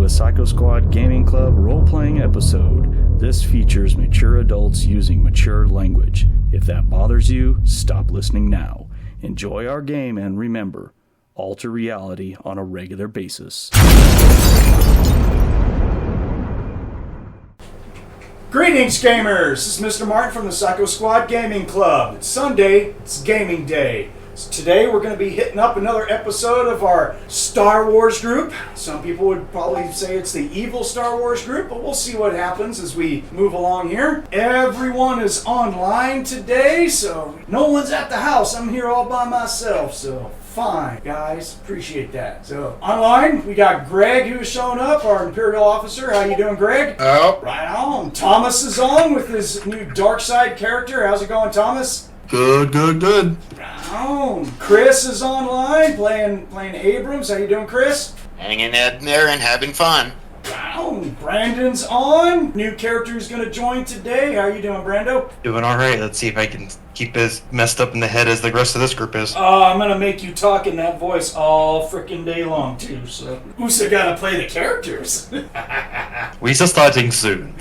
the Psycho Squad Gaming Club role-playing episode. This features mature adults using mature language. If that bothers you, stop listening now. Enjoy our game and remember, alter reality on a regular basis. Greetings, gamers! This is MrMartin from the Psycho Squad Gaming Club. It's Sunday, it's gaming day. So today we're going to be hitting up another episode of our Star Wars group. Some people would probably say it's the evil Star Wars group, but we'll see what happens as we move along here. Everyone is online today, so no one's at the house. I'm here all by myself, so fine, guys. Appreciate that. So, online, we got Greg who's shown up, our Imperial officer. How you doing, Greg? Oh. Right on. Thomas is on with his new dark side character. How's it going, Thomas? Good. Right on. Chris is online playing Abrams. How you doing, Chris? Hanging in there and having fun. Right on. Brandon's on. New character who's going to join today. How you doing, Brando? Doing alright. Let's see if I can keep as messed up in the head as the rest of this group is. I'm going to make you talk in that voice all freaking day long, too. So, who's got to play the characters? We're starting soon.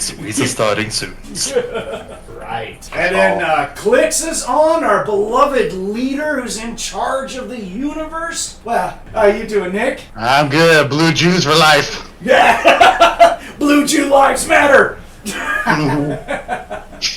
Right. And then Clix is on, our beloved leader who's in charge of the universe. Well, how you doing, Nick? I'm good. Blue Jews for life. Yeah! Blue Jew lives matter!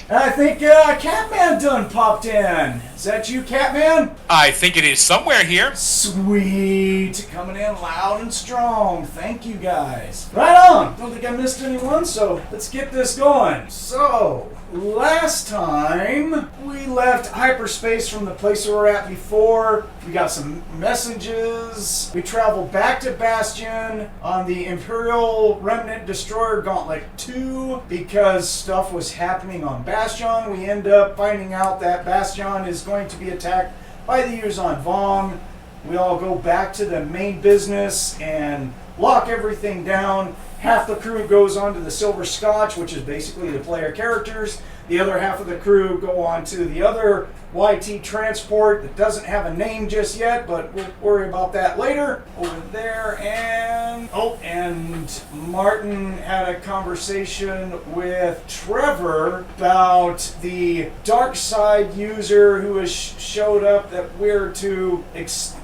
I think Catman done popped in. Is that you, Catman? I think it is somewhere here. Sweet. Coming in loud and strong. Thank you, guys. Right on. Don't think I missed anyone, so let's get this going. So, last time we left hyperspace from the place we were at before. We got some messages. We traveled back to Bastion on the Imperial Remnant Destroyer Gauntlet 2 because stuff was happening on Bastion. We end up finding out that Bastion is going to be attacked by the Yuuzhan Vong. We all go back to the main business and lock everything down. Half the crew goes on to the Silver Scotch, which is basically the player characters. The other half of the crew go on to the other YT transport that doesn't have a name just yet, but we'll worry about that later. Over there, and Martin had a conversation with Trevor about the dark side user who has showed up that we're to extend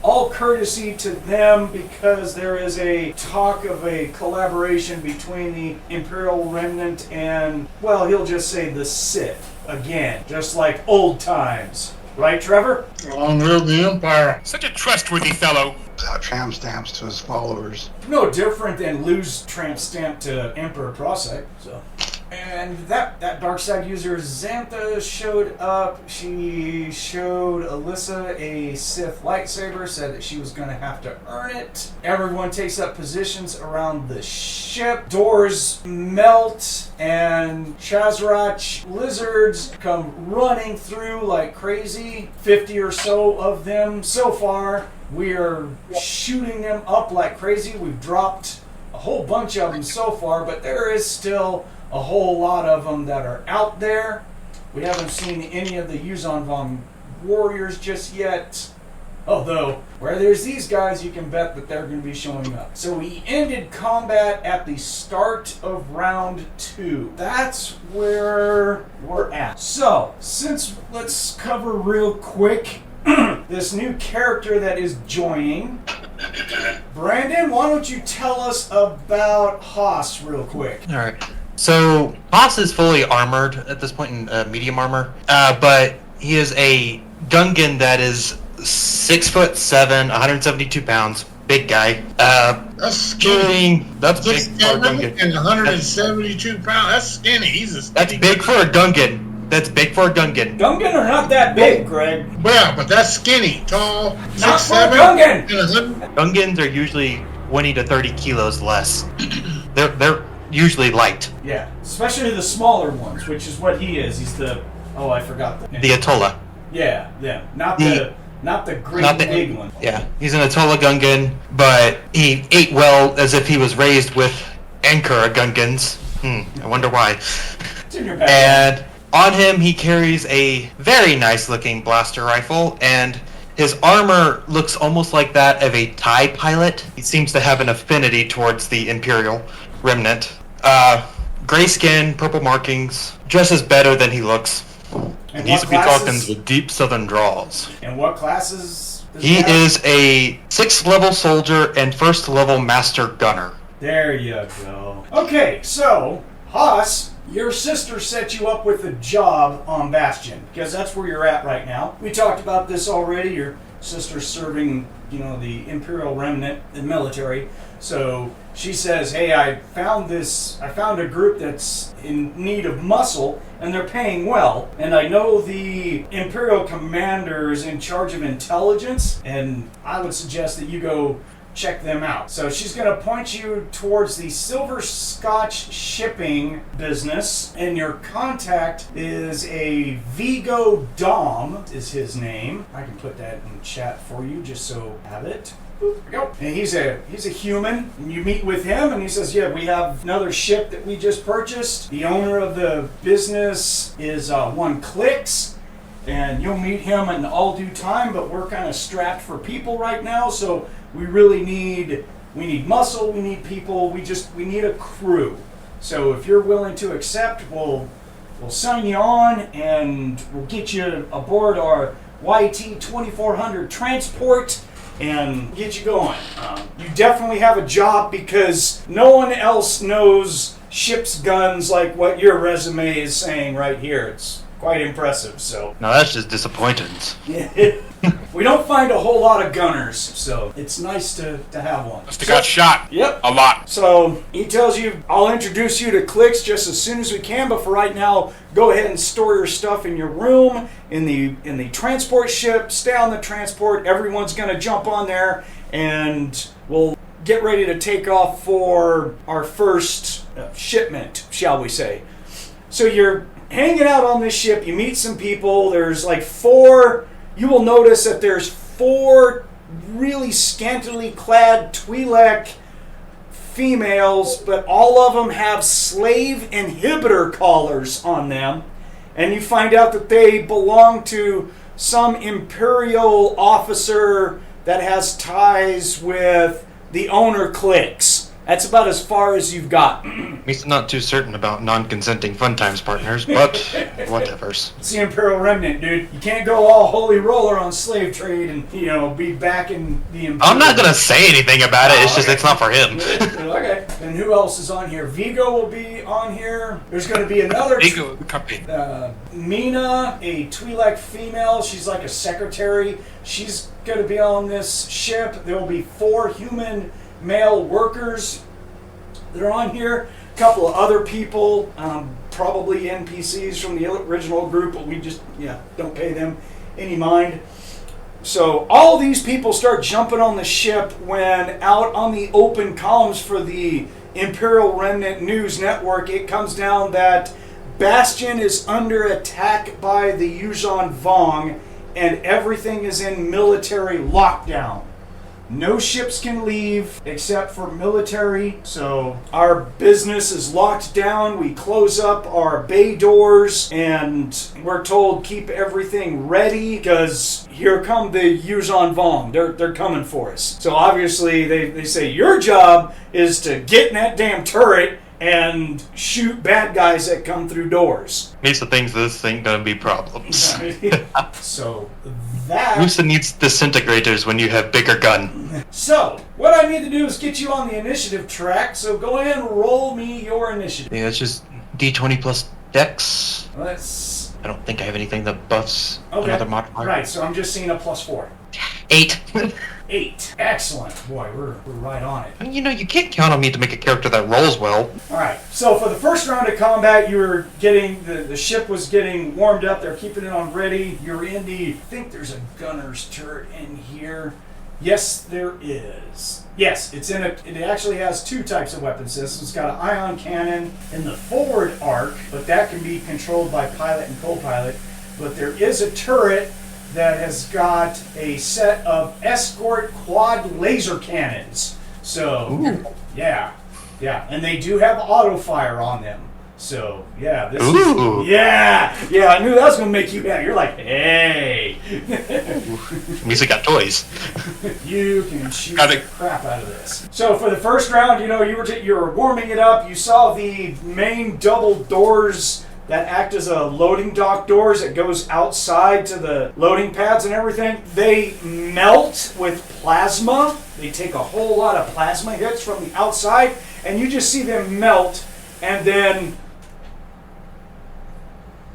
all courtesy to them because there is a talk of a collaboration between the Imperial Remnant and, well, he'll just say the Sith again, just like old times. Right, Trevor? Long live the Empire. Such a trustworthy fellow. Tramp stamps to his followers. No different than Lou's tramp stamp to Emperor Prospect, so. And that dark side user, Xantha, showed up. She showed Alyssa a Sith lightsaber, said that she was going to have to earn it. Everyone takes up positions around the ship. Doors melt, and Chazrach lizards come running through like crazy. 50 or so of them so far. We're shooting them up like crazy. We've dropped a whole bunch of them so far, but there is still a whole lot of them that are out there. We haven't seen any of the Yuuzhan Vong warriors just yet. Although, where there's these guys, you can bet that they're going to be showing up. So we ended combat at the start of round 2. That's where we're at. So, let's cover real quick this new character that is joining. Brandon, why don't you tell us about Haas real quick? Alright. So, Haas is fully armored at this point in medium armor, but he is a Gungan that is 6'7", 172 pounds, big guy. That's skinny. That's big for a Gungan. And 172 pounds. That's skinny. He's a skinny. That's big for a Gungan. Gungan are not that big, Greg. Well, but that's skinny. Tall. Not 6'7", for a Gungan. and 100. Gungans are usually 20 to 30 kilos less. They're usually light. Yeah, especially the smaller ones, which is what he is. He's the I forgot the name. The Atolla. Yeah, not the great big one. Yeah, he's an Atolla Gungan, but he ate well as if he was raised with Ankara Gungans. I wonder why. It's in your bag. And on him, he carries a very nice-looking blaster rifle, and His armor looks almost like that of a TIE pilot. He seems to have an affinity towards the Imperial remnant. Gray skin, purple markings, dresses better than he looks. And he's to be talking with deep southern draws. And what classes? He is a 6th level soldier and 1st level master gunner. There you go. Okay, so, Haas, your sister set you up with a job on Bastion, because that's where you're at right now. We talked about this already. Your sister's serving, the Imperial Remnant, the military. So she says, hey, I found a group that's in need of muscle, and they're paying well. And I know the Imperial commander is in charge of intelligence, and I would suggest that you go check them out. So she's going to point you towards the Silver Scotch shipping business, and your contact is a Vigo Dom is his name. I can put that in chat for you just so I have it. There we go. And he's a human, and you meet with him, and he says, yeah, we have another ship that we just purchased. The owner of the business is one Clix, and you'll meet him in all due time, but we're kind of strapped for people right now, so we really need muscle, we need people, we need a crew. So if you're willing to accept, we'll sign you on, and we'll get you aboard our YT 2400 transport and get you going. You definitely have a job because no one else knows ship's guns like what your resume is saying right here. It's quite impressive. So no, that's just disappointing. We don't find a whole lot of gunners, so it's nice to have one. Must have got shot. Yep. A lot. So he tells you, I'll introduce you to Clix just as soon as we can, but for right now, go ahead and store your stuff in your room, in the transport ship, stay on the transport, everyone's going to jump on there, and we'll get ready to take off for our first shipment, shall we say. So you're hanging out on this ship, you meet some people, there's like 4... You will notice that there's 4 really scantily clad Twi'lek females, but all of them have slave inhibitor collars on them. And you find out that they belong to some Imperial officer that has ties with the owner Clix. That's about as far as you've got. He's not too certain about non-consenting fun times partners, but whatever's. It's the Imperial Remnant, dude. You can't go all holy roller on slave trade and, be back in the Imperial. I'm not going to say anything about it. It's just it's not for him. Okay. And who else is on here? Vigo will be on here. There's going to be another... Vigo, copy. Mina, a Twi'lek female. She's like a secretary. She's going to be on this ship. There will be 4 human male workers that are on here. A couple of other people, probably NPCs from the original group, but we just, don't pay them any mind. So all these people start jumping on the ship when out on the open comms for the Imperial Remnant News Network, it comes down that Bastion is under attack by the Yuuzhan Vong and everything is in military lockdown. No ships can leave except for military, so our business is locked down. We close up our bay doors, and we're told keep everything ready because here come the Yuuzhan Vong. They're coming for us. So obviously they say your job is to get in that damn turret and shoot bad guys that come through doors. These are things this ain't gonna be problems. So that... Lusa needs disintegrators when you have bigger gun. So, what I need to do is get you on the initiative track, so go ahead and roll me your initiative. Yeah, it's just D20 plus Dex. I don't think I have anything that buffs another modifier. Right, so I'm just seeing a +4. 8. 8. Excellent. Boy, we're right on it. You can't count on me to make a character that rolls well. Alright, so for the first round of combat, you were getting, the ship was getting warmed up. They're keeping it on ready. You're in I think there's a gunner's turret in here. Yes, there is. Yes, it actually has 2 types of weapon systems. It's got an ion cannon in the forward arc, but that can be controlled by pilot and co-pilot. But there is a turret that has got a set of escort quad laser cannons. So, yeah, and they do have auto fire on them. So, yeah, I knew that was gonna make you happy. You're like, hey, Music got toys. You can shoot Got the it. crap out of this. So for the first round, you were warming it up. You saw the main double doors that act as a loading dock doors that goes outside to the loading pads and everything. They melt with plasma. They take a whole lot of plasma hits from the outside, and you just see them melt, and then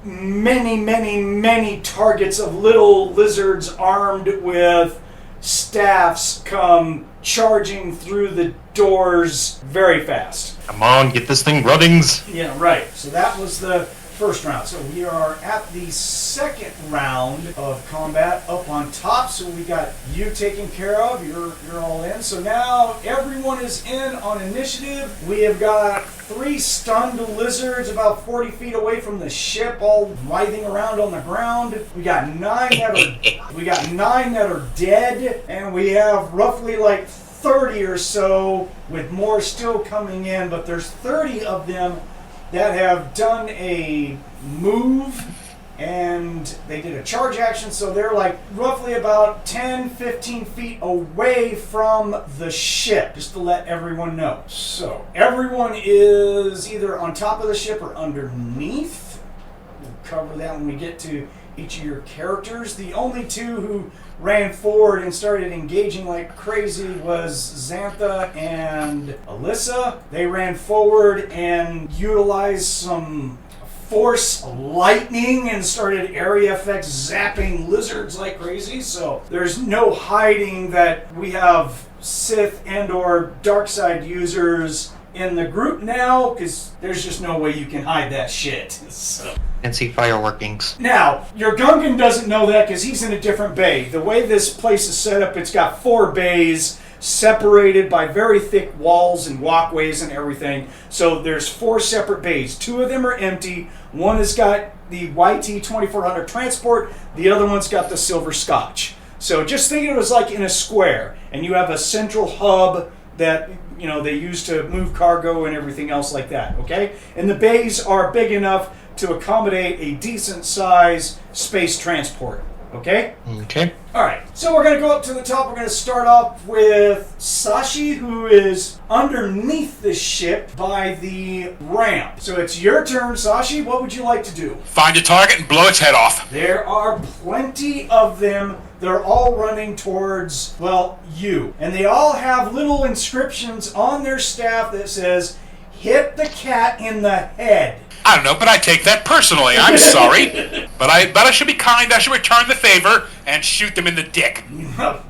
many targets of little lizards armed with staffs come charging through the doors very fast. Come on, get this thing runnings. Yeah, right. So that was the first round. So we are at the second round of combat up on top. So we got you taken care of. You're all in. So now everyone is in on initiative. We have got 3 stunned lizards about 40 feet away from the ship, all writhing around on the ground. We got 9 that are dead, and we have roughly like 30 or so with more still coming in, but there's 30 of them that have done a move, and they did a charge action, so they're like roughly about 10-15 feet away from the ship, just to let everyone know. So everyone is either on top of the ship or underneath. We'll cover that when we get to each of your characters. The only 2 who ran forward and started engaging like crazy was Xantha and Alyssa. They ran forward and utilized some force lightning and started area effects zapping lizards like crazy. So there's no hiding that we have Sith and or dark side users in the group now, because there's just no way you can hide that shit. So. And see fireworkings. Now, your Gungan doesn't know that because he's in a different bay. The way this place is set up, it's got 4 bays separated by very thick walls and walkways and everything. So there's 4 separate bays. 2 of them are empty. One has got the YT 2400 transport. The other one's got the silver scotch. So just think it was like in a square, and you have a central hub that they use to move cargo and everything else like that, okay? And the bays are big enough to accommodate a decent size space transport, okay? Okay. All right, so we're going to go up to the top. We're going to start off with Sashi, who is underneath the ship by the ramp. So it's your turn, Sashi. What would you like to do? Find a target and blow its head off. There are plenty of them. They're all running towards, you. And they all have little inscriptions on their staff that says, "Hit the cat in the head." I don't know, but I take that personally. I'm sorry. But I should be kind. I should return the favor and shoot them in the dick.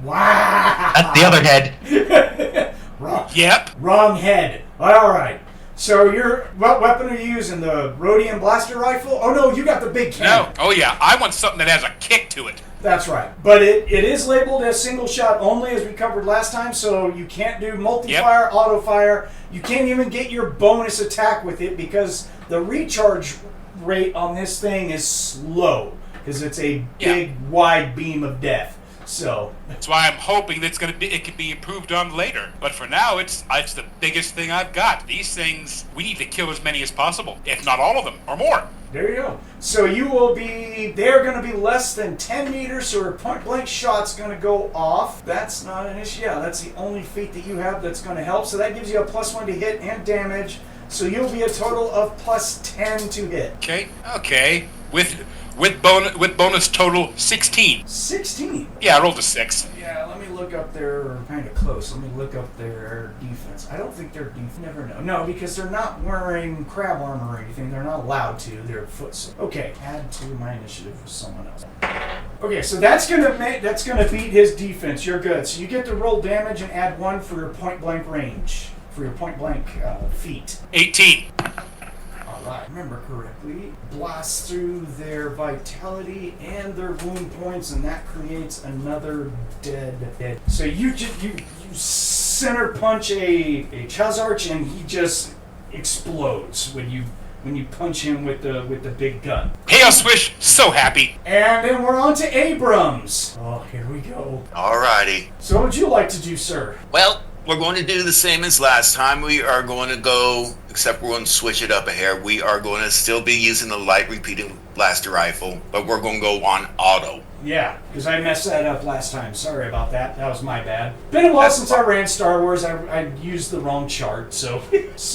Wow. At the other head. Wrong. Yep. Wrong head. All right. So what weapon are you using? The Rhodium blaster rifle? Oh no, you got the big cannon. No. Oh yeah. I want something that has a kick to it. That's right. But it is labeled as single shot only, as we covered last time, so you can't do multi-fire, auto-fire. You can't even get your bonus attack with it because the recharge rate on this thing is slow because it's a big, wide beam of death. So that's why I'm hoping that it can be improved on later. But for now, it's the biggest thing I've got. These things, we need to kill as many as possible, if not all of them, or more. There you go. So they're going to be less than 10 meters, so a point-blank shot's going to go off. That's not an issue. Yeah, that's the only feat that you have that's going to help. So that gives you a +1 to hit and damage. So you'll be a total of +10 to hit. Okay. With bonus total 16. 16? Yeah, I rolled a 6. Yeah, let me look up their kind of close. Let me look up their defense. I don't think they're never know. No, because they're not wearing crab armor or anything. They're not allowed to. They're foot. Okay, add to my initiative with someone else. Okay, so that's gonna beat his defense. You're good. So you get to roll damage and add 1 for your point blank range, for your point blank feat. 18. Alright, remember correctly, blast through their vitality and their wound points, and that creates another dead. So you center punch a Chazarch, and he just explodes when you punch him with the big gun. Hail Swish, so happy. And then we're on to Abrams. Oh, here we go. Alrighty. So what would you like to do, sir? Well, we're going to do the same as last time. We are going to go, except we're going to switch it up a hair. We are going to still be using the light repeating blaster rifle, but we're going to go on auto. Yeah, because I messed that up last time. Sorry about that. That was my bad. Been a while since I ran Star Wars. I used the wrong chart, so...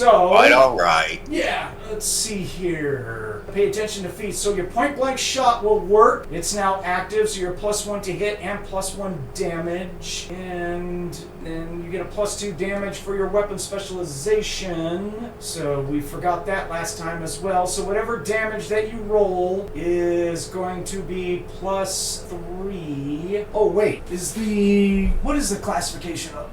All right. Yeah, let's see here. Pay attention to feats. So your point-blank shot will work. It's now active, so you're +1 to hit and +1 damage. And then you get a +2 damage for your weapon specialization. So we forgot that last time as well. So whatever damage that you roll is going to be +3. Oh, wait. What is the classification of it?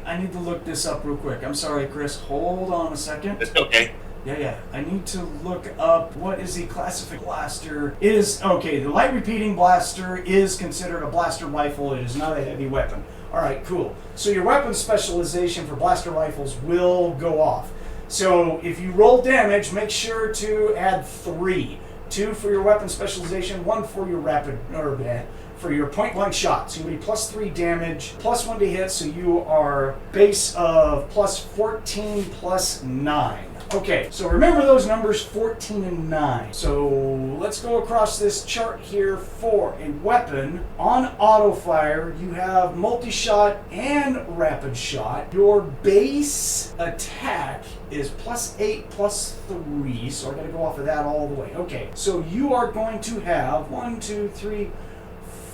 I need to look this up real quick. I'm sorry, Chris. Hold on a second. It's okay. Yeah. I need to look up what is the classified blaster. The light repeating blaster is considered a blaster rifle. It is not a heavy weapon. All right, cool. So your weapon specialization for blaster rifles will go off. So if you roll damage, make sure to add 3. 2 for your weapon specialization, 1 for your for your point blank shot. So you'll be +3 damage, +1 to hit, so you are base of +14 +9. Okay, so remember those numbers, 14 and 9. So let's go across this chart here for a weapon. On auto fire, you have multi-shot and rapid shot. Your base attack is +8 +3, so I gotta go off of that all the way. Okay, so you are going to have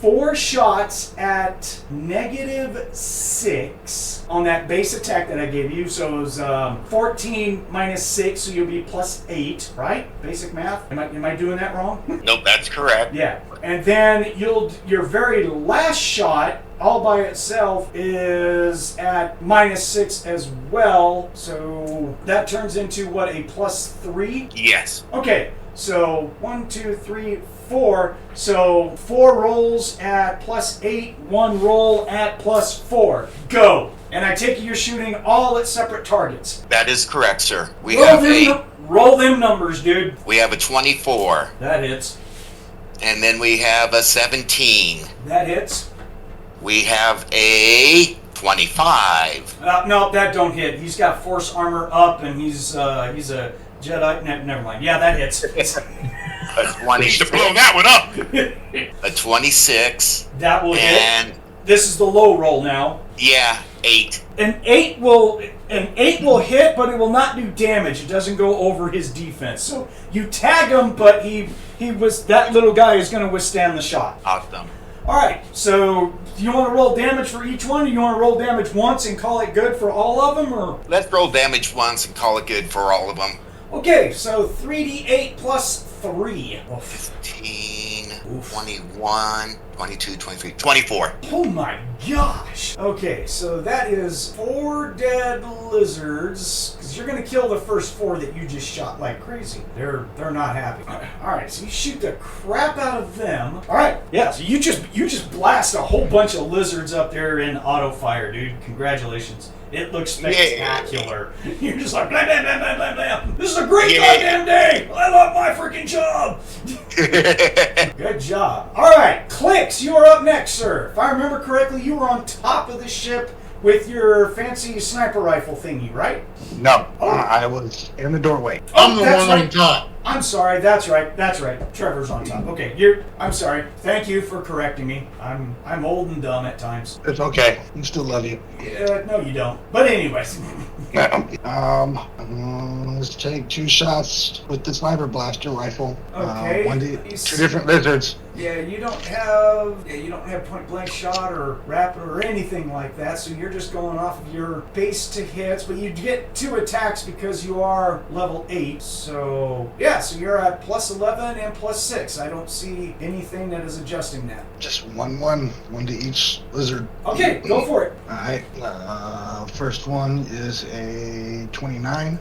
4 shots at -6 on that base attack that I gave you. So it was 14 minus 6, so you'll be +8, right? Basic math. Am I doing that wrong? Nope, that's correct. Yeah. And then your very last shot all by itself is at -6 as well. So that turns into what, a +3? Yes. Okay. So 1, 2, 3, 4. So 4 rolls at +8, 1 roll at +4. Go. And I take it you're shooting all at separate targets. That is correct, sir. Roll them numbers, dude. We have a 24. That hits. And then we have a 17. That hits. We have a 25. No, that don't hit. He's got force armor up, and he's a Jedi. Never mind. Yeah, that hits. A We need to 26. blow that one up. A 26. That will hit. And This is the low roll now. yeah, 8. An 8 will hit, but it will not do damage. It doesn't go over his defense. So you tag him, but that little guy is going to withstand the shot. Awesome. All right. So do you want to roll damage for each one? Or do you want to roll damage once and call it good for all of them, or? Let's roll damage once and call it good for all of them. Okay. So 3d8 plus 3. 15, Oof. 21, 22, 23, 24. Oh my gosh. Okay, so that is 4 dead lizards. Because you're going to kill the first 4 that you just shot like crazy. They're not happy. Alright, so you shoot the crap out of them. Alright, yeah, so you just blast a whole bunch of lizards up there in auto fire, dude. Congratulations. It looks spectacular. Yeah. You're just like, blam, blam, blam, blam, blam, blam. This is a great goddamn day. I love my freaking job. Good job. All right, Clix, you are up next, sir. If I remember correctly, you were on top of the ship with your fancy sniper rifle thingy, right? No, I was in the doorway. I'm the that's one right. on top. I'm sorry. That's right. Trevor's on top. Okay, I'm sorry. Thank you for correcting me. I'm old and dumb at times. It's okay. We still love you. No, you don't. But anyways. Let's take 2 shots with the sniper blaster rifle. Okay. 2 different lizards. Yeah, you don't have point blank shot or rapid or anything like that, so you're just going off of your base to hits, but you get 2 attacks because you are level 8. So yeah, so you're at +11 and +6. I don't see anything that is adjusting that. Just one to each lizard. Okay, go for it. Alright, first one is a 29.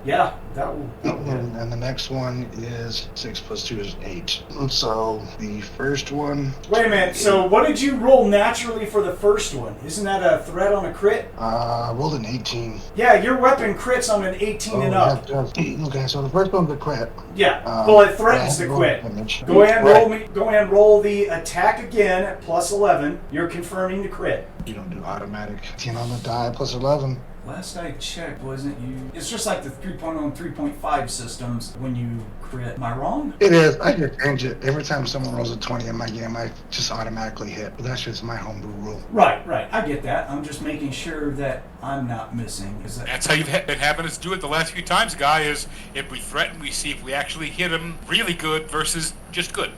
Yeah, that will. And the next one is 6 + 2 is 8. So the first one. Wait a minute. So what did you roll naturally for the first one? Isn't that a threat on a crit? Rolled an 18. Yeah, your weapon crits on an 18 and up. Okay, so the first one's a crit. Yeah, well, it threatens to quit. Go ahead and roll the attack again at +11. You're confirming the crit. You don't do automatic. 10 on the die +11. Last I checked, wasn't you? It's just like the 3.0 and 3.5 systems when you crit. Am I wrong? It is. I just change it. Every time someone rolls a 20 in my game, I just automatically hit. But that's just my homebrew rule. Right. I get that. I'm just making sure that I'm not missing. That's how you've been having us do it the last few times, Guy, is if we threaten, we see if we actually hit him really good versus just good.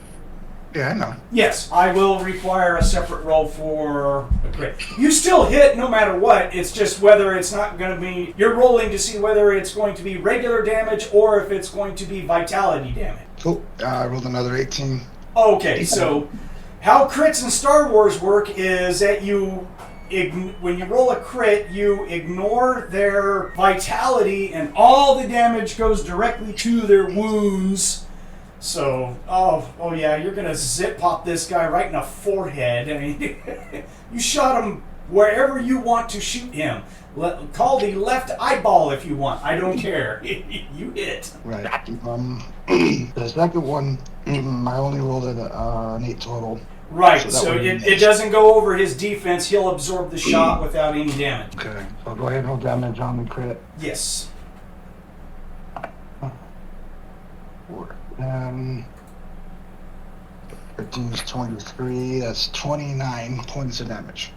Yeah, I know. Yes, I will require a separate roll for a crit. You still hit no matter what. It's just whether it's not going to be... You're rolling to see whether it's going to be regular damage or if it's going to be vitality damage. Cool. I rolled another 18. Okay, so how crits in Star Wars work is that when you roll a crit, you ignore their vitality and all the damage goes directly to their wounds. So, oh yeah, you're gonna zip pop this guy right in the forehead. I mean, you shot him wherever you want to shoot him. Call the left eyeball if you want. I don't care. You hit. Right. The second one, I only rolled an 8 total. Right, so it doesn't go over his defense. He'll absorb the shot without any damage. Okay, so go ahead and roll damage on the crit. Yes. 13 is 23. That's 29 points of damage.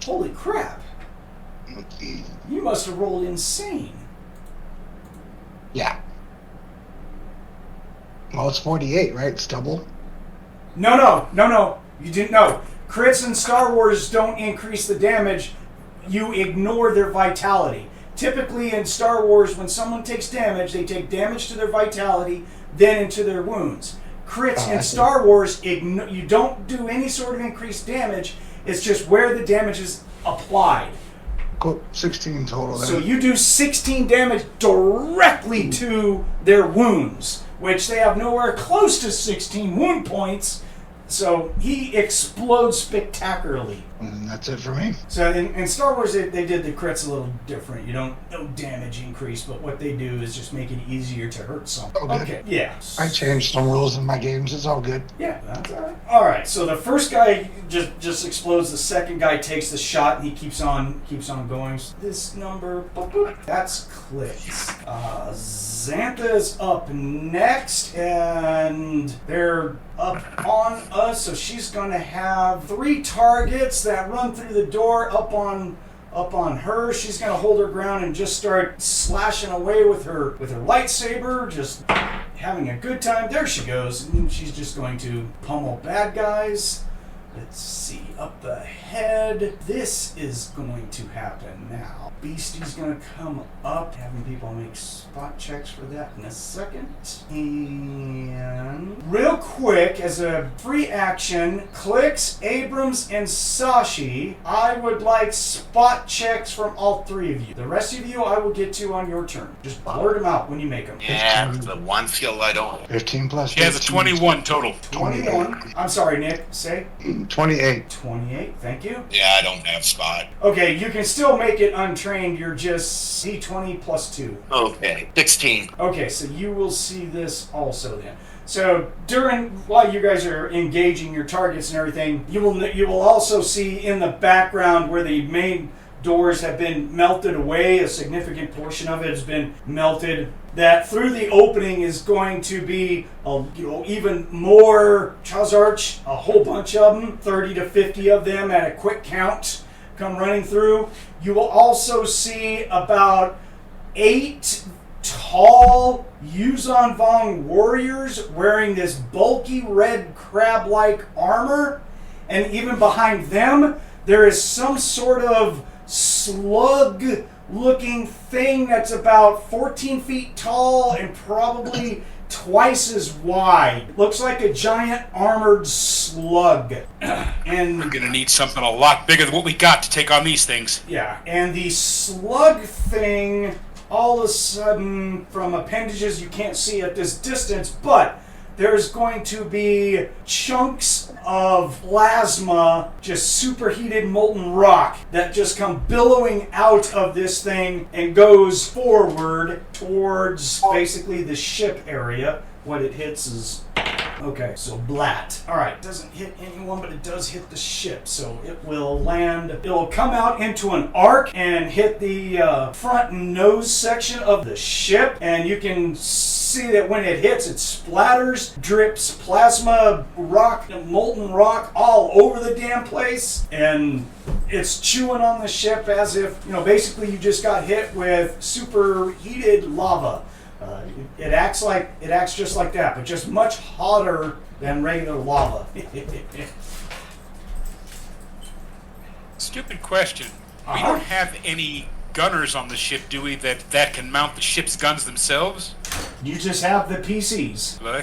Holy crap. You must have rolled insane. Yeah. Well, it's 48, right? It's double. No. You didn't know. Crits in Star Wars don't increase the damage. You ignore their vitality. Typically in Star Wars, when someone takes damage, they take damage to their vitality, then into their wounds. Crits in Star Wars, you don't do any sort of increased damage. It's just where the damage is applied. Cool. 16 total. Then. So you do 16 damage directly to their wounds, which they have nowhere close to 16 wound points. So he explodes spectacularly. And that's it for me. So in Star Wars, they did the crits a little different. You don't no damage increase, but what they do is just make it easier to hurt something. Oh, good. Okay, yeah. I changed some rules in my games. It's all good. Yeah, that's all right. All right. So the first guy just explodes. The second guy takes the shot, and he keeps on going. This number, that's Clix. Xantha is up next, and they're up on us. So she's going to have 3 targets that run through the door up on her. She's going to hold her ground and just start slashing away with her lightsaber, just having a good time. There she goes. And she's just going to pummel bad guys. Let's see, up the head. This is going to happen now. Beastie's going to come up, having people make spot checks for that in a second. And real quick, as a free action, Clix, Abrams, and Sashi, I would like spot checks from all 3 of you. The rest of you, I will get to on your turn. Just blurt them out when you make them. Yeah, the one skill I don't. 15 plus. She has a 21 total. 21. I'm sorry, Nick. Say. 28. 28. Thank you. Yeah, I don't have spot. Okay, you can still make it untrained. You're just D20 plus 2. Okay, 16. Okay, so you will see this also then. So while you guys are engaging your targets and everything, you will also see in the background where the main doors have been melted away. A significant portion of it has been melted. That through the opening is going to be even more Chazarch, a whole bunch of them, 30 to 50 of them at a quick count come running through. You will also see about 8 tall Yuuzhan Vong warriors wearing this bulky red crab-like armor, and even behind them there is some sort of slug-looking thing that's about 14 feet tall and probably twice as wide. Looks like a giant armored slug. And We're gonna need something a lot bigger than what we got to take on these things. yeah, and the slug thing, all of a sudden, from appendages you can't see at this distance, but there's going to be chunks of plasma, just superheated molten rock, that just come billowing out of this thing and goes forward towards basically the ship area. What it hits is Okay, so blat. Alright, doesn't hit anyone, but it does hit the ship. So it will land, it'll come out into an arc and hit the front nose section of the ship. And you can see that when it hits, it splatters, drips plasma rock, molten rock all over the damn place. And it's chewing on the ship as if, basically you just got hit with superheated lava. It acts just like that, but just much hotter than regular lava. Stupid question. We don't have any gunners on the ship, do we, that can mount the ship's guns themselves? You just have the PCs. But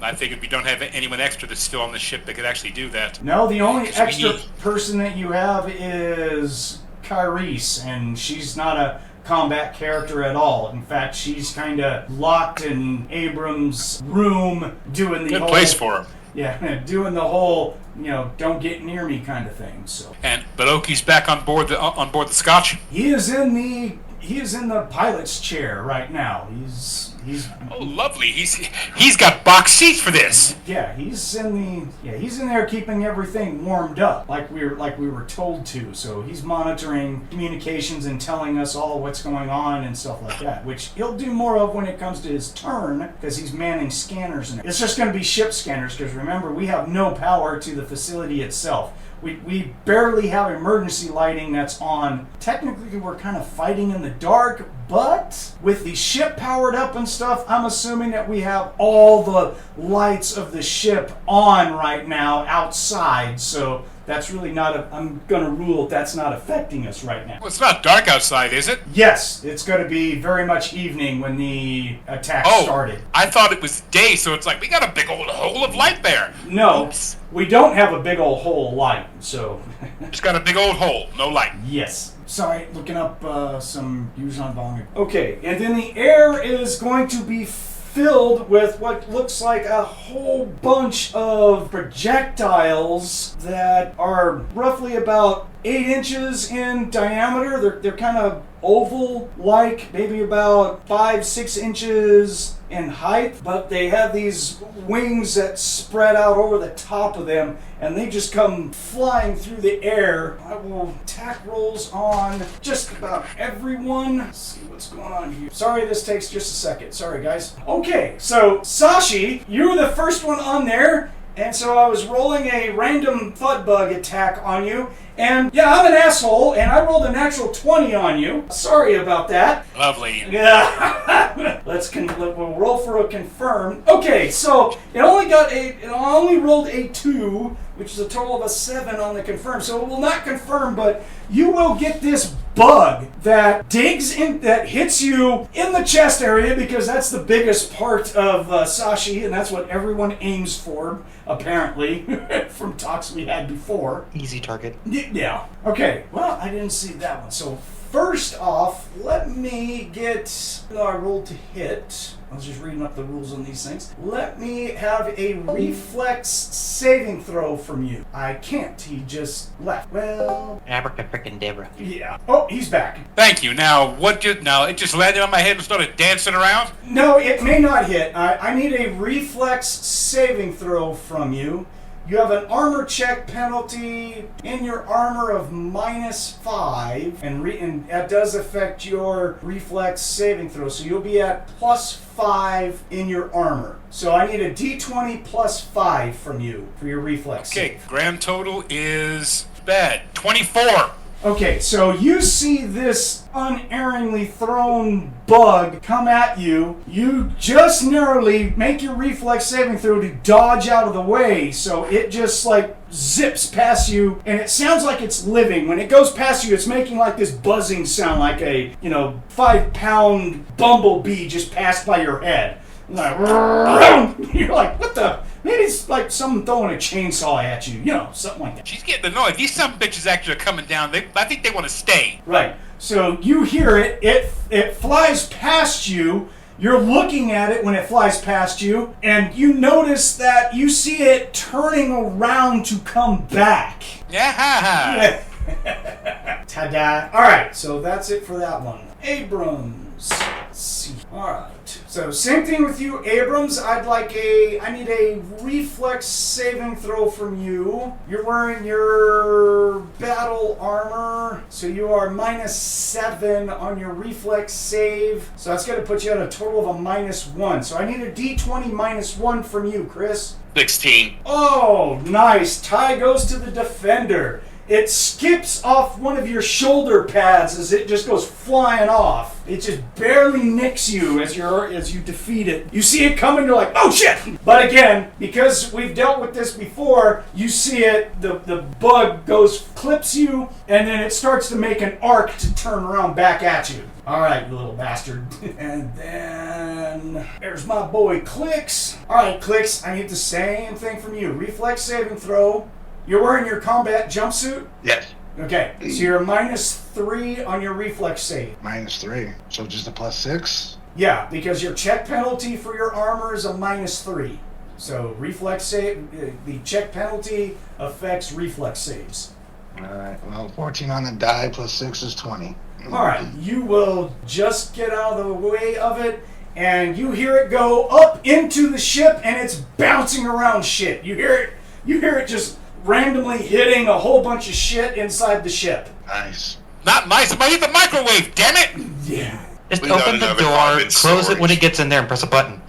I figured we don't have anyone extra that's still on the ship that could actually do that. No, the only extra person that you have is Kyrese, and she's not a combat character at all. In fact, she's kind of locked in Abrams' room doing the Good whole... place for her. Yeah, doing the whole, don't get near me kind of thing. So. But Oki's back on board the Scotch. He is in the pilot's chair right now. He's Oh, lovely. He's got box seats for this. Yeah, he's in there keeping everything warmed up like we were told to. So he's monitoring communications and telling us all what's going on and stuff like that, which he'll do more of when it comes to his turn because he's manning scanners. And it's just going to be ship scanners because remember, we have no power to the facility itself. We barely have emergency lighting that's on. Technically, we're kind of fighting in the dark, but with the ship powered up and stuff, I'm assuming that we have all the lights of the ship on right now outside. So that's really I'm going to rule that's not affecting us right now. Well, it's not dark outside, is it? Yes, it's going to be very much evening when the attack started. I thought it was day, so it's like we got a big old hole of light there. No, Oops. We don't have a big old hole of light, so... Just got a big old hole, no light. Yes. Sorry, looking up some Yuuzhan Vong. Okay, and then the air is going to be filled with what looks like a whole bunch of projectiles that are roughly about 8 inches in diameter. They're kind of oval-like, maybe about 5-6 inches in height, but they have these wings that spread out over the top of them, and they just come flying through the air. I will attack rolls on just about everyone. Let's see what's going on here. Sorry, this takes just a second. Sorry, guys. Okay, so Sashi, you were the first one on there, and so I was rolling a random thud bug attack on you. And yeah, I'm an asshole, and I rolled a natural 20 on you. Sorry about that. Lovely. Yeah. We'll roll for a confirm. Okay, so it only rolled a 2, which is a total of a 7 on the confirm. So it will not confirm, but you will get this bug that digs in, that hits you in the chest area, because that's the biggest part of Sashi, and that's what everyone aims for, apparently, from talks we had before. Easy target. Yeah. Okay. Well, I didn't see that one. So first off, let me get... No, I rolled to hit. I was just reading up the rules on these things. Let me have a reflex saving throw from you. I can't. He just left. Well... Abracadabra. Yeah. Oh, he's back. Thank you. Now, it just landed on my head and started dancing around? No, it may not hit. I need a reflex saving throw from you. You have an armor check penalty in your armor of -5, and that does affect your reflex saving throw. So you'll be at +5 in your armor. So I need a D20 +5 from you for your reflex. Okay, save. grand total is bad. 24. Okay, so you see this unerringly thrown bug come at you. You just narrowly make your reflex saving throw to dodge out of the way, so it just like zips past you, and it sounds like it's living. When it goes past you, it's making like this buzzing sound, like a 5-pound bumblebee just passed by your head. Like, you're like, what the? Maybe it's like someone throwing a chainsaw at you, something like that. She's getting annoyed. These some bitches actually are coming down. I think they want to stay. Right. So you hear it. It flies past you. You're looking at it when it flies past you, and you notice that you see it turning around to come back. Yeah. Ta-da. All right, so that's it for that one. Abrams. Let's see. All right. So same thing with you, Abrams. I need a reflex saving throw from you. You're wearing your battle armor, so you are -7 on your reflex save. So that's going to put you at a total of a -1. So I need a D20 -1 from you, Chris. 16. Oh, nice. Tie goes to the defender. It skips off one of your shoulder pads as it just goes flying off. It just barely nicks you as you defeat it. You see it coming, you're like, oh shit! But again, because we've dealt with this before, you see it, the bug clips you, and then it starts to make an arc to turn around back at you. Alright, you little bastard. And then there's my boy Clix. Alright, Clix, I need the same thing from you. Reflex saving throw. You're wearing your combat jumpsuit? Yes. Okay, so you're -3 on your reflex save. -3. So just a +6? Yeah, because your check penalty for your armor is a -3. So reflex save, the check penalty affects reflex saves. Alright, well, 14 on the die +6 is 20. Alright, you will just get out of the way of it, and you hear it go up into the ship, and it's bouncing around shit. You hear it just randomly hitting a whole bunch of shit inside the ship. Nice. Not nice. Somebody hit the microwave, damn it! Yeah. Just We got open the another door, bomb in close it when storage. it gets in there, and press a button.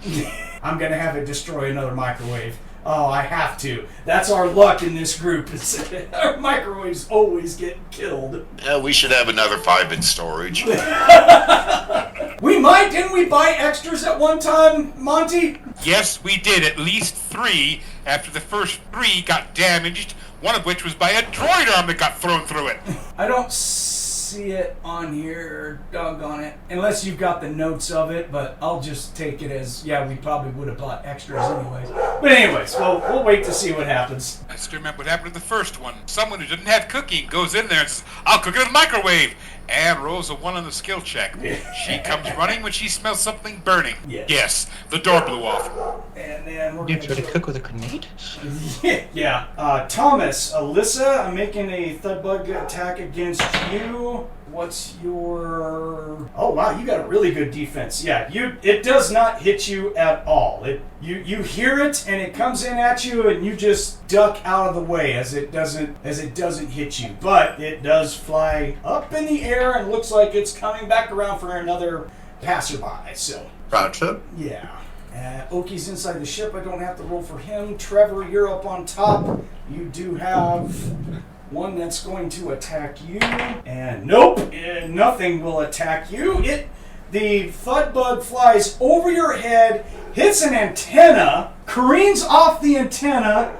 I'm gonna have it destroy another microwave. Oh, I have to. That's our luck in this group. Our microwaves always get killed. Yeah, we should have another 5 in storage. We might, didn't we buy extras at one time, Monte? Yes, we did at least 3 after the first 3 got damaged, one of which was by a droid arm that got thrown through it. I don't see it on here, doggone it. Unless you've got the notes of it, but I'll just take it as, yeah, we probably would have bought extras anyways. But anyways, we'll wait to see what happens. I still remember what happened to the first one. Someone who didn't have cooking goes in there and says, I'll cook it in the microwave, and rolls a 1 on the skill check. She comes running when she smells something burning. Yes. The door blew off. And then we're You gonna try to go- cook with a grenade? Yeah. Thomas, Alyssa, I'm making a Thudbug attack against you. What's your... Oh, wow, you got a really good defense. Yeah, it does not hit you at all. You hear it, and it comes in at you, and you just duck out of the way as it doesn't hit you. But it does fly up in the air and looks like it's coming back around for another passerby, so... Gotcha. Yeah. Oki's inside the ship. I don't have to roll for him. Trevor, you're up on top. You do have one that's going to attack you. And nope, nothing will attack you. The thud bug flies over your head, hits an antenna, careens off the antenna,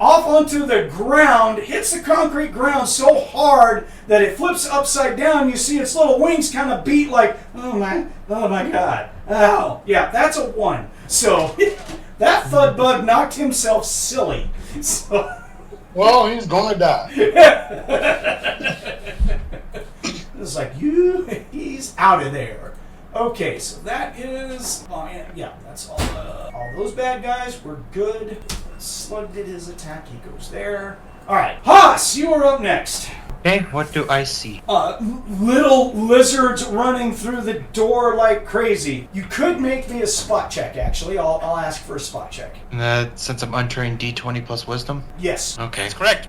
off onto the ground, hits the concrete ground so hard that it flips upside down. You see its little wings kind of beat like, oh my god, ow. Yeah, that's a 1. So that thud bug knocked himself silly. So, Well, he's gonna die. it's like, he's out of there. Okay, so that is, that's all those bad guys. We're good. Slug did his attack. He goes there. All right, Haas, you are up next. Okay, what do I see? Little lizards running through the door like crazy. You could make me a spot check, actually. I'll ask for a spot check. Since I'm untrained, D20 plus wisdom? Yes. Okay. That's correct.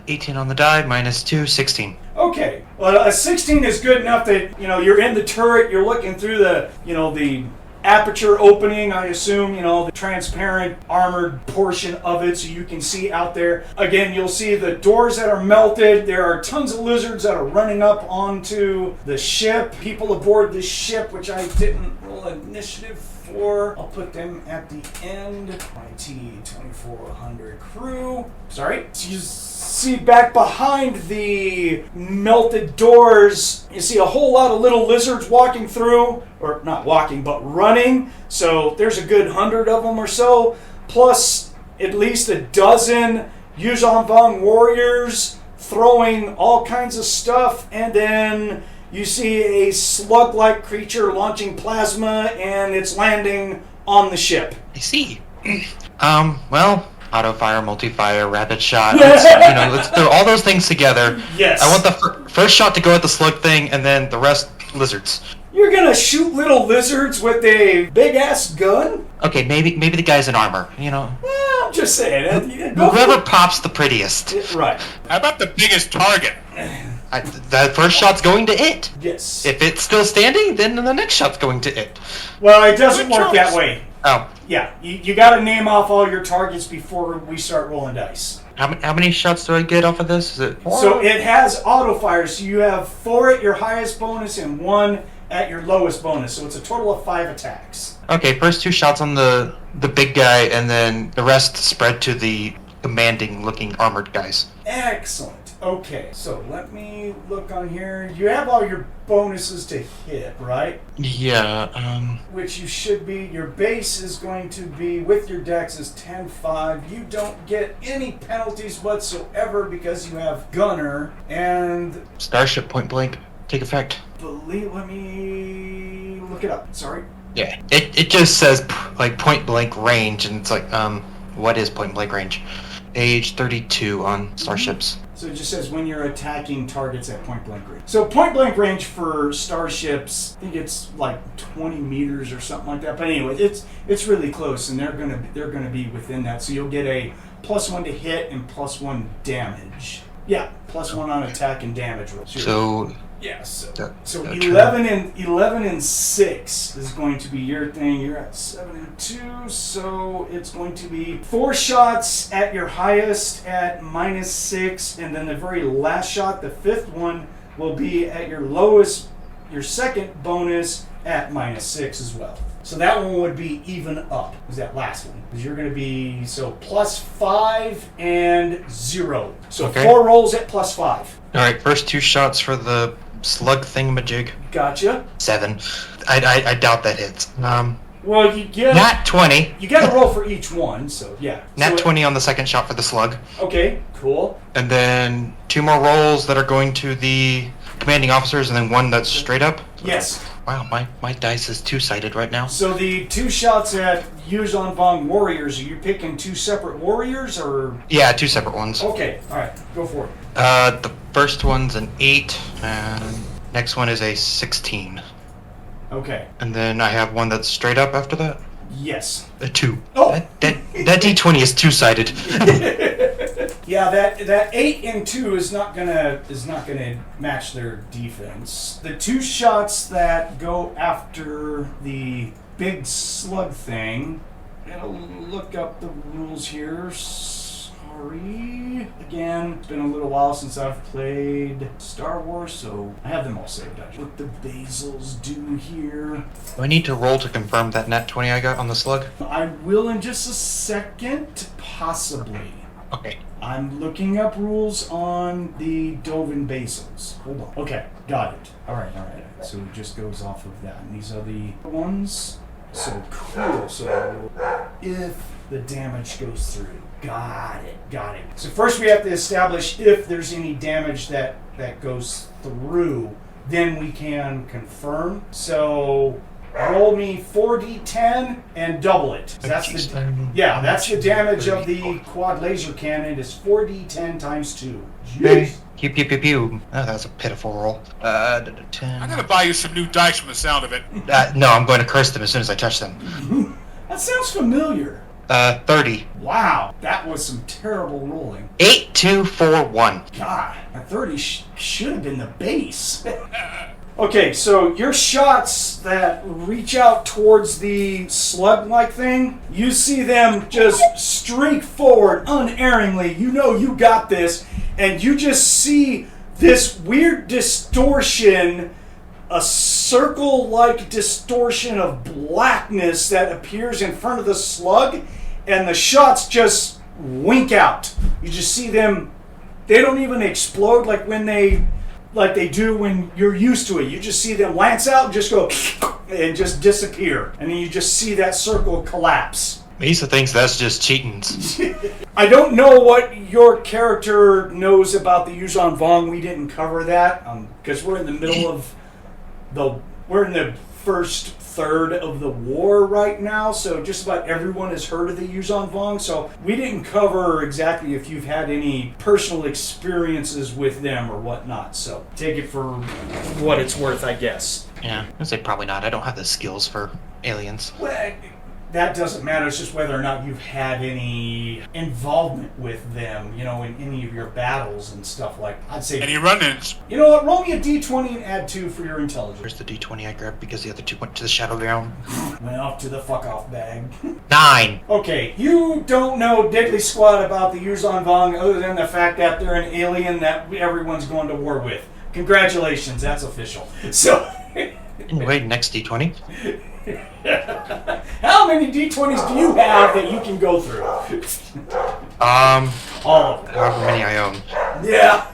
18 on the die, -2, 16. Okay. Well, a 16 is good enough that, you're in the turret, you're looking through the aperture opening, I assume, the transparent armored portion of it so you can see out there. Again, you'll see the doors that are melted. There are tons of lizards that are running up onto the ship. People aboard the ship, which I didn't roll initiative for. I'll put them at the end. My T-2400 crew. Sorry. You see back behind the melted doors, you see a whole lot of little lizards walking through, or not walking, but running. So there's a good 100 of them or so, plus at least a dozen Yuuzhan Vong warriors throwing all kinds of stuff, and then you see a slug-like creature launching plasma, and it's landing on the ship. I see. Well, auto fire, multi-fire, rapid shot. Let's throw all those things together. Yes. I want the first shot to go at the slug thing, and then the rest lizards. You're gonna shoot little lizards with a big ass gun? Okay, maybe the guy's in armor. Well, I'm just saying. Go Whoever for pops the prettiest. it. Right. How about the biggest target? That first shot's going to it. Yes. If it's still standing, then the next shot's going to it. Well, it doesn't Good work that choice. way. Oh, Yeah, you got to name off all your targets before we start rolling dice. how many shots do I get off of this? Is it 4? So it has auto fire, so you have 4 at your highest bonus and 1 at your lowest bonus. So it's a total of 5 attacks. Okay, first 2 shots on the big guy, and then the rest spread to the commanding-looking armored guys. Excellent. Okay, so let me look on here. You have all your bonuses to hit, right? Yeah, Which you should be. Your base is going to be, with your dex, is 10-5. You don't get any penalties whatsoever because you have Gunner. And Starship point blank, take effect. let me look it up. Sorry. Yeah, it just says like point blank range, and it's like, what is point blank range? Age 32 on starships. So it just says when you're attacking targets at point blank range. So point blank range for starships, I think it's like 20 meters or something like that. But anyway, it's really close, and they're gonna be within that. So you'll get a +1 to hit and +1 damage. Yeah, +1 on attack and damage roll. So yeah, so that 11 and 6 is going to be your thing. You're at 7 and 2, so it's going to be 4 shots at your highest at -6, and then the very last shot, the 5th one, will be at your lowest, your second bonus at -6 as well. So that one would be even up, is that last one. Because you're going to be, so +5 and 0. So Okay. 4 rolls at +5. Alright, first 2 shots for the slug thingamajig. Gotcha. 7. I doubt that hits. Well, you get Nat 20. you got to roll for each one, so yeah. Nat So 20 on the second shot for the slug. Okay, cool. And then 2 more rolls that are going to the commanding officers, and then 1 that's straight up. Yes. Wow, my dice is 2-sided right now. So the 2 shots at Yuuzhan Vong warriors, are you picking 2 separate warriors, or? Yeah, 2 separate ones. Okay, all right, go for it. The first one's an 8, and next one is a 16. Okay. And then I have 1 that's straight up after that. Yes. A 2. Oh. That D20 is 2-sided. Yeah, that 8 and 2 is not gonna match their defense. The 2 shots that go after the big slug thing. Gotta look up the rules here. Sorry. Again, it's been a little while since I've played Star Wars, so I have them all saved. What the basils do here. Do I need to roll to confirm that nat 20 I got on the slug? I will in just a second, possibly. Okay. I'm looking up rules on the Dovin basils. Hold on. Okay, got it. All right. So it just goes off of that. And these are the ones. So cool. So if the damage goes through. Got it. So first we have to establish if there's any damage that goes through. Then we can confirm. So roll me 4d10 and double it. So that's that's the damage of the quad laser cannon. Is 4d10 times 2. Jeez. Pew. Oh, that's a pitiful roll. 10. I'm gonna buy you some new dice from the sound of it. No, I'm going to curse them as soon as I touch them. That sounds familiar. 30. Wow, that was some terrible rolling. 8, 2, 4, 1. God, a 30 should have been the base. Okay, so your shots that reach out towards the slug-like thing, you see them just streak forward unerringly. You know you got this, and you just see this weird distortion, a circle-like distortion of blackness that appears in front of the slug, and the shots just wink out. You just see them, they don't even explode like they do when you're used to it. You just see them lance out and just go and just disappear. And then you just see that circle collapse. Misa thinks that's just cheating. I don't know what your character knows about the Yuuzhan Vong. We didn't cover that because we're in the middle of we're in the first third of the war right now, so just about everyone has heard of the Yuuzhan Vong, so we didn't cover exactly if you've had any personal experiences with them or whatnot, so take it for what it's worth, I guess. Yeah, I'd say probably not. I don't have the skills for aliens. Well, that doesn't matter. It's just whether or not you've had any involvement with them, in any of your battles and stuff like that. I'd say... Any run-ins? You know what? Roll me a d20 and add 2 for your intelligence. Where's the D20 I grabbed because the other 2 went to the Shadow Realm? Went off to the fuck-off bag. 9! Okay, you don't know diddly squat about the Yuuzhan Vong other than the fact that they're an alien that everyone's going to war with. Congratulations, that's official. So... Anyway, next D20. How many d20s do you have that you can go through? All of them. However many I own. Yeah.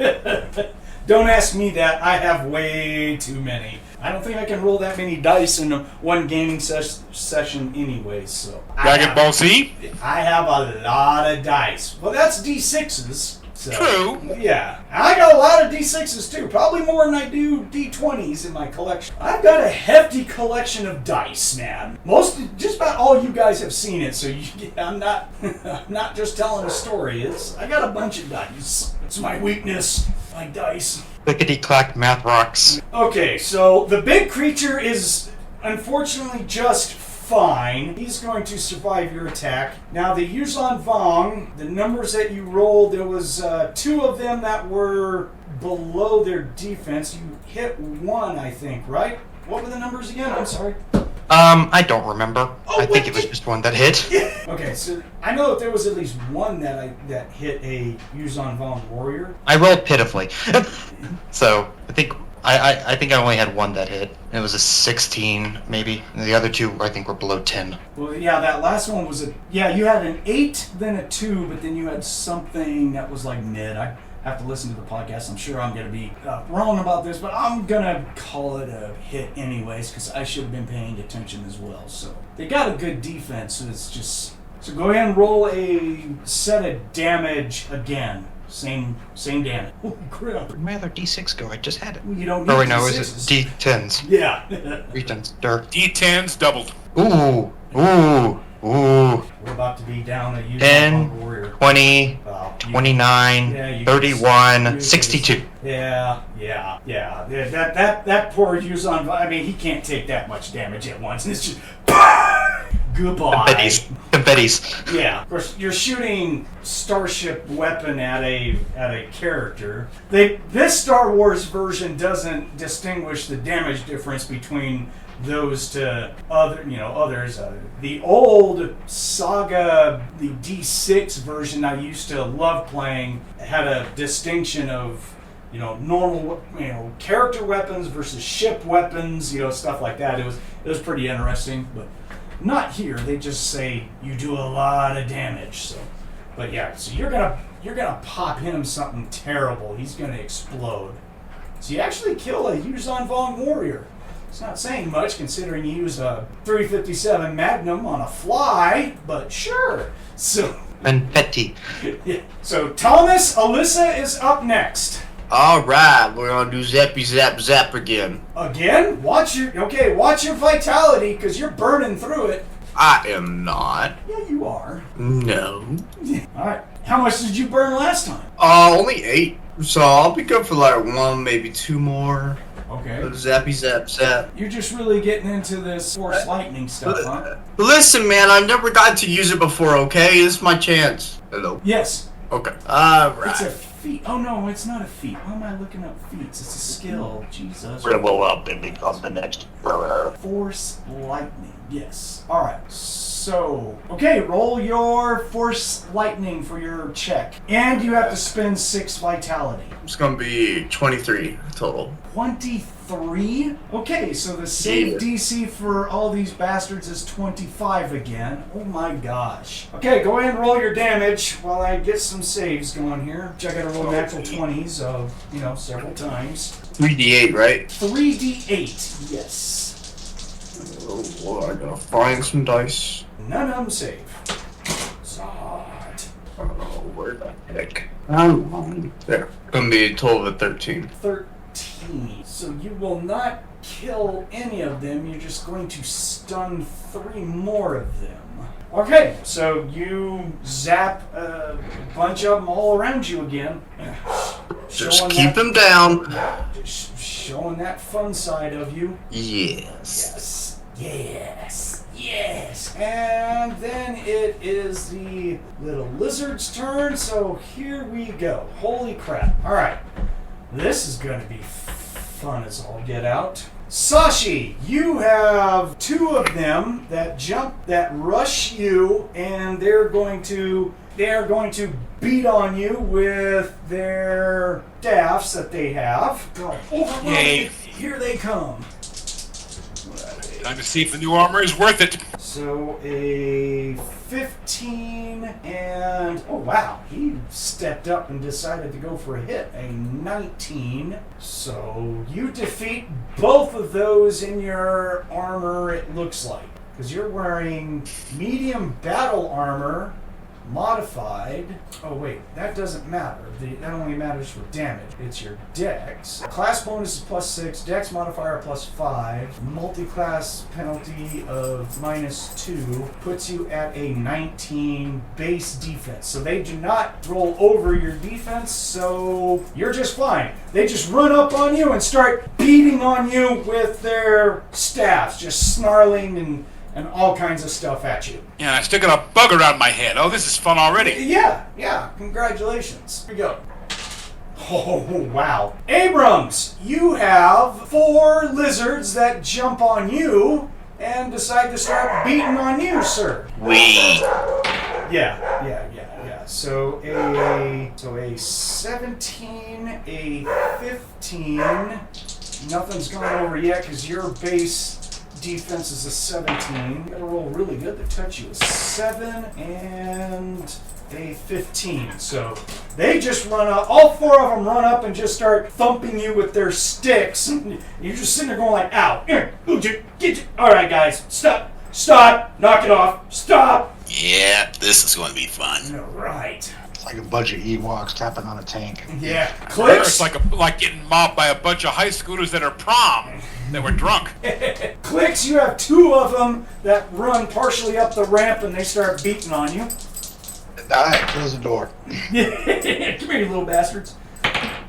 Don't ask me that. I have way too many. I don't think I can roll that many dice in one gaming session anyway, so... Dragon Ball Z? I have a lot of dice. Well, that's D6s. So, True. Yeah. I got a lot of D6s too. Probably more than I do D20s in my collection. I've got a hefty collection of dice, man. Just about all you guys have seen it, so I'm not just telling a story. I got a bunch of dice. It's my weakness. My dice. Clickety-clack math rocks. Okay, so the big creature is unfortunately just fine. He's going to survive your attack. Now the Yuuzhan Vong, the numbers that you rolled, there was 2 of them that were below their defense. You hit 1, I think, right? What were the numbers again? I'm sorry. I don't remember. Oh, I think it was just one that hit. Okay, so I know that there was at least one that hit a Yuuzhan Vong warrior. I rolled pitifully. So, I think I only had one that hit. It was a 16, maybe. And the other 2, I think, were below 10. Well, yeah, that last one was you had an 8, then a 2, but then you had something that was like mid. I have to listen to the podcast. I'm sure I'm going to be wrong about this, but I'm going to call it a hit anyways, because I should have been paying attention as well. So they got a good defense, so it's just... So go ahead and roll a set of damage again. Same damage. Holy crap. Where'd my other D6 go? I just had it. You don't need Oh, wait, no, D6s. is it D10s? Yeah. D10s. Dirt. D10s doubled. Ooh. We're about to be down a Yuuzhan 10, warrior. 20, Wow. 29, Yeah, 31, 62. Yeah. That poor Yuuzhan, I mean, he can't take that much damage at once. It's just... Goodbye. Confettis. Yeah, of course, you're shooting starship weapon at a character. This Star Wars version doesn't distinguish the damage difference between those to others. The old Saga, the D6 version I used to love playing, had a distinction of normal character weapons versus ship weapons, stuff like that. It was pretty interesting, but not here. They just say you do a lot of damage. So, but yeah, so you're gonna pop him something terrible. He's gonna explode. So you actually kill a Yuuzhan Vong warrior. It's not saying much considering you use a 357 Magnum on a fly, but sure. So. Confetti. Yeah. So Thomas, Alyssa is up next. Alright, we're gonna do zappy zap zap again. Again? Watch your vitality, because you're burning through it. I am not. Yeah, you are. No. Alright. How much did you burn last time? Only 8. So I'll be good for like 1, maybe 2 more. Okay. Zappy zap zap. You're just really getting into this Force Lightning stuff, huh? Listen, man, I've never gotten to use it before, okay? This is my chance. Hello? Yes. Okay. It's Alright. a feat. Oh no, it's not a feat. Why am I looking up feats? It's a skill. Jesus. Dribble up and become the next brother. Force Lightning. Yes. Alright. So, okay, roll your Force Lightning for your check. And you have to spend 6 vitality. It's gonna be 23 total. 23? Okay, so the save Yeah. DC for all these bastards is 25 again. Oh my gosh. Okay, go ahead and roll your damage while I get some saves going here. I gotta roll natural 20s of, several times. 3d8, right? 3d8, yes. Oh, Lord, I gotta find some dice. None of them save. Zod. Oh, where the heck? There. Gonna be a total of 13. 13. So you will not kill any of them, you're just going to stun 3 more of them. Okay, so you zap a bunch of them all around you again. Just Showing keep that- him down. Yeah, just showing that fun side of you. Yes. Yes. And then it is the little lizard's turn, so here we go. Holy crap. Alright. This is going to be fun as all get out. Sashi, you have 2 of them that rush you, and they're going to beat on you with their staffs that they have. God, Yay. here they come. Time to see if the new armor is worth it. So a 15 and oh wow, he stepped up and decided to go for a hit. A 19. So you defeat both of those in your armor, it looks like. Because you're wearing medium battle armor, modified. Oh wait, that doesn't matter. That only matters for damage. It's your dex. Class bonus is +6, dex modifier +5, multi-class penalty of -2 puts you at a 19 base defense. So they do not roll over your defense, so you're just fine. They just run up on you and start beating on you with their staffs, just snarling and all kinds of stuff at you. Yeah, I still got a bug around my head. Oh, this is fun already. Yeah, congratulations. Here we go. Oh, wow. Abrams, you have 4 lizards that jump on you and decide to start beating on you, sir. Yeah. So a 17, a 15. Nothing's gone over yet because your base defense is a 17. You gotta roll really good to touch you. A 7 and a 15. So they just run up. All 4 of them run up and just start thumping you with their sticks. And you're just sitting there going like, ow. Here, get you. All right, guys, stop, knock it off, stop. Yeah, this is going to be fun. All right. It's like a bunch of Ewoks tapping on a tank. Yeah. It's Clix. like getting mobbed by a bunch of high schoolers that are prom that were drunk. Clix, you have 2 of them that run partially up the ramp and they start beating on you. Alright, close the door. Come here, you little bastards.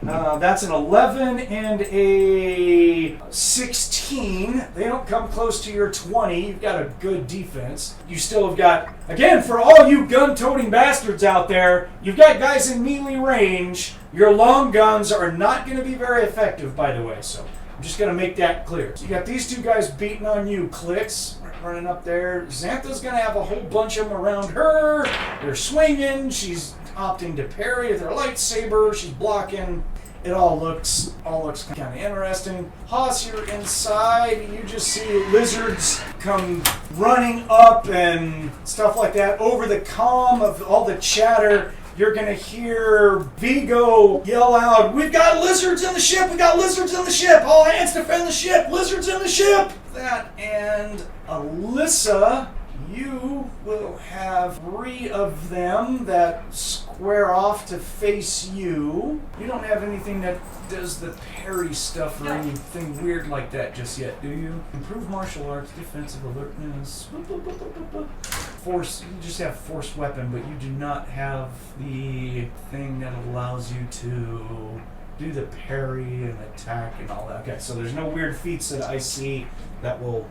That's an 11 and a 16. They don't come close to your 20. You've got a good defense. You still have got, again, for all you gun-toting bastards out there, you've got guys in melee range. Your long guns are not going to be very effective, by the way, so I'm just going to make that clear. So you got these 2 guys beating on you, Clix, running up there. Xantha's going to have a whole bunch of them around her. They're swinging. She's opting to parry with her lightsaber. She's blocking. It all looks kind of interesting. Haas, you're inside. You just see lizards come running up and stuff like that. Over the comm of all the chatter, you're going to hear Vigo yell out, "We've got lizards in the ship! We got lizards in the ship! All hands defend the ship! Lizards in the ship!" That and Alyssa, you will have 3 of them that square off to face you. You don't have anything that does the parry stuff or anything weird like that just yet, do you? Improved martial arts, defensive alertness, force. You just have force weapon, but you do not have the thing that allows you to do the parry and attack and all that. Okay, so there's no weird feats that I see that will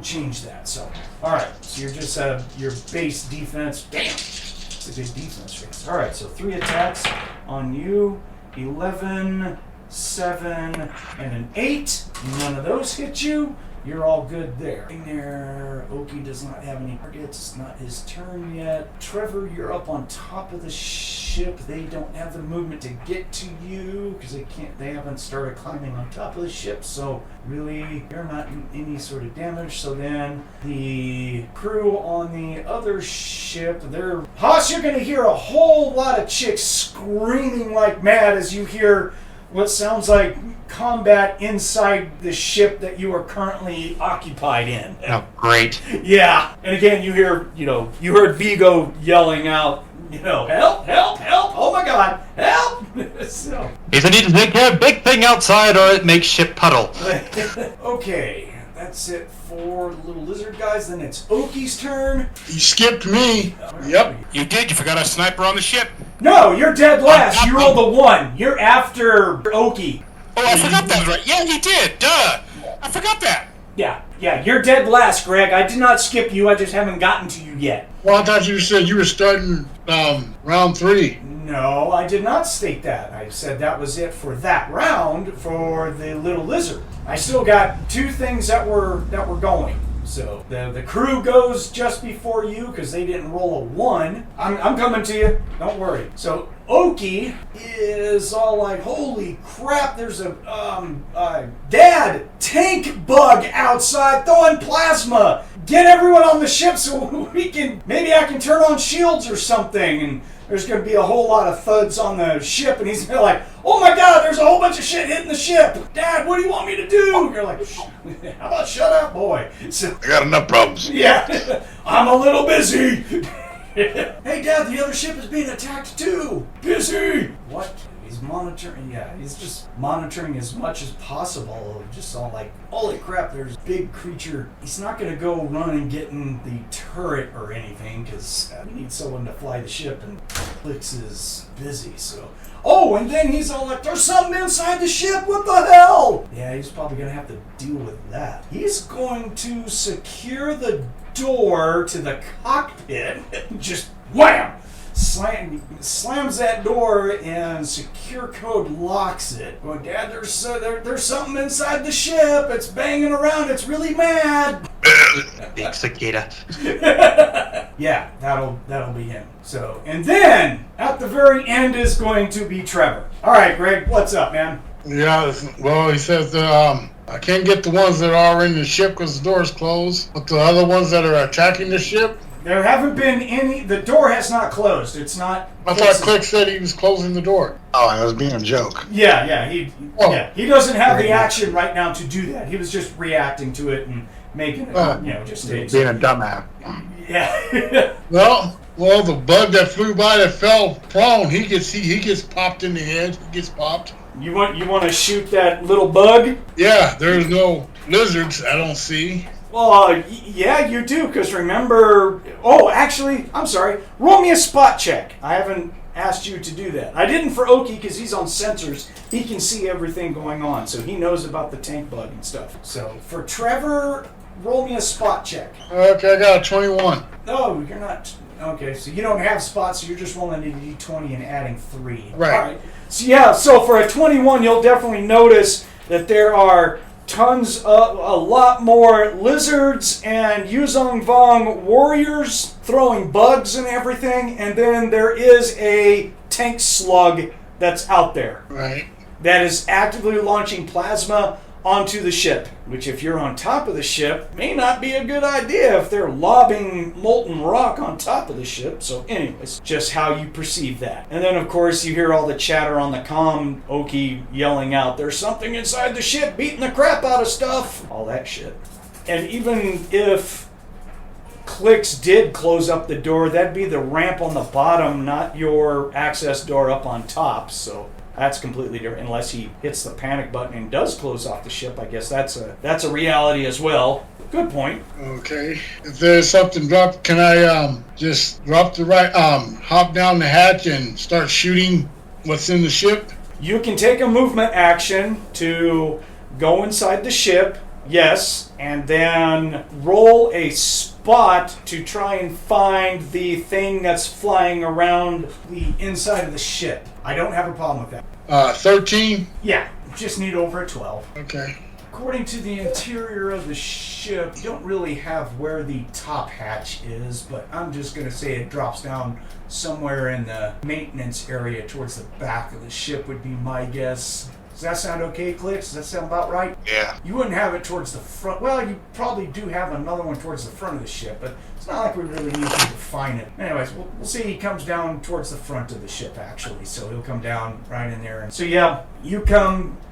change that. So, all right, so you're just your base defense. Damn, it's a good defense face. All right, so 3 attacks on you. 11, 7, and an 8. None of those hit you. You're all good there. In there, Oki does not have any targets. It's not his turn yet. Trevor, you're up on top of the ship. They don't have the movement to get to you because they haven't started climbing on top of the ship. So really, you're not in any sort of damage. So then the crew on the other ship, Haas, you're going to hear a whole lot of chicks screaming like mad as you hear what sounds like combat inside the ship that you are currently occupied in. Oh, great. Yeah. And again, you hear, you heard Vigo yelling out, help, oh my God, help! So. He said, "Need to take care of big thing outside or it makes ship puddle." Okay, that's it for the little lizard guys. Then it's Oki's turn. He skipped me. Yep. You did. You forgot a sniper on the ship. No, you're dead last. You rolled a 1. You're after Oki. Oh, I forgot that was right. Yeah, he did. Duh. I forgot that. Yeah, you're dead last, Greg. I did not skip you. I just haven't gotten to you yet. Well, I thought you said you were starting round 3. No, I did not state that. I said that was it for that round for the little lizard. I still got 2 things that were going. So the crew goes just before you because they didn't roll a 1. I'm coming to you. Don't worry. So Oki is all like, holy crap, there's a Dad, tank bug outside throwing plasma. Get everyone on the ship so maybe I can turn on shields or something. And there's going to be a whole lot of thuds on the ship, and he's going to be like, oh my god, there's a whole bunch of shit hitting the ship. Dad, what do you want me to do? And you're like, how about shut up, boy? So, I got enough problems. yeah, I'm a little busy. Hey, Dad, the other ship is being attacked too. Busy. What? He's monitoring, he's just monitoring as much as possible. Just all like, holy crap, there's a big creature. He's not going to go run and get in the turret or anything because we need someone to fly the ship and Clix is busy, so. Oh, and then he's all like, there's something inside the ship, what the hell? Yeah, he's probably going to have to deal with that. He's going to secure the door to the cockpit, just wham! Slams that door and secure code locks it. Going, Dad, there's something inside the ship. It's banging around. It's really mad. Big cicada. Yeah, that'll be him. So, and then at the very end is going to be Trevor. All right, Greg, what's up, man? Yeah, well, he says I can't get the ones that are in the ship because the door's closed, but the other ones that are attacking the ship. There haven't been any. The door has not closed. It's not. I thought Clix said he was closing the door. Oh, I was being a joke. Yeah. He doesn't have the action right now to do that. He was just reacting to it and making it, just being a dumbass. Yeah. Well, the bug that flew by that fell prone, he gets popped in the head. He gets popped. You want to shoot that little bug? Yeah, there's no lizards I don't see. Well, yeah, you do, because remember... Oh, actually, I'm sorry. Roll me a spot check. I haven't asked you to do that. I didn't for Oki, because he's on sensors. He can see everything going on, so he knows about the tank bug and stuff. So, for Trevor, roll me a spot check. Okay, I got a 21. No, you're not... Okay, so you don't have spots, so you're just rolling a D20 and adding 3. Right. All right. So for a 21, you'll definitely notice that there are... tons of a lot more lizards and Yuuzhan Vong warriors throwing bugs and everything, and then there is a tank slug that's out there. Right. That is actively launching plasma onto the ship, which if you're on top of the ship may not be a good idea if they're lobbing molten rock on top of the ship. So anyways, just how you perceive that. And then of course you hear all the chatter on the comm, Oki yelling out, there's something inside the ship beating the crap out of stuff, all that shit. And even if Clix did close up the door, that'd be the ramp on the bottom, not your access door up on top. So that's completely different. Unless he hits the panic button and does close off the ship, I guess that's a reality as well. Good point. Okay. If there's something dropped, can I just drop the hop down the hatch and start shooting what's in the ship? You can take a movement action to go inside the ship, yes, and then roll a spot to try and find the thing that's flying around the inside of the ship. I don't have a problem with that. 13? Yeah, just need over a 12. Okay. According to the interior of the ship, you don't really have where the top hatch is, but I'm just going to say it drops down somewhere in the maintenance area towards the back of the ship would be my guess. Does that sound okay, Clix? Does that sound about right? Yeah. You wouldn't have it towards the front. Well, you probably do have another one towards the front of the ship, but it's not like we really need to define it. Anyways, we'll see. He comes down towards the front of the ship, actually, so he'll come down right in there. So yeah,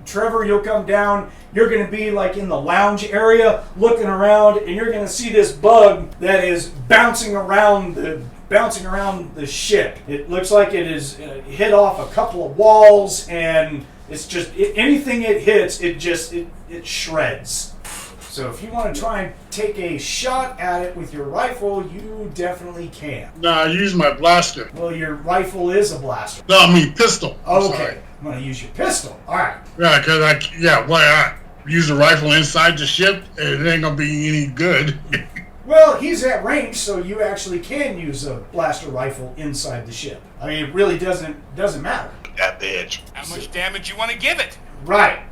Trevor, you'll come down. You're going to be like in the lounge area, looking around, and you're going to see this bug that is bouncing around the ship. It looks like it is hit off a couple of walls, and it's just anything it hits, it shreds. So if you want to try and take a shot at it with your rifle, you definitely can. No, I use my blaster. Well, your rifle is a blaster. No, I mean pistol. I'm Okay, sorry. I'm going to use your pistol. All right. Yeah, because I use a rifle inside the ship, and it ain't gonna be any good. Well, he's at range, so you actually can use a blaster rifle inside the ship. I mean, it really doesn't matter. That bitch. How much damage you want to give it? Right.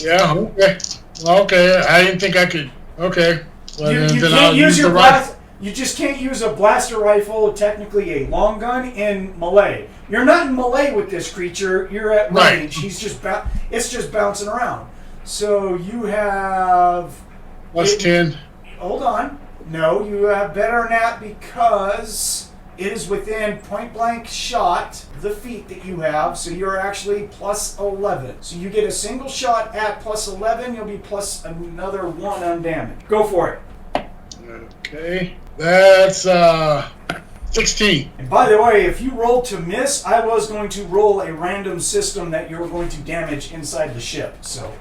Yeah, okay. Okay, I didn't think I could. Okay. Well, You then can't I'll use your the blaster. You just can't use a blaster rifle, technically a long gun, in melee. You're not in melee with this creature. You're at range. Right. He's just it's just bouncing around. So you have Plus 10. Hold on. No, you have better than that because it is within point blank shot the feat that you have. So you're actually plus 11. So you get a single shot at plus 11. You'll be plus another 1 on damage. Go for it. Okay. That's 16. And by the way, if you roll to miss, I was going to roll a random system that you're going to damage inside the ship. So.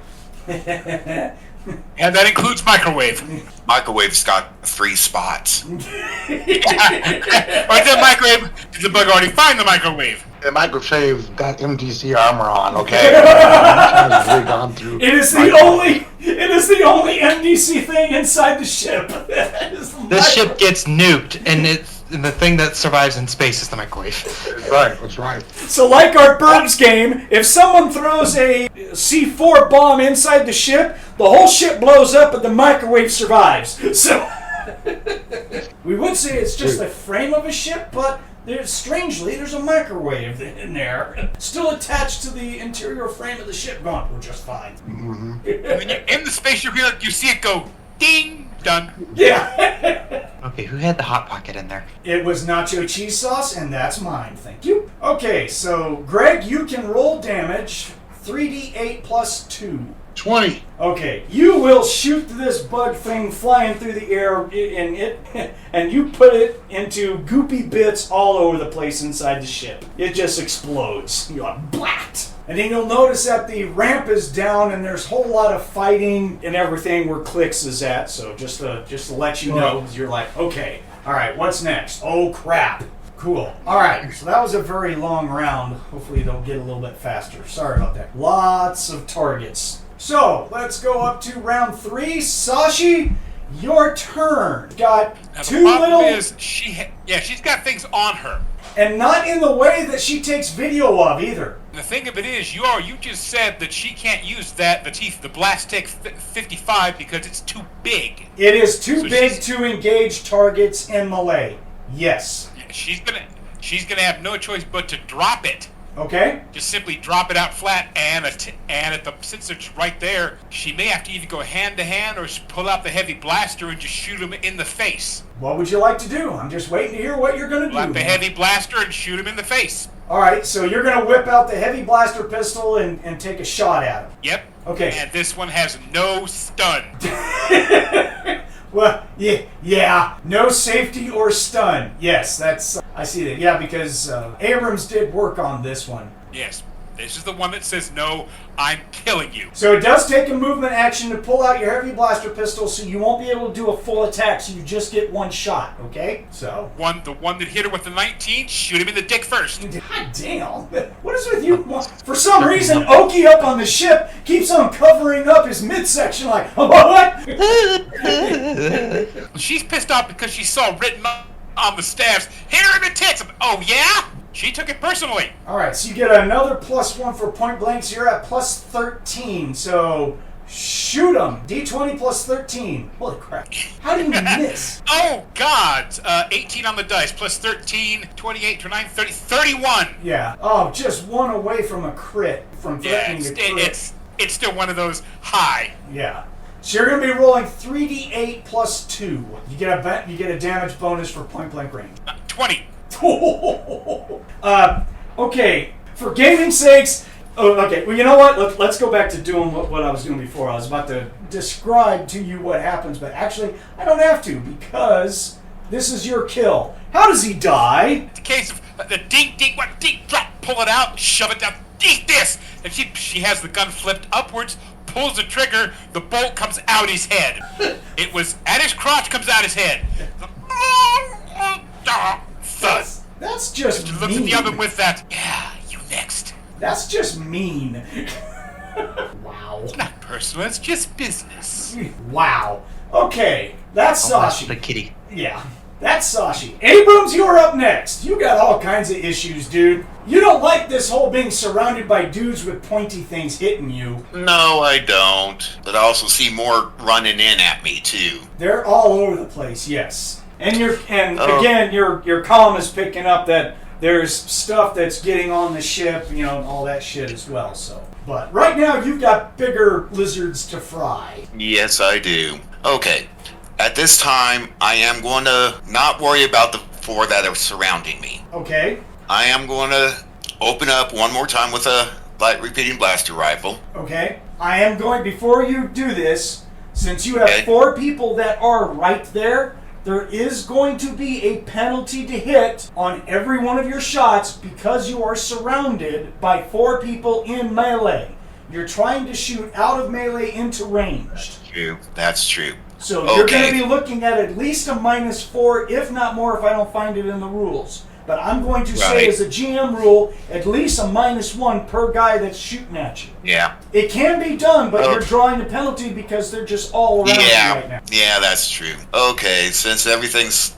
And that includes microwave. Microwave's got 3 spots. Right there, microwave. Did the bug already find the microwave? The microwave got MDC armor on, okay? It's really gone through. It is the only MDC thing inside the ship. This ship gets nuked, and the thing that survives in space is the microwave. That's right. So like our Burbs game, if someone throws a C4 bomb inside the ship, the whole ship blows up and the microwave survives. So we would say it's just a frame of a ship, but strangely there's a microwave in there, still attached to the interior frame of the ship. Gone, we're just fine. Mm-hmm. And then you're in the spaceship, you see it go, ding, done. Yeah. Okay, who had the Hot Pocket in there? It was nacho cheese sauce, and that's mine. Thank you. Okay, so Greg, you can roll damage 3d8 plus 2. 20. Okay, you will shoot this bug thing flying through the air, and you put it into goopy bits all over the place inside the ship. It just explodes. You're like, blat! And then you'll notice that the ramp is down, and there's a whole lot of fighting and everything where Clix is at. So just to let you know, you're like, okay, all right, what's next? Oh crap! Cool. All right, so that was a very long round. Hopefully, they'll get a little bit faster. Sorry about that. Lots of targets. So, let's go up to round 3. Sashi, your turn. Got Now, two the problem little... is, she's got things on her. And not in the way that she takes video of, either. And the thing of it is, you just said that she can't use the Blast Tech 55 because it's too big. It is too So big to engage targets in melee. Yes. She's gonna have no choice but to drop it. Okay? Just simply drop it out flat, and since it's right there, she may have to either go hand to hand or pull out the heavy blaster and just shoot him in the face. What would you like to do? I'm just waiting to hear what you're going to Pull do. out the heavy blaster and shoot him in the face. All right, so you're going to whip out the heavy blaster pistol and take a shot at him. Yep. Okay. And this one has no stun. Well, yeah, no safety or stun. Yes, that's, I see that. Yeah, because Abrams did work on this one. Yes. This is the one that says, no, I'm killing you. So it does take a movement action to pull out your heavy blaster pistol, so you won't be able to do a full attack, so you just get one shot, okay? So. The one that hit her with the 19, shoot him in the dick first. God damn. What is with you? For some reason, Okie up on the ship keeps on covering up his midsection like, what? She's pissed off because she saw written on the staffs, hit her in the tits. Oh, yeah? She took it personally. All right, so you get another +1 for point blank, so you're at +13. So shoot him. D20 plus 13. Holy crap. How do you miss? Oh, God. 18 on the dice, plus 13, 28, 29, 30, 31. Yeah. Oh, just one away from a crit, from threatening to crit. It's still one of those high. Yeah. So you're going to be rolling 3d8 plus 2. You get a damage bonus for point blank range. 20. Okay, for gaming sakes, okay, well, you know what? Let's go back to doing what I was doing before. I was about to describe to you what happens, but actually, I don't have to, because this is your kill. How does he die? It's a case of the dink, drop, pull it out, shove it down, eat this! And she has the gun flipped upwards, pulls the trigger, the bolt comes out his head. It was at his crotch, comes out his head. Thud. That's just He mean. looks at the oven with that. Yeah, you next. That's just mean. Wow. It's not personal, it's just business. Wow. Okay, that's Oh, that's Sashi. the kitty. Yeah, that's Sashi. Abrams, you're up next. You got all kinds of issues, dude. You don't like this whole being surrounded by dudes with pointy things hitting you. No, I don't. But I also see more running in at me too. They're all over the place, yes. And Oh. again, your comm is picking up that there's stuff that's getting on the ship, and all that shit as well. So, but right now you've got bigger lizards to fry. Yes, I do. Okay. At this time, I am going to not worry about the 4 that are surrounding me. Okay. I am going to open up one more time with a light repeating blaster rifle. Okay. I am going, before you do this, since you have Okay. 4 people that are right there, there is going to be a penalty to hit on every one of your shots because you are surrounded by 4 people in melee. You're trying to shoot out of melee into ranged. True. That's true. So you're going Okay. to be looking at least a -4, if not more, if I don't find it in the rules. But I'm going to say, Right. as a GM rule, at least a -1 per guy that's shooting at you. Yeah. It can be done, but Oh. you're drawing a penalty because they're just all around you right now. Yeah, that's true. Okay, since everything's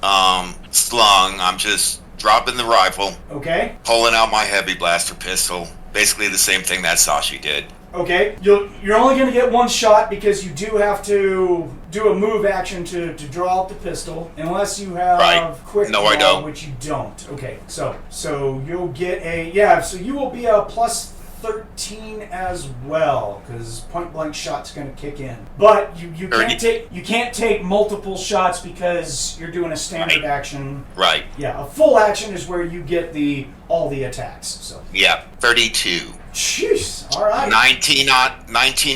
slung, I'm just dropping the rifle, Okay? pulling out my heavy blaster pistol. Basically the same thing that Sashi did. Okay. You're only going to get 1 shot because you do have to do a move action to draw out the pistol, unless you have Right. quick No, draw, I don't. which you don't. Okay. So you'll get so you will be a +13 as well, because point blank shot's going to kick in. But you can't take multiple shots because you're doing a standard Right. action. Right. Yeah, a full action is where you get all the attacks. So, Yeah. 32. jeez, all right. 19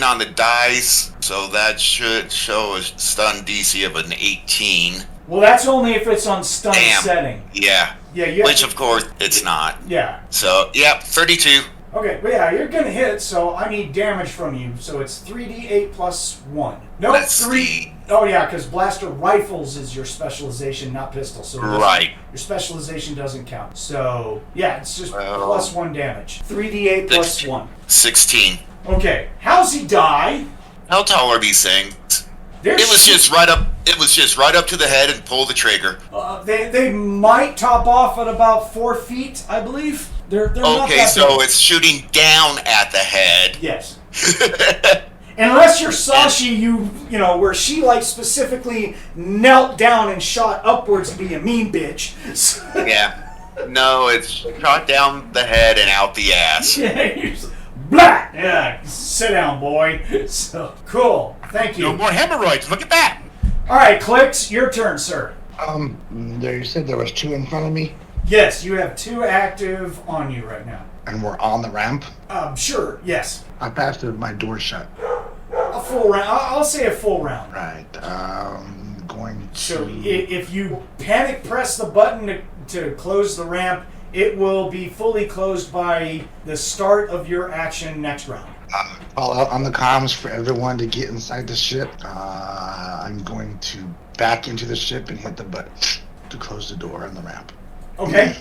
on the dice, so that should show a stun DC of an 18. Well, that's only if it's on stun Damn. setting. Yeah. Yeah, you have Which to- of course it's not. Yeah. So, yeah, 32. Okay, but yeah, you're gonna hit, so I need damage from you. So it's 3d8 plus 1. No, Let's 3. see. Oh yeah, because blaster rifles is your specialization, not pistols. So Right. your specialization doesn't count. So yeah, it's just Well- plus 1 damage. 3d8 plus 1. 16. Okay, how's he die? How tall are these things? They're It was just right up. It was just right up to the head and pull the trigger. they might top off at about 4 feet, I believe. They're not Okay, that so big. it's shooting down at the head. Yes. Unless you're Sashi, where she specifically knelt down and shot upwards to be a mean bitch. Yeah. No, it's shot down the head and out the ass. Yeah, you're just, blah! Yeah, sit down, boy. So cool. Thank No you. more hemorrhoids, look at that. All right, Clix, your turn, sir. There, you said there was 2 in front of me, Yes, you have 2 active on you right now. and we're on the ramp. Sure. Yes, I passed my door shut. a full round. I'll say a full round. Right. Going to. So if you panic press the button to close the ramp, it will be fully closed by the start of your action next round. Call out on the comms for everyone to get inside the ship. I'm going to back into the ship and hit the button to close the door on the ramp. Okay.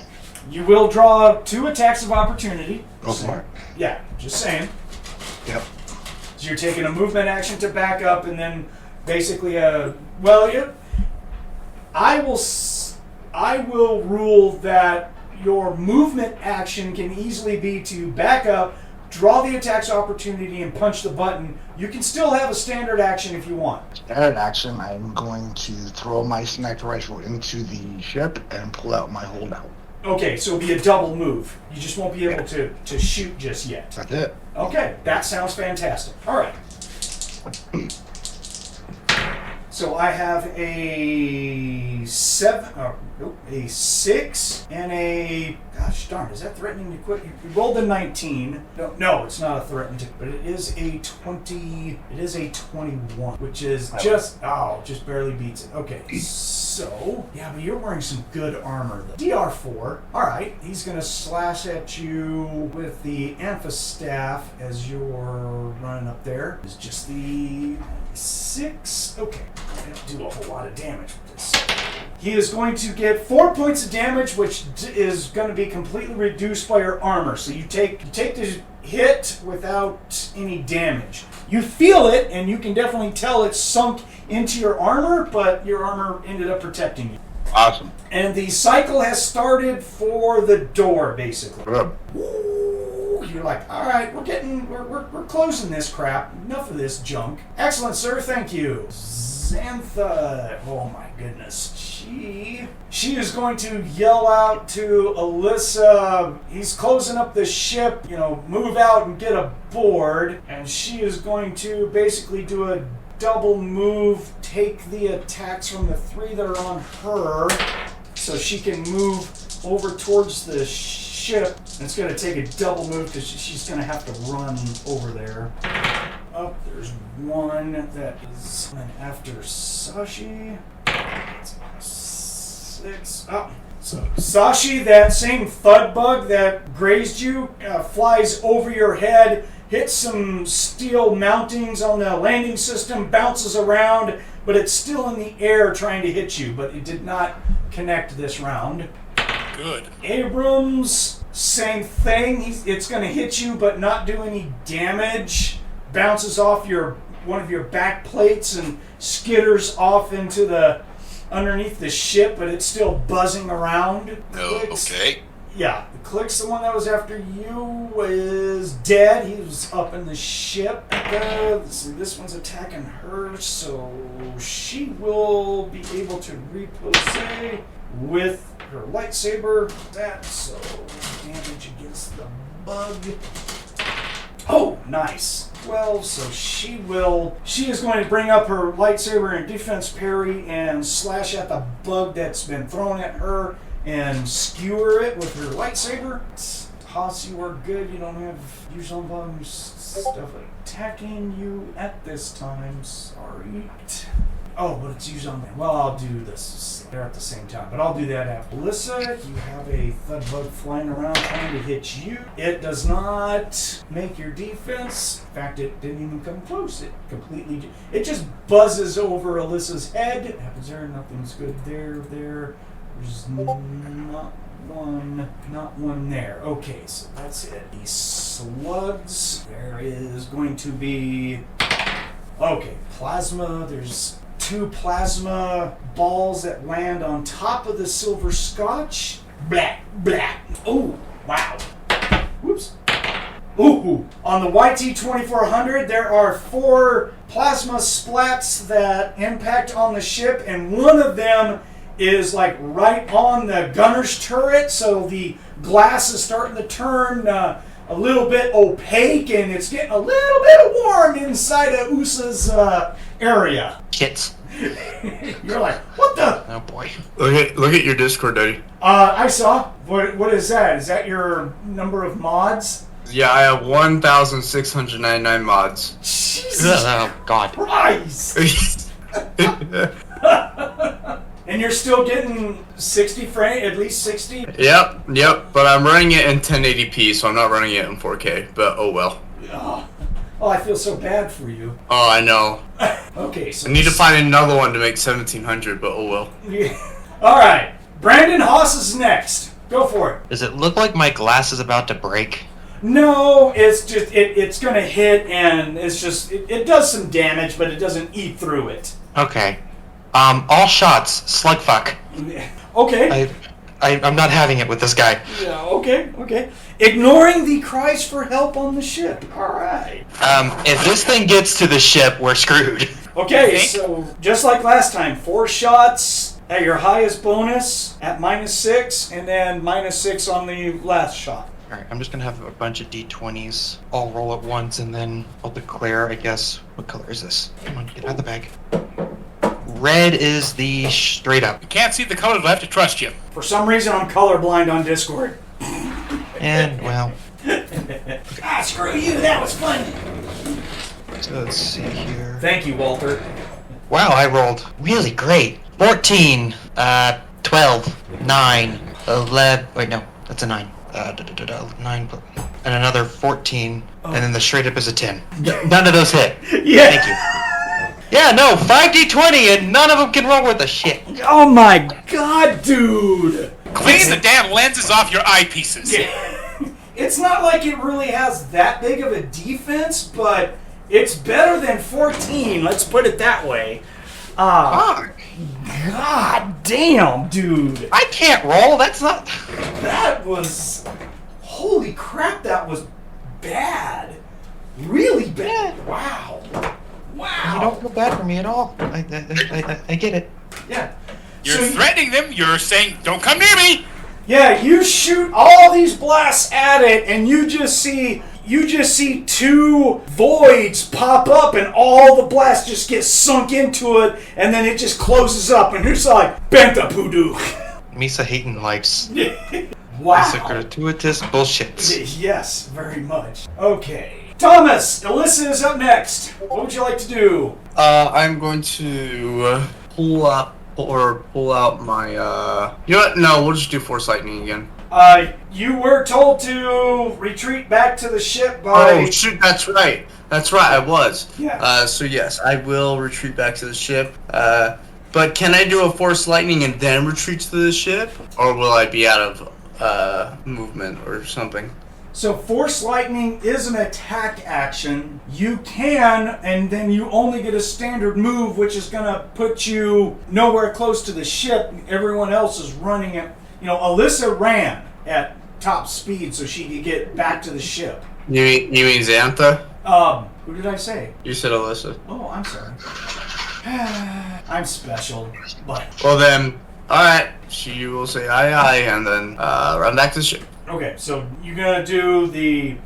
You will draw 2 attacks of opportunity. Go for it. Yeah, just saying. Yep. So you're taking a movement action to back up, and then basically I will rule that your movement action can easily be to back up, draw the attack's opportunity, and punch the button. You can still have a standard action if you want. Standard action, I'm going to throw my sniper rifle into the ship and pull out my holdout. Okay, so it'll be a double move. You just won't be able to shoot just yet. That's it. Okay, that sounds fantastic. All right. So I have a 6 and a Gosh darn, is that threatening to quit? You rolled a 19. No, it's not a threatening to, but it is a 20. It is a 21, which is just barely beats it. Okay, so yeah, but you're wearing some good armor. DR4. All right, he's gonna slash at you with the amphistaff as you're running up there. It's just the 6. Okay, I don't do a whole lot of damage with this. He is going to get 4 points of damage, which is going to be completely reduced by your armor. So you take the hit without any damage. You feel it, and you can definitely tell it's sunk into your armor, but your armor ended up protecting you. Awesome. And the cycle has started for the door, basically. Good. Ooh, you're like, all right, we're closing this crap. Enough of this junk. Excellent, sir. Thank you. Xantha. Oh my goodness. She is going to yell out to Alyssa. He's closing up the ship. Move out and get aboard. And she is going to basically do a double move, take the attacks from the 3 that are on her, so she can move over towards the ship. And it's going to take a double move because she's going to have to run over there. Oh, there's one that is coming after Sashi. 6. Oh. So Sashi, that same thud bug that grazed you, flies over your head, hits some steel mountings on the landing system, bounces around, but it's still in the air trying to hit you, but it did not connect this round. Good. Abrams, same thing. It's going to hit you, but not do any damage. Bounces off one of your back plates and skitters off into underneath the ship, but it's still buzzing around. Clix, Okay. yeah, the Clix, the one that was after you, is dead. He was up in the ship. This one's attacking her, so she will be able to repose with her lightsaber. So damage against the bug. Oh, nice. 12, so she is going to bring up her lightsaber and defense parry and slash at the bug that's been thrown at her and skewer it with her lightsaber. Haas, you are good. You don't have Yuuzhan Vong stuff attacking you at this time. Sorry. Oh, but it's Yuuzhan Vong. Well, I'll do this. They're at the same time, but I'll do that after. Alyssa, you have a thud bug flying around trying to hit you. It does not make your defense. In fact, it didn't even come close. It just buzzes over Alyssa's head. What happens there? Nothing's good there. There's not one there. Okay, so that's it. These slugs. There is going to be... Okay, plasma. There's 2 plasma balls that land on top of the silver scotch. Blah, blah. Oh, wow. Whoops. Ooh. On the YT-2400, there are 4 plasma splats that impact on the ship, and one of them is like right on the gunner's turret, so the glass is starting to turn a little bit opaque, and it's getting a little bit warm inside of Usa's area. Kits. You're like, what the? Oh boy. Look at your Discord, Daddy. I saw. What is that? Is that your number of mods? Yeah, I have 1,699 mods. Jesus Oh God. Christ! And you're still getting 60 frame, at least 60? Yep, but I'm running it in 1080p, so I'm not running it in 4K, but oh well. Oh, I feel so bad for you. Oh, I know. Okay, so... I need to find another one to make 1700, but oh well. Alright, Brandon Haas is next. Go for it. Does it look like my glass is about to break? No, it's just, it's gonna hit, and it's just, it does some damage, but it doesn't eat through it. Okay. All shots, slugfuck. Okay. I'm not having it with this guy. Yeah, okay. Ignoring the cries for help on the ship. Alright. If this thing gets to the ship, we're screwed. Okay, so just like last time, 4 shots at your highest bonus at -6, and then -6 on the last shot. Alright, I'm just gonna have a bunch of D20s all roll at once, and then I'll declare, I guess. What color is this? Come on, get out of the bag. Red is the straight up. You can't see the colors, but I have to trust you. For some reason, I'm colorblind on Discord. And, well, Screw you, that was fun. so let's see here. Thank you, Walter. Wow, I rolled really great. 14, 12, 9, 11, wait, no, that's a 9. 9, and another 14, and then the straight up is a 10. None of those hit. Yeah. Thank you. Yeah, no, 5d20 and none of them can roll with a shit. Oh my god, dude. Clean the damn lenses off your eyepieces. It's not like it really has that big of a defense, but it's better than 14, let's put it that way. God damn, dude. I can't roll, that's not... That was... Holy crap, that was bad. Really bad. Wow. You don't feel bad for me at all. I get it. Yeah. You're So threatening them. You're saying, don't come near me. Yeah, you shoot all these blasts at it, and you just see 2 voids pop up, and all the blasts just get sunk into it, and then it just closes up, and it's like Benta Poodoo. Misa Hayton likes Wow. Misa gratuitous bullshits. Yes, very much. Okay. Thomas, Alyssa is up next. What would you like to do? I'm going to pull out my, you know what? No, we'll just do Force Lightning again. You were told to retreat back to the ship by... Oh, shoot, that's right. That's right, I was. Yeah. So yes, I will retreat back to the ship. But can I do a Force Lightning and then retreat to the ship? Or will I be out of, movement or something? So Force Lightning is an attack action. You can, and then you only get a standard move, which is going to put you nowhere close to the ship. Everyone else is running it. You know, Alyssa ran at top speed so she could get back to the ship. You mean Xantha? Who did I say? You said Alyssa. Oh, I'm sorry. I'm special, but... Well then, alright. She will say aye, and then run back to the ship. Okay, so you're going to do the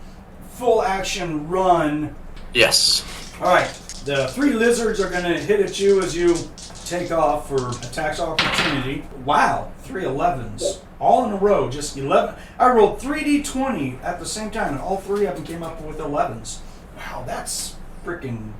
full action run. Yes. Alright, the 3 lizards are going to hit at you as you take off for attacks opportunity. Wow, 3 11s. All in a row, just 11. I rolled 3d20 at the same time, and all 3 of them came up with 11s. Wow, that's freaking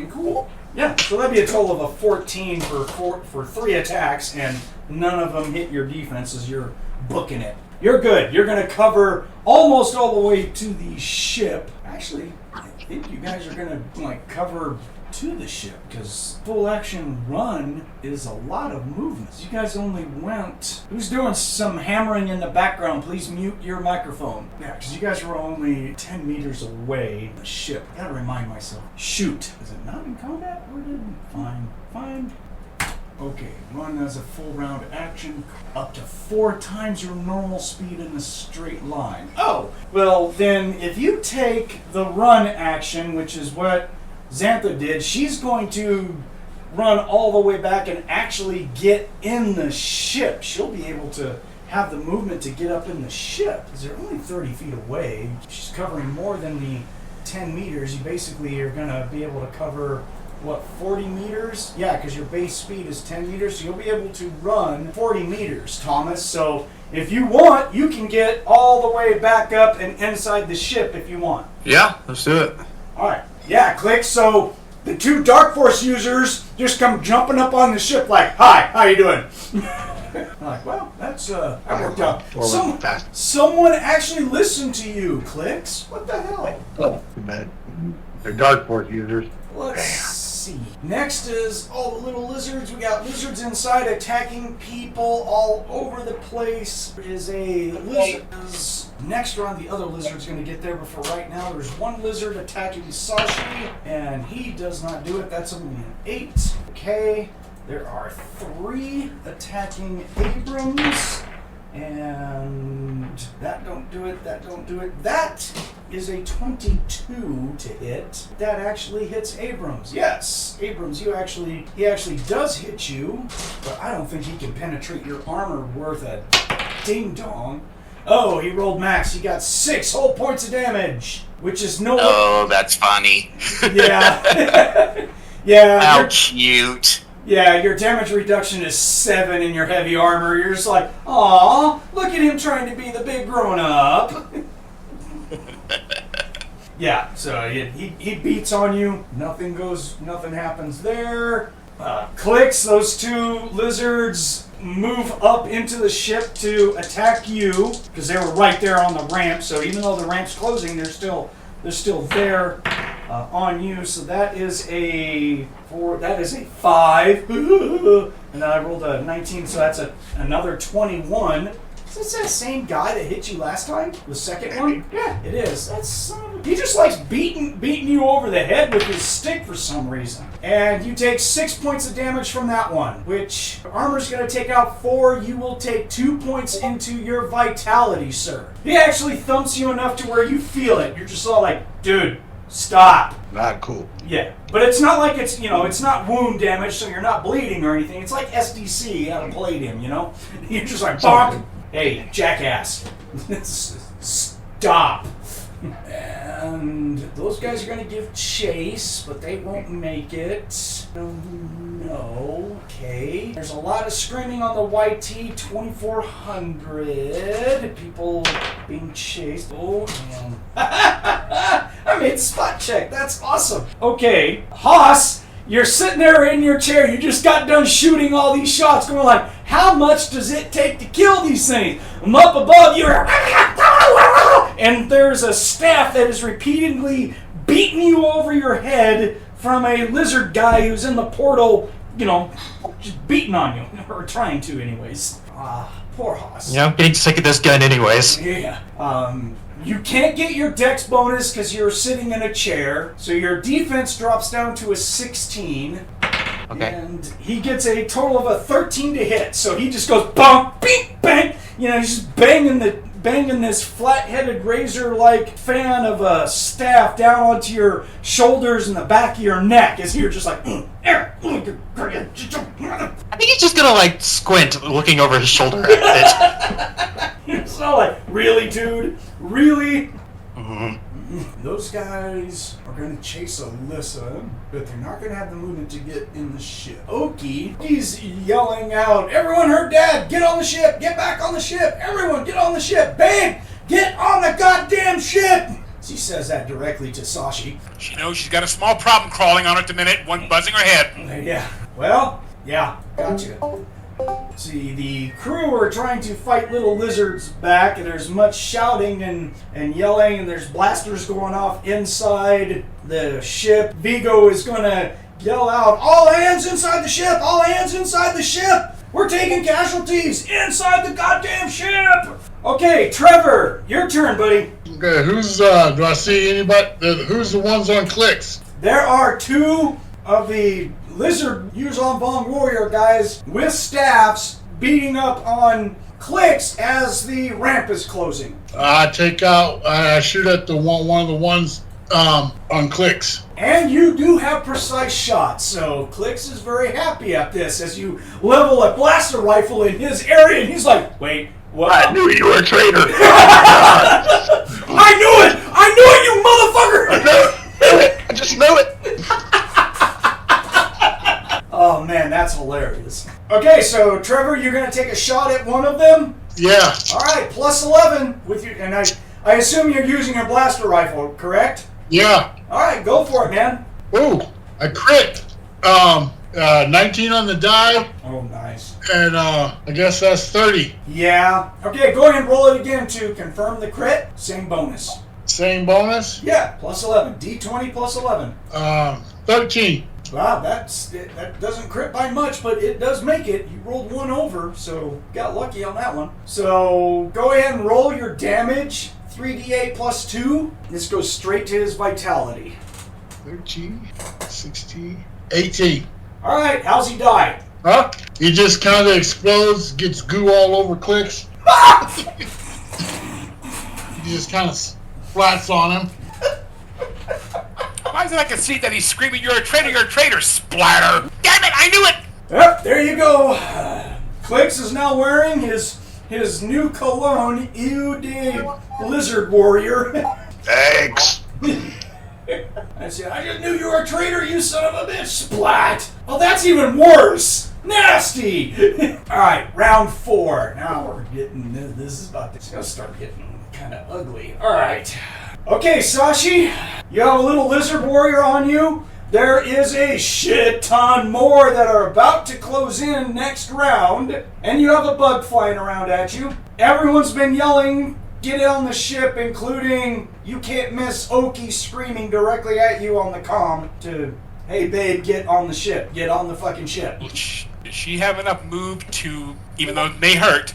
cool. Yeah, so that'd be a total of a 14 for 3 attacks, and none of them hit your defense as you're booking it. You're good. You're going to cover almost all the way to the ship. Actually, I think you guys are going to cover to the ship, because full action run is a lot of movements. You guys only went... Who's doing some hammering in the background? Please mute your microphone. Yeah, because you guys were only 10 meters away from the ship. I gotta remind myself. Shoot. Is it not in combat? Or did... Fine. Okay, run as a full round action, up to 4 times your normal speed in a straight line. Oh, well then if you take the run action, which is what Xantha did, she's going to run all the way back and actually get in the ship. She'll be able to have the movement to get up in the ship, because they're only 30 feet away. She's covering more than the 10 meters. You basically are going to be able to cover... 40 meters? Yeah, because your base speed is 10 meters, so you'll be able to run 40 meters, Thomas. So if you want, you can get all the way back up and inside the ship if you want. Yeah, let's do it. Alright. Yeah, Clix. So the 2 Dark Force users just come jumping up on the ship like, hi, how you doing? I'm like, well, that worked out. Someone actually listened to you, Clix. What the hell? Oh, too bad. They're Dark Force users. Let's see. Next is all the little lizards. We got lizards inside attacking people all over the place. There is a lizard. Next round, the other lizard's going to get there, but for right now, there's 1 lizard attacking Sashi, and he does not do it. That's only an 8. Okay. There are 3 attacking Abrams, and that don't do it, that don't do it. That is a 22 to hit. That actually hits Abrams. Yes, Abrams, he actually does hit you, but I don't think he can penetrate your armor worth a ding-dong. Oh, he rolled max. He got 6 whole points of damage, which is no... Oh, that's funny. Yeah. Yeah. How cute. Yeah, your damage reduction is 7 in your heavy armor. You're just like, aw, look at him trying to be the big grown-up. Yeah, so he beats on you. Nothing happens there. Clix, those 2 lizards move up into the ship to attack you because they were right there on the ramp. So even though the ramp's closing, they're still there on you. So that is a 4. That is a 5, and then I rolled a 19. So that's another 21. Is this that same guy that hit you last time? The second one? Yeah, it is. He just likes beating you over the head with his stick for some reason. And you take 6 points of damage from that one, which armor's going to take out 4. You will take 2 points into your vitality, sir. He actually thumps you enough to where you feel it. You're just all like, dude, stop. Not cool. Yeah, but it's not like it's not wound damage, so you're not bleeding or anything. It's like SDC, you haven't played him, You're just like, bonk. Hey, jackass. Stop. And those guys are going to give chase, but they won't make it. No. Okay. There's a lot of screaming on the YT 2400. People being chased. Oh, man. I made spot check. That's awesome. Okay. Haas, you're sitting there in your chair. You just got done shooting all these shots, going like, how much does it take to kill these things? I'm up above you. And there's a staff that is repeatedly beating you over your head from a lizard guy who's in the portal, just beating on you. Or trying to, anyways. Poor Haas. Yeah, I'm getting sick of this gun anyways. Yeah. You can't get your dex bonus because you're sitting in a chair. So your defense drops down to a 16. Okay. And he gets a total of a 13 to hit. So he just goes bonk, beep, bang. He's just banging this flat-headed razor-like fan of a staff down onto your shoulders and the back of your neck as you're just like, I think he's just gonna squint looking over his shoulder at It's not like, really, dude? Really? it. Those guys are going to chase Alyssa, but they're not going to have the movement to get in the ship. Oki, he's yelling out, everyone heard Dad, get on the ship, get back on the ship, everyone get on the ship, babe, get on the goddamn ship! She says that directly to Sashi. She knows she's got a small problem crawling on it the minute, one buzzing her head. Yeah, well, yeah, gotcha. See, the crew are trying to fight little lizards back, and there's much shouting and yelling, and there's blasters going off inside the ship. Vigo is going to yell out, all hands inside the ship! All hands inside the ship! We're taking casualties inside the goddamn ship! Okay, Trevor, your turn, buddy. Okay, do I see anybody? Who's the ones on Clix? There are 2 of the lizard Yuuzhan Vong warrior guys with staffs beating up on Clix as the ramp is closing. I shoot at the one of the ones on Clix. And you do have precise shots, so Clix is very happy at this as you level a blaster rifle in his area, and he's like, wait, what? I knew you were a traitor. I knew it, you motherfucker! I just knew it. Oh man, that's hilarious. Okay, so Trevor, you're gonna take a shot at one of them? Yeah. Alright, plus 11 with you, and I assume you're using your blaster rifle, correct? Yeah. Alright, go for it, man. Ooh, I crit. 19 on the die, Oh, nice. and I guess that's 30. Yeah. Okay, go ahead and roll it again to confirm the crit. Same bonus. Same bonus. Yeah, plus 11. D20 plus 11. 13. Wow, that doesn't crit by much, but it does make it. You rolled 1 over, so got lucky on that one. So go ahead and roll your damage. 3d8 plus 2. This goes straight to his vitality. 13, 16, 18. Alright, how's he die? Huh? He just kind of explodes, gets goo all over Clix. He just kind of flats on him. Why is it I can see that he's screaming, you're a traitor, splatter! Damn it, I knew it! Yep, there you go. Clix is now wearing his new cologne, Eau de Lizard Warrior. Thanks. I say, I just knew you were a traitor, you son of a bitch. Splat. Oh, that's even worse. Nasty. All right, round 4. Now we're getting, this is about to start getting kind of ugly. All right. Okay, Sashi, you have a little lizard warrior on you. There is a shit ton more that are about to close in next round, and you have a bug flying around at you. Everyone's been yelling, get on the ship, including you can't miss Oki screaming directly at you on the comm to, hey babe, get on the ship, get on the fucking ship. Does she have enough move to, even though it may hurt,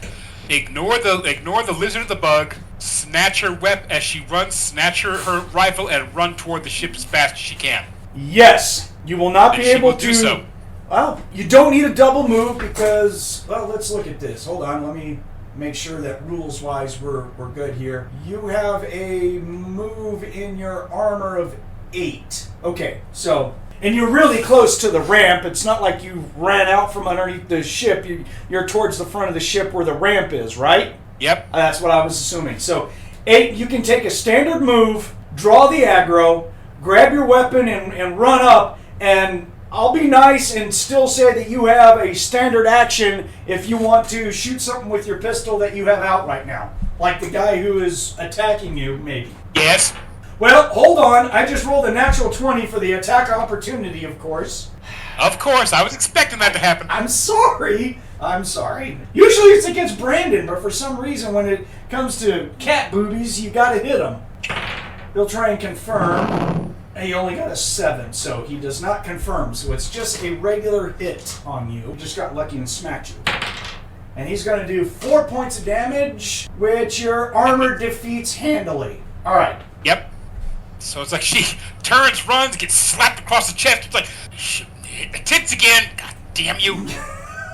ignore the lizard or the bug, snatch her weapon as she runs, snatch her rifle, and run toward the ship as fast as she can? Yes, you will not be able to do so. Well, you don't need a double move because, well, let's look at this. Hold on, let me make sure that rules-wise we're good here. You have a move in your armor of 8. Okay, so, and you're really close to the ramp. It's not like you ran out from underneath the ship. You're towards the front of the ship where the ramp is, right? Yep. That's what I was assuming. So, 8, you can take a standard move, draw the aggro, grab your weapon and run up, and I'll be nice and still say that you have a standard action if you want to shoot something with your pistol that you have out right now. Like the guy who is attacking you, maybe. Yes. Well, hold on. I just rolled a natural 20 for the attack opportunity, of course. Of course, I was expecting that to happen. I'm sorry. Usually it's against Brandon, but for some reason when it comes to cat boobies, you gotta hit him. He'll try and confirm. He only got a 7, so he does not confirm. So it's just a regular hit on you. He just got lucky and smacked you. And he's going to do 4 points of damage, which your armor defeats handily. All right. Yep. So it's like she turns, runs, gets slapped across the chest. It's like, hit the tits again. God damn you.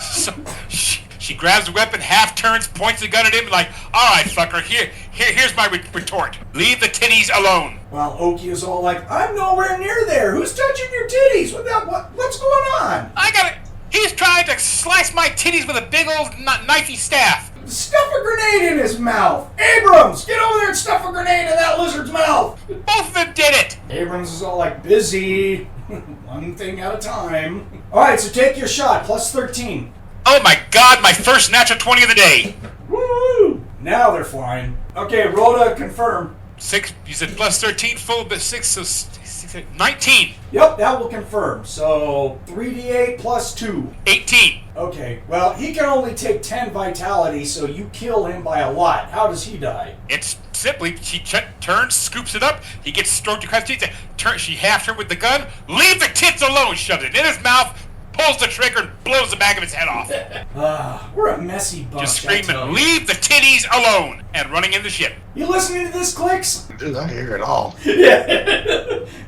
So she grabs the weapon, half turns, points the gun at him, like, all right, fucker, here's my retort. Leave the titties alone. Well, Oki is all like, I'm nowhere near there. Who's touching your titties? What's going on? He's trying to slice my titties with a big old knifey staff. Stuff a grenade in his mouth. Abrams, get over there and stuff a grenade in that lizard's mouth. Both of them did it. Abrams is all like, busy. One thing at a time. All right, so take your shot, plus 13. Oh my god, my first natural 20 of the day. Woo! Now they're flying. Okay, roll to confirm. 6, you said plus 13, full, but 6, so 19. Yep, that will confirm. So 3d8 plus 2. 18. Okay, well, he can only take 10 vitality, so you kill him by a lot. How does he die? It's simply, she turns, scoops it up, he gets stroked across the teeth, she half her with the gun, leave the tits alone, shoves it in his mouth, pulls the trigger, and blows the back of his head off. We're a messy bunch. Just screaming, leave the titties alone, and running in the ship. You listening to this, Clix? Dude, I hear it all. Yeah.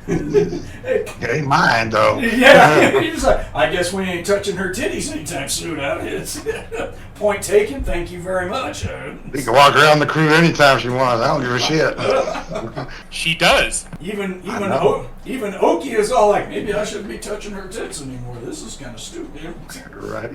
It ain't mine, though. Yeah. He's like, I guess we ain't touching her titties anytime soon. Point taken. Thank you very much. You can walk around the crew anytime she wants. I don't give a shit. She does. Even Oki is all like, maybe I shouldn't be touching her tits anymore. This is kind of stupid. Right.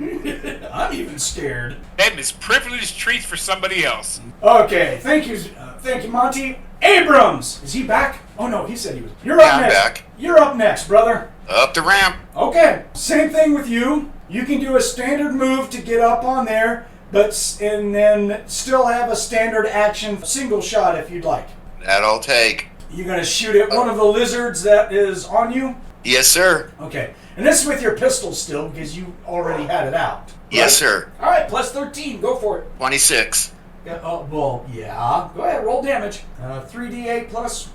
I'm even scared. Them is privileged treats for somebody else. Okay, thank you, Monte. Abrams, is he back? Oh no, he said he was. You're up next. I'm back. You're up next, brother. Up the ramp. Okay, same thing with you. You can do a standard move to get up on there, and then still have a standard action single shot if you'd like. That I'll take. You're gonna shoot at one of the lizards that is on you? Yes, sir. Okay, and this is with your pistol still because you already had it out. Right? Yes, sir. All right, plus 13. Go for it. 26. Yeah, well, yeah. Go ahead, roll damage. 3d8 plus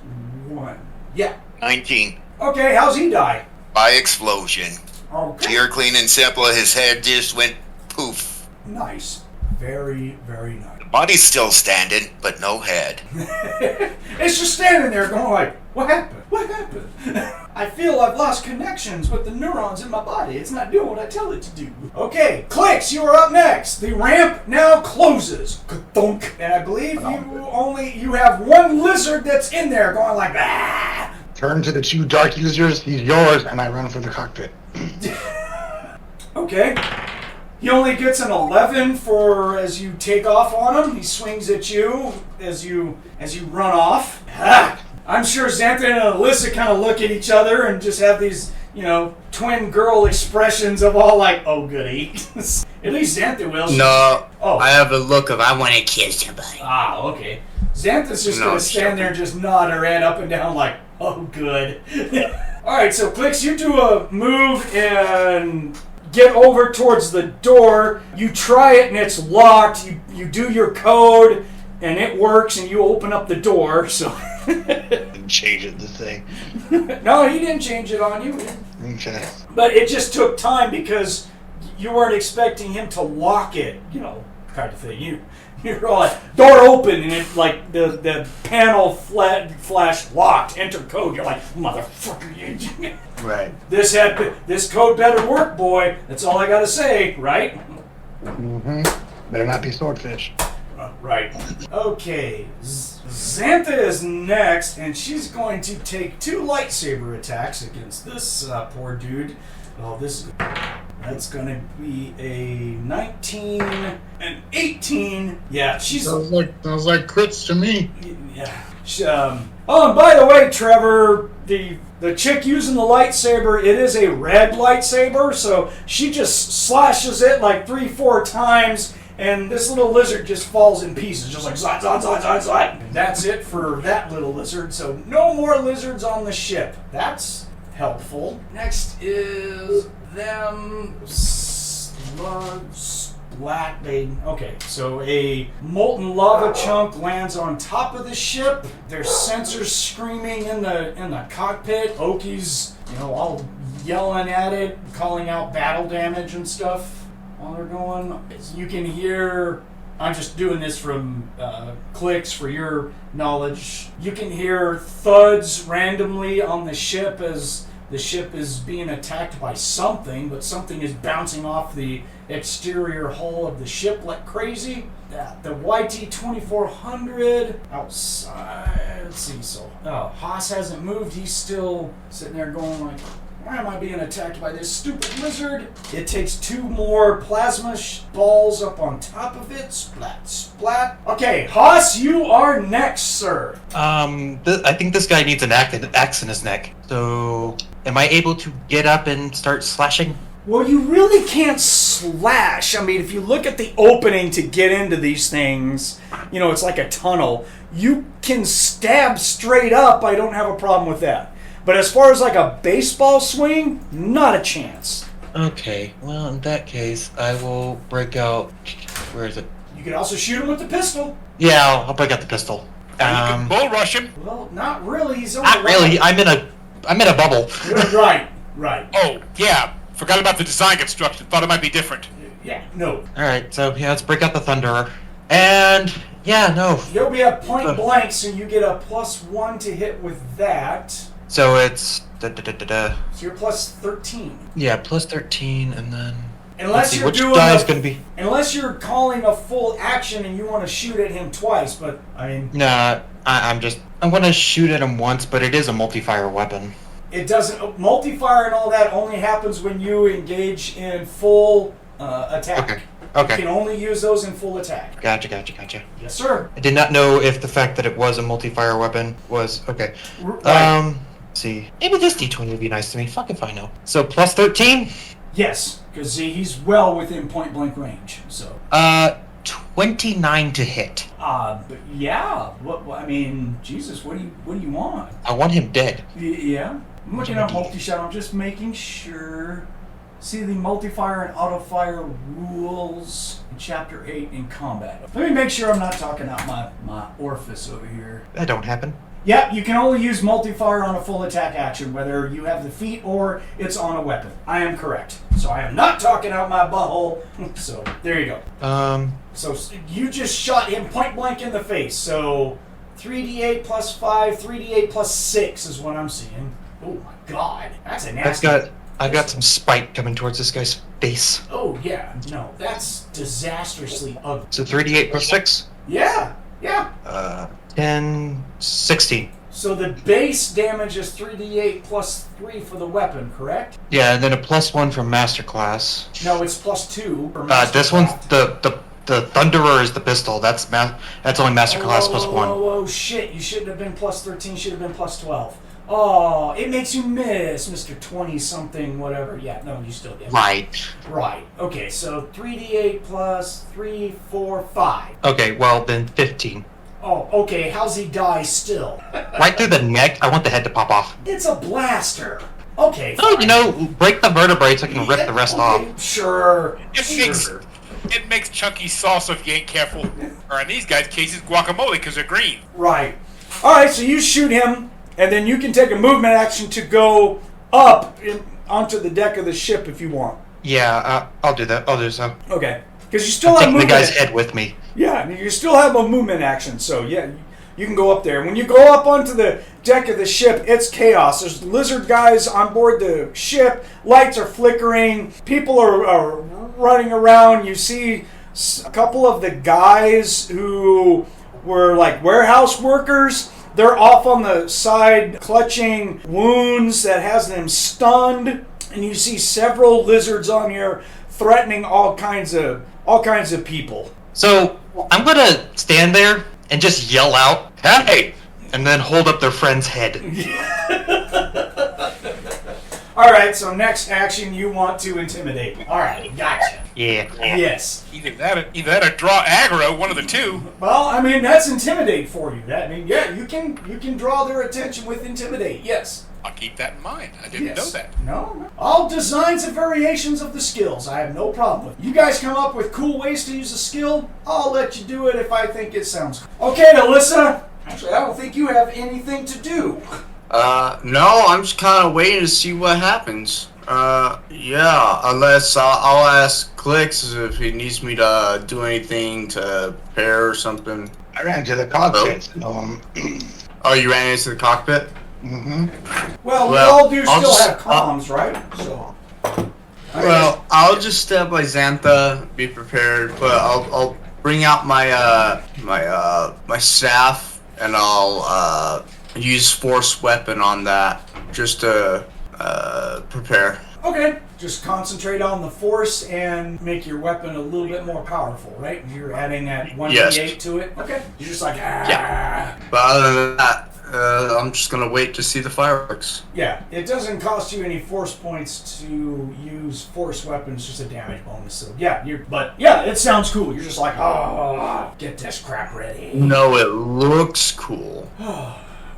1. Yeah. 19. Okay, how's he die? By explosion. Okay. Clear, clean, and simple. His head just went poof. Nice. Very, very nice. Body's still standing, but no head. It's just standing there going like, what happened? What happened? I feel I've lost connections with the neurons in my body. It's not doing what I tell it to do. Okay, Clix, you are up next. The ramp now closes. Ka-thunk. And I believe you have one lizard that's in there going like, ah! Turn to the 2 dark users, he's yours, and I run for the cockpit. Okay. He only gets an 11 for as you take off on him. He swings at you as you run off. Ah! I'm sure Xantha and Alyssa kind of look at each other and just have these, twin girl expressions of all like, oh goody. At least Xantha will. No. Oh. I have a look of I want to kill somebody. Ah, okay. Xantha's just going to stand there and just nod her head up and down like, oh good. Alright, so Clix, you do a move and get over towards the door. You try it and it's locked. You do your code and it works and you open up the door, so... Didn't change it, the thing. No, he didn't change it on you. Okay. But it just took time because you weren't expecting him to lock it, kind of thing. You're all like, door open, and it like the panel flash locked. Enter code. You're like, motherfucker. Right. This code better work, boy. That's all I gotta say, right? Mm-hmm. Better not be swordfish. Right. Okay. Xantha is next, and she's going to take 2 lightsaber attacks against this poor dude. Oh, that's going to be a 19 and 18. Yeah, she's... Sounds like crits to me. Yeah. Oh, and by the way, Trevor, the chick using the lightsaber, it is a red lightsaber, so she just slashes it like 3-4 times, and this little lizard just falls in pieces, just like zot, zot, zot, zot, zot. And that's it for that little lizard, so no more lizards on the ship. That's helpful. Next is them slugs. Okay, so a molten lava chunk lands on top of the ship. There's sensors screaming in the cockpit. Oki's, all yelling at it, calling out battle damage and stuff while they're going. You can hear. I'm just doing this from Clix for your knowledge. You can hear thuds randomly on the ship as the ship is being attacked by something, but something is bouncing off the exterior hull of the ship like crazy. The YT-2400 outside. Let's see. So Haas hasn't moved. He's still sitting there going like, why am I being attacked by this stupid lizard? It takes 2 more plasma balls up on top of it. Splat, splat. Okay, Haas, you are next, sir. I think this guy needs an axe in his neck. So, am I able to get up and start slashing? Well, you really can't slash. I mean, if you look at the opening to get into these things, it's like a tunnel. You can stab straight up. I don't have a problem with that. But as far as like a baseball swing, not a chance. Okay, well, in that case, I will break out... Where is it? You can also shoot him with the pistol. Yeah, I'll break out the pistol. You can bull rush him. Well, not really. He's only Not really. I'm in a bubble. Right. Oh, yeah. Forgot about the design construction. Thought it might be different. Yeah, no. Alright, so yeah, let's break out the Thunderer. And, yeah, no. You'll be at point blank, so you get a +1 to hit with that. So it's... So you're +13. Yeah, +13, and then... Unless you're which doing die is going to be... Unless you're calling a full action and you want to shoot at him twice, but, I mean... Nah, I'm going to shoot at him once, but it is a multi-fire weapon. It doesn't... Multi-fire and all that only happens when you engage in full attack. Okay. You can only use those in full attack. Gotcha. Yes, sir. I did not know if the fact that it was a multi-fire weapon was... Okay. Right. Let's see. Maybe this D20 would be nice to me. Fuck if I know. So, +13? Yes, because he's well within point blank range, so... 29 to hit. But yeah. What I mean, Jesus, what do you want? I want him dead. Yeah. I'm looking at multi-shot. I'm just making sure. See the multi-fire and auto-fire rules in Chapter 8 in combat. Let me make sure I'm not talking out my orifice over here. That don't happen. Yep, you can only use multi-fire on a full attack action, whether you have the feat or it's on a weapon. I am correct. So I am not talking out my butthole. So, there you go. So you just shot him point blank in the face. So 3d8 plus 5, 3d8 plus 6 is what I'm seeing. Oh my god. That's a nasty... I've got some spite coming towards this guy's face. Oh yeah, no, that's disastrously ugly. So 3d8 plus 6? Yeah. 10, 16. So the base damage is 3d8 plus 3 for the weapon, correct? Yeah, and then a +1 from Masterclass. No, it's +2 for This one's Mastercraft. the The Thunderer is the pistol. That's only Masterclass plus 1. Oh, shit. You shouldn't have been plus 13. Should have been plus 12. Oh, it makes you miss, Mr. 20-something, whatever. Yeah, no, you still get it. Right. Okay, so 3d8 plus 3, 4, 5. Okay, well, then 15. Oh, okay. How's he die still? Right through the neck. I want the head to pop off. It's a blaster. Okay, Oh, fine. break the vertebrae so I can rip the rest off. Sure. It makes chunky salsa if you ain't careful. Or in these guys' cases, guacamole because they're green. Right. All right, so you shoot him, and then you can take a movement action to go up onto the deck of the ship if you want. Yeah, I'll do that. I'll do so. Okay. Because you still I'm have taking the movement. guy's head with me. Yeah, you still have a movement action, so yeah, you can go up there. When you go up onto the deck of the ship, it's chaos. There's lizard guys on board the ship. Lights are flickering. People are running around. You see a couple of the guys who were like warehouse workers. They're off on the side clutching wounds that has them stunned. And you see several lizards on here threatening all kinds of people. So I'm gonna stand there and just yell out, "Hey!" and then hold up their friend's head. All right, so next action, you want to intimidate. All right, gotcha. Yeah. Yes. Either that or draw aggro, one of the two. Well, I mean, that's intimidate for you. You can draw their attention with intimidate. Yes. I'll keep that in mind. I didn't know that. No. All designs and variations of the skills, I have no problem with. You guys come up with cool ways to use a skill, I'll let you do it if I think it sounds cool. Okay, Alyssa. Actually, I don't think you have anything to do. No, I'm just kind of waiting to see what happens. Yeah, unless I'll ask Clix if he needs me to do anything to prepare or something. I ran to the cockpit. Oh, you ran into the cockpit? Mm-hmm. Well, we all do I'll still just- have comms, right? So. Well, I'll just step by Xantha, be prepared, but I'll bring out my my staff and I'll use force weapon on that just to prepare. Okay. Just concentrate on the force and make your weapon a little bit more powerful, right? You're adding that 1d8 Yes. to it. Okay. You're just like, Yeah. But other than that, I'm just gonna wait to see the fireworks. Yeah, it doesn't cost you any force points to use force weapons, just a damage bonus. So yeah, it sounds cool. You're just like, get this crap ready. No, it looks cool.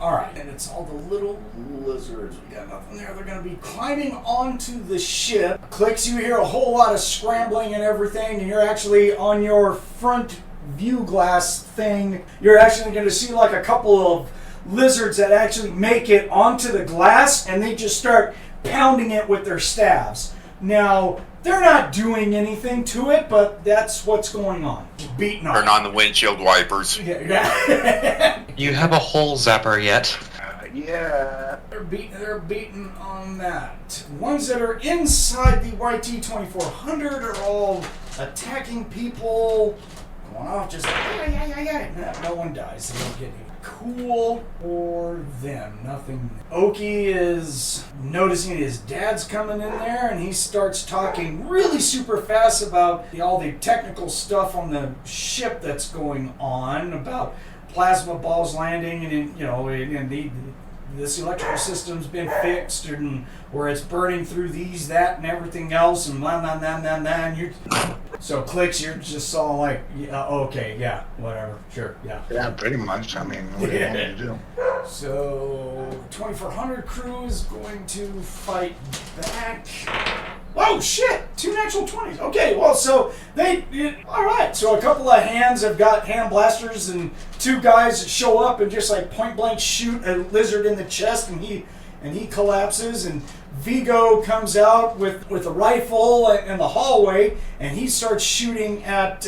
All right, and it's all the little lizards. We got nothing there. They're going to be climbing onto the ship. Clix, you hear a whole lot of scrambling and everything, and you're actually on your front view glass thing. You're actually going to see like a couple of lizards that actually make it onto the glass, and they just start pounding it with their staves. Now, they're not doing anything to it, but that's what's going on. Just beating on Turn on the windshield wipers. Yeah. You have a hole zapper yet? Yeah. They're beating on that. Ones that are inside the YT-2400 are all attacking people. Going off just no one dies. They don't get any. Cool for them. Nothing. Oki is noticing his dad's coming in there, and he starts talking really super fast about all the technical stuff on the ship that's going on, about plasma balls landing, and this electrical system's been fixed, and where it's burning through these, that, and everything else, and blah, blah, blah, blah, blah, and so Clix, you're just all like, yeah, okay, yeah, whatever, sure, yeah. Yeah, pretty much. I mean, what do you want me to do? So, 2400 crew is going to fight back. Oh, shit! 2 natural 20s. Okay, well, so alright, so a couple of hands have got hand blasters, and 2 guys show up and just like point blank shoot a lizard in the chest, and he collapses, and Vigo comes out with a rifle in the hallway, and he starts shooting at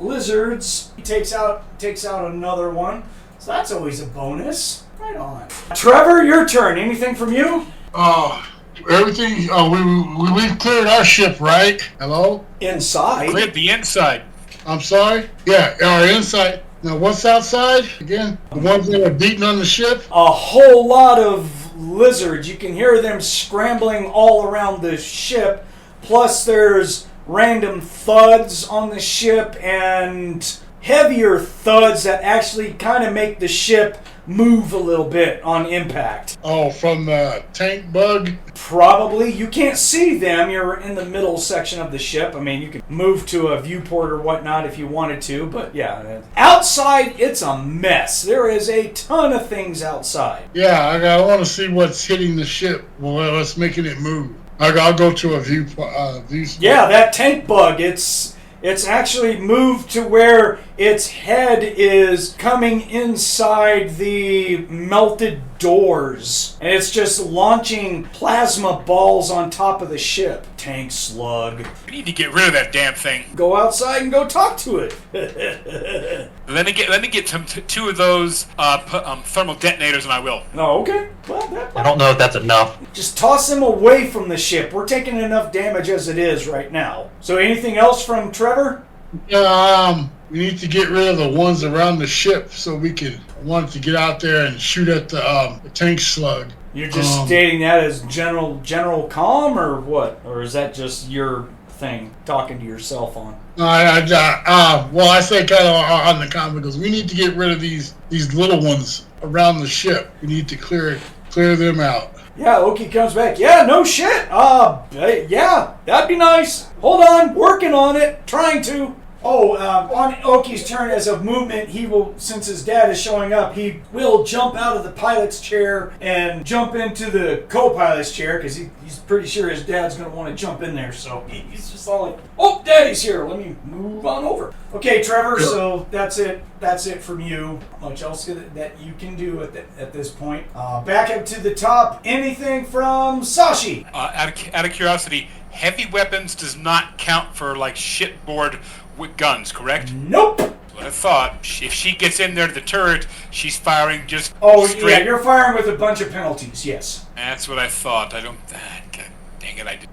lizards. He takes out another one, so that's always a bonus. Right on. Trevor, your turn. Anything from you? Everything. We've cleared our ship, right? Hello. Inside. Cleared the inside. I'm sorry. Yeah, our inside. Now, what's outside again? The ones that are beating on the ship. A whole lot of lizards. You can hear them scrambling all around the ship. Plus, there's random thuds on the ship and heavier thuds that actually kind of make the ship move a little bit on impact. Oh, from the tank bug? Probably. You can't see them. You're in the middle section of the ship. I mean, you could move to a viewport or whatnot if you wanted to, but yeah. Outside, it's a mess. There is a ton of things outside. Yeah, I want to see what's hitting the ship. What's making it move. I'll go to a view spot. Yeah, that tank bug, it's actually moved to where its head is coming inside the melted doors. And it's just launching plasma balls on top of the ship. Tank slug. We need to get rid of that damn thing. Go outside and go talk to it. Let me get two of those thermal detonators, and I will. Oh, okay. Well, I don't know if that's enough. just toss them away from the ship. We're taking enough damage as it is right now. So anything else from Trevor? We need to get rid of the ones around the ship so we can want to get out there and shoot at the tank slug. You're just stating that as general comm, or what? Or is that just your thing, talking to yourself on? Well, I say kind of on the comm because we need to get rid of these little ones around the ship. We need to clear them out. Yeah, Oki comes back. Yeah, no shit. Yeah, that'd be nice. Hold on, working on it, trying to. On Oki's turn as a movement, he will, since his dad is showing up, he will jump out of the pilot's chair and jump into the co-pilot's chair because he's pretty sure his dad's going to want to jump in there. So he's just all like, "Oh, Daddy's here. Let me move on over." Okay, Trevor. So that's it. That's it from you. Much else that you can do at this point. Back up to the top. Anything from Sashi? Out of curiosity, heavy weapons does not count for like shipboard with guns, correct? Nope. That's what I thought. If she gets in there to the turret, she's firing just straight. Yeah, you're firing with a bunch of penalties, yes. That's what I thought. I don't... God dang it, I did.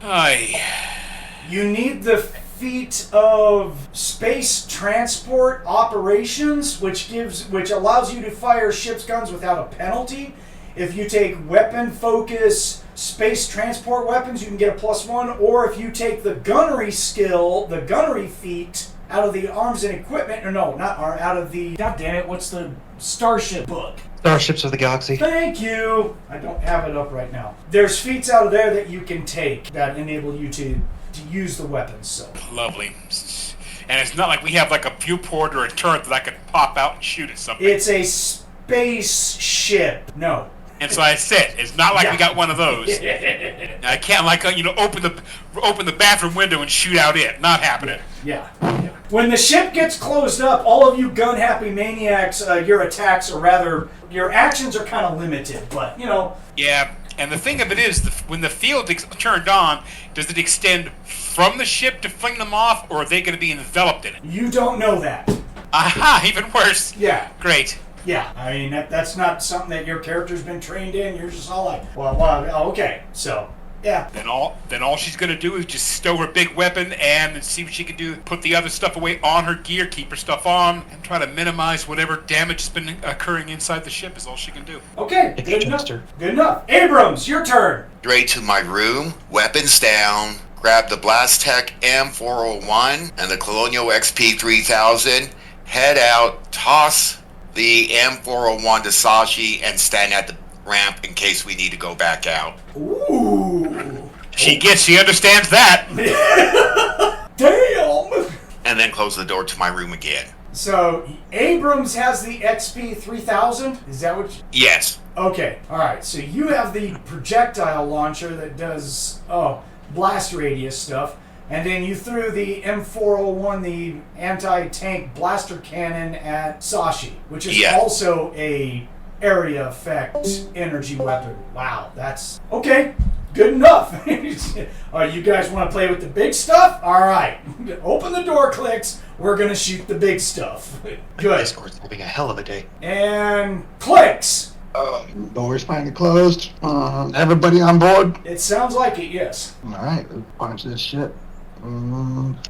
You need the feat of space transport operations, which allows you to fire ship's guns without a penalty. If you take weapon focus space transport weapons, you can get a +1, or if you take the gunnery skill, the gunnery feat, out of the arms and equipment, or no, not arm, out of the, god damn it, what's the Starship book? Starships of the Galaxy. Thank you! I don't have it up right now. There's feats out of there that you can take that enable you to use the weapons, so. Lovely. And it's not like we have like a viewport or a turret that I could pop out and shoot at something. It's a spaceship. No. And so I said, it's not like we got one of those. I can't open the bathroom window and shoot out it. Not happening. Yeah. When the ship gets closed up, all of you gun-happy maniacs, your attacks, or rather, your actions are kind of limited, but, Yeah, and the thing of it is, when the field is turned on, does it extend from the ship to fling them off, or are they going to be enveloped in it? You don't know that. Aha, even worse. Yeah. Great. Yeah, I mean, that's not something that your character's been trained in. You're just all like, well, okay, so, yeah. Then all she's going to do is just stow her big weapon and see what she can do. Put the other stuff away on her gear, keep her stuff on, and try to minimize whatever damage has been occurring inside the ship is all she can do. Okay, good enough. Good enough. Abrams, your turn. Straight to my room, weapons down, grab the Blast Tech M401 and the Colonial XP 3000, head out, toss the M401 to Sashi, and stand at the ramp in case we need to go back out. Ooh. She understands that. Damn. And then close the door to my room again. So, Abrams has the XP 3000? Is that what Yes. Okay, alright. So you have the projectile launcher that does, blast radius stuff. And then you threw the M401, the anti-tank blaster cannon at Sashi, which is also a area effect energy weapon. Wow, that's... Okay, good enough. You guys want to play with the big stuff? Alright, open the door, Clix. We're going to shoot the big stuff. Good. Discord's having a hell of a day. And Clix. Doors finally closed. Everybody on board? It sounds like it, yes. Alright, let's punch this shit.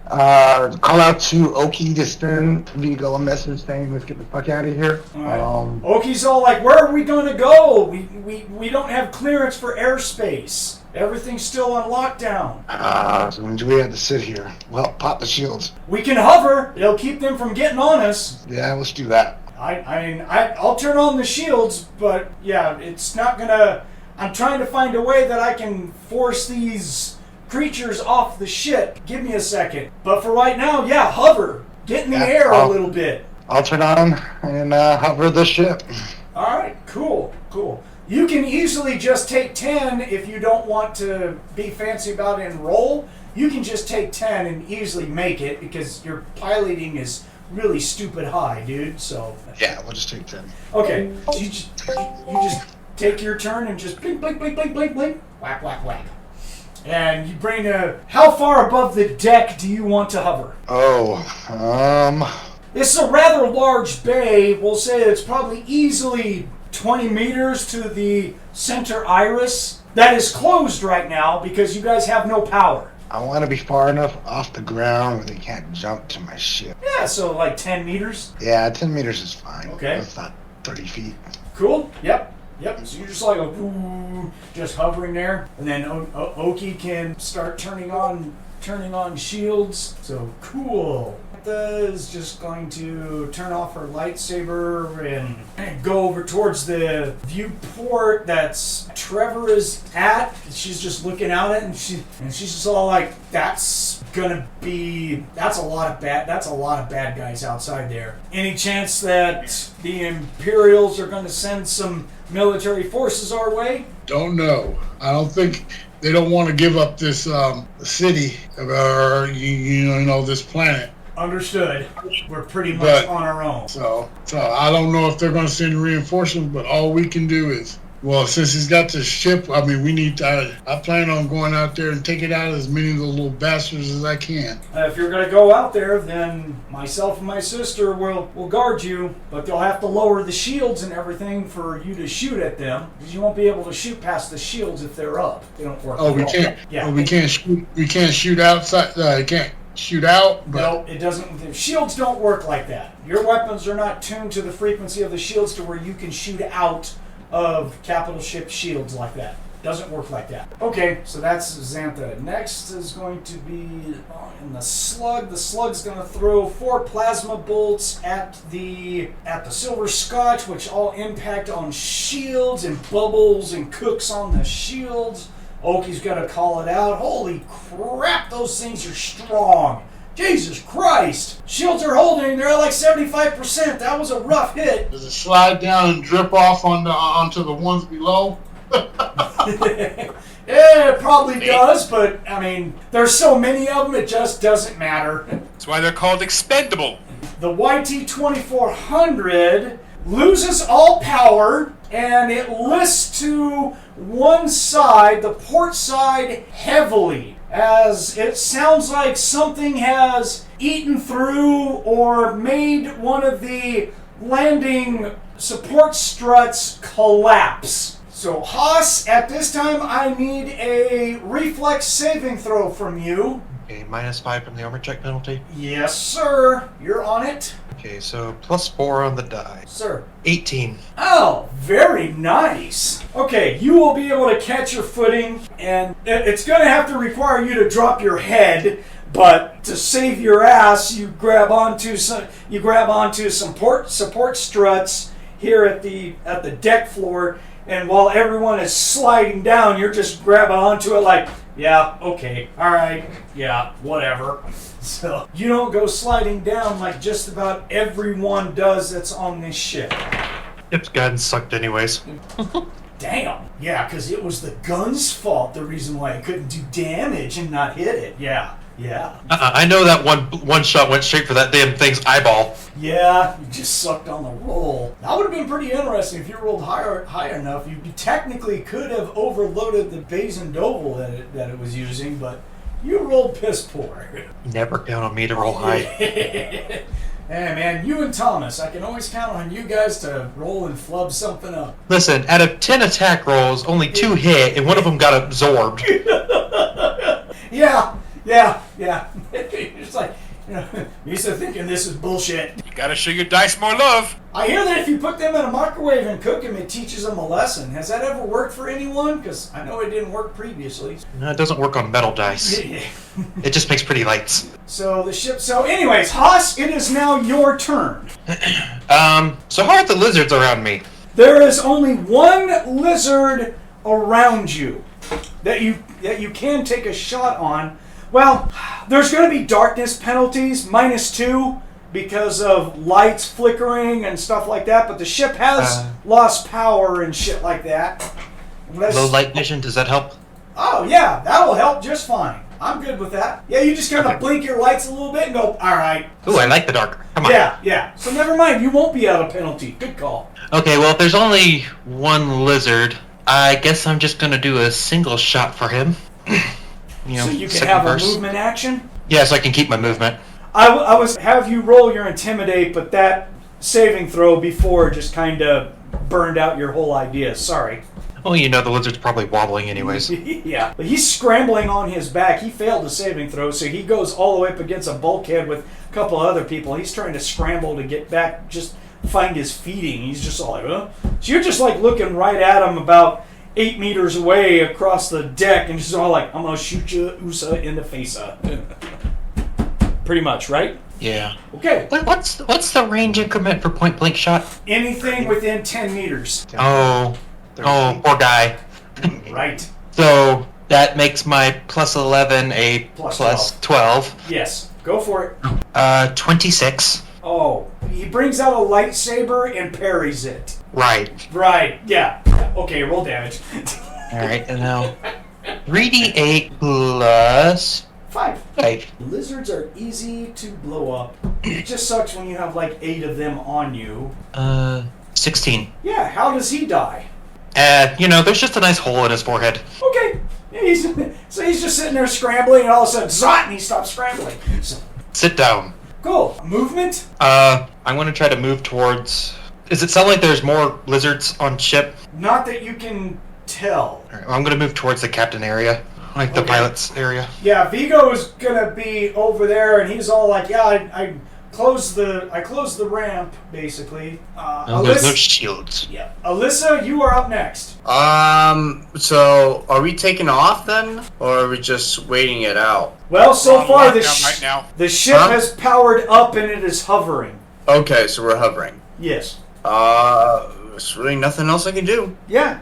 Call out to Oki to send Vigo a message saying, let's get the fuck out of here. Right. Oki's all like, where are we going to go? We don't have clearance for airspace. Everything's still on lockdown. So means we have to sit here. Well, pop the shields. We can hover. It'll keep them from getting on us. Yeah, let's do that. I'll turn on the shields, but yeah, it's not gonna... I'm trying to find a way that I can force these creatures off the ship. Give me a second. But for right now, yeah, hover. Get in the air a little bit. I'll turn on and hover the ship. Alright, cool. You can easily just take 10 if you don't want to be fancy about it and roll. You can just take 10 and easily make it because your piloting is really stupid high, dude. So yeah, we'll just take 10. Okay, so you just take your turn and just blink, blink, blink, blink, blink, blink, whack, whack, whack. And you bring how far above the deck do you want to hover? This is a rather large bay. We'll say it's probably easily 20 meters to the center iris. That is closed right now because you guys have no power. I want to be far enough off the ground where they can't jump to my ship. Yeah, so like 10 meters? Yeah, 10 meters is fine. Okay. That's not 30 feet. Cool. Yep. So you're just like just hovering there, and then Oki can start turning on shields. So cool. Alyssa is just going to turn off her lightsaber and go over towards the viewport that's Trevor is at. She's just looking out at it, and she's just all like, that's a lot of bad guys outside there. Any chance that the Imperials are going to send some military forces our way? Don't know. I don't think they don't want to give up this city or this planet. Understood. We're pretty much on our own. So I don't know if they're going to send reinforcements, but all we can do is, well, since he's got the ship, I mean, I plan on going out there and taking out as many of the little bastards as I can. If you're going to go out there, then myself and my sister will guard you, but they'll have to lower the shields and everything for you to shoot at them, because you won't be able to shoot past the shields if they're up. They don't work. Oh, we can't. Yeah. Oh, we can't shoot outside. Can't shoot out. But no, it doesn't. The shields don't work like that. Your weapons are not tuned to the frequency of the shields to where you can shoot out of capital ship shields like that. Doesn't work like that. Okay, so that's Xantha. Next is going to be in the slug. The slug's going to throw 4 plasma bolts at the silver scotch, which all impact on shields and bubbles and cooks on the shields. Oki's going to call it out. Holy crap, those things are strong. Jesus Christ! Shields are holding. They're at like 75%. That was a rough hit. Does it slide down and drip off onto the ones below? Yeah, it probably does, but I mean, there's so many of them, it just doesn't matter. That's why they're called expendable. The YT-2400 loses all power, and it lists to one side, the port side, heavily, as it sounds like something has eaten through or made one of the landing support struts collapse. So, Haas, at this time, I need a reflex saving throw from you. Okay, -5 from the armor check penalty. Yes, sir. You're on it. Okay, so +4 on the die. Sir. 18. Oh, very nice. Okay, you will be able to catch your footing, and it's going to have to require you to drop your head, but to save your ass, you grab onto some support struts here at the deck floor, and while everyone is sliding down, you're just grabbing onto it like, yeah, okay, all right, yeah, whatever. So you don't go sliding down like just about everyone does that's on this ship. Ship's gotten sucked anyways. Damn. Yeah, because it was the gun's fault, the reason why it couldn't do damage and not hit it. Yeah. I know that one shot went straight for that damn thing's eyeball. Yeah, you just sucked on the roll. That would have been pretty interesting if you rolled high enough. You technically could have overloaded the Basin Doval that it was using, but you rolled piss poor. Never count on me to roll high. Hey man, you and Thomas, I can always count on you guys to roll and flub something up. Listen, out of 10 attack rolls, only 2 hit, and one of them got absorbed. Yeah. It's like, you're used to thinking this is bullshit. You gotta show your dice more love. I hear that if you put them in a microwave and cook them, it teaches them a lesson. Has that ever worked for anyone? Because I know it didn't work previously. No, it doesn't work on metal dice. It just makes pretty lights. So the ship. So, anyways, Haas, it is now your turn. So how are the lizards around me? There is only one lizard around you that you can take a shot on. Well, there's going to be darkness penalties, -2, because of lights flickering and stuff like that, but the ship has lost power and shit like that. Low light vision, does that help? Oh, yeah, that'll help just fine. I'm good with that. Yeah, you just kind of blink your lights a little bit and go, all right. Ooh, I like the dark. Come on. Yeah. So never mind, you won't be out of penalty. Good call. Okay, well, if there's only one lizard, I guess I'm just going to do a single shot for him. So you can second have verse. a movement action? Yeah, so I can keep my movement. I was have you roll your intimidate, but that saving throw before just kind of burned out your whole idea. Sorry. Well, the lizard's probably wobbling anyways. Yeah, but he's scrambling on his back. He failed a saving throw, so he goes all the way up against a bulkhead with a couple other people. He's trying to scramble to get back, just find his feeding. He's just all like, huh? So you're just like looking right at him about 8 meters away across the deck, and just all like, I'm gonna shoot you, USA, in the face. Pretty much, right? Yeah. Okay. What's the range increment for point blank shot? Anything within 10 meters. Oh, poor guy. Right. So that makes my plus 11 a Plus 12. Yes. Go for it. 26. Oh, he brings out a lightsaber and parries it. Right. Right. Yeah. Okay, roll damage. All right, and now 3d8 plus 5. 5. Lizards are easy to blow up. It just sucks when you have like 8 of them on you. 16. Yeah, how does he die? There's just a nice hole in his forehead. Okay. Yeah, so he's just sitting there scrambling, and all of a sudden, zot, and he stops scrambling. So, Sit down. cool. Movement? I'm going to try to move towards... Does it sound like there's more lizards on ship? Not that you can tell. All right, well, I'm going to move towards the captain area. Like the Okay. pilot's area. Yeah, Vigo's gonna be over there, and he's all like, "Yeah, I closed the ramp, basically." There's no shields. Yeah, Alyssa, you are up next. So are we taking off then, or are we just waiting it out? Well, so On far lockdown right now. the ship Huh? has powered up and it is hovering. Okay, so we're hovering. Yes. There's really nothing else I can do. Yeah.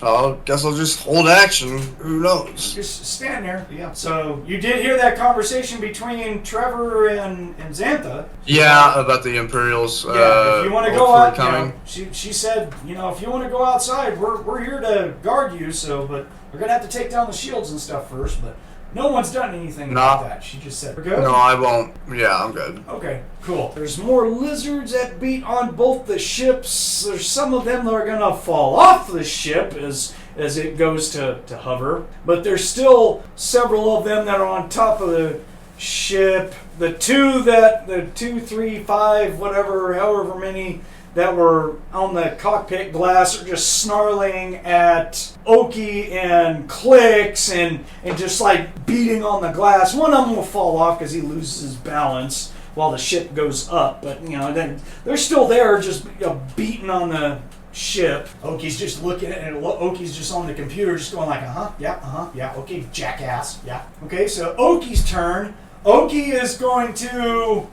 I guess I'll just hold action. Who knows? Just stand there. Yeah. So you did hear that conversation between Trevor and Xantha. Yeah, about the Imperials. Yeah, if you want to go hopefully out, coming. she said, if you want to go outside, we're here to guard you. So, but we're gonna have to take down the shields and stuff first. But no one's done anything about that. She just said, "We're good." No, I won't. Yeah, I'm good. Okay, cool. There's more lizards that beat on both the ships. There's some of them that are gonna fall off the ship as it goes to hover. But there's still several of them that are on top of the ship. The 2, 3, 5, whatever, however many that were on the cockpit glass are just snarling at Oki and Clix and just like beating on the glass. One of them will fall off because he loses his balance while the ship goes up. But then they're still there, just beating on the ship. Oki's just looking at it. Oki's just on the computer, just going like, yeah, okay, jackass, yeah. Okay, so Oki's turn. Oki is going to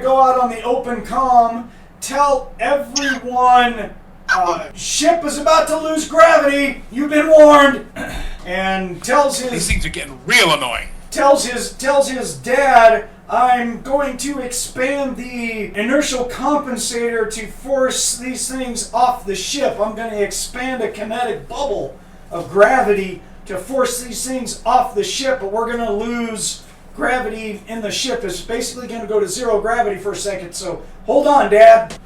go out on the open comm. Tell everyone, ship is about to lose gravity. You've been warned. And These things are getting real annoying. tells his dad, I'm going to expand the inertial compensator to force these things off the ship. I'm going to expand a kinetic bubble of gravity to force these things off the ship, but we're going to lose gravity in the ship. It's basically going to go to 0 gravity for a second, so hold on, Dad.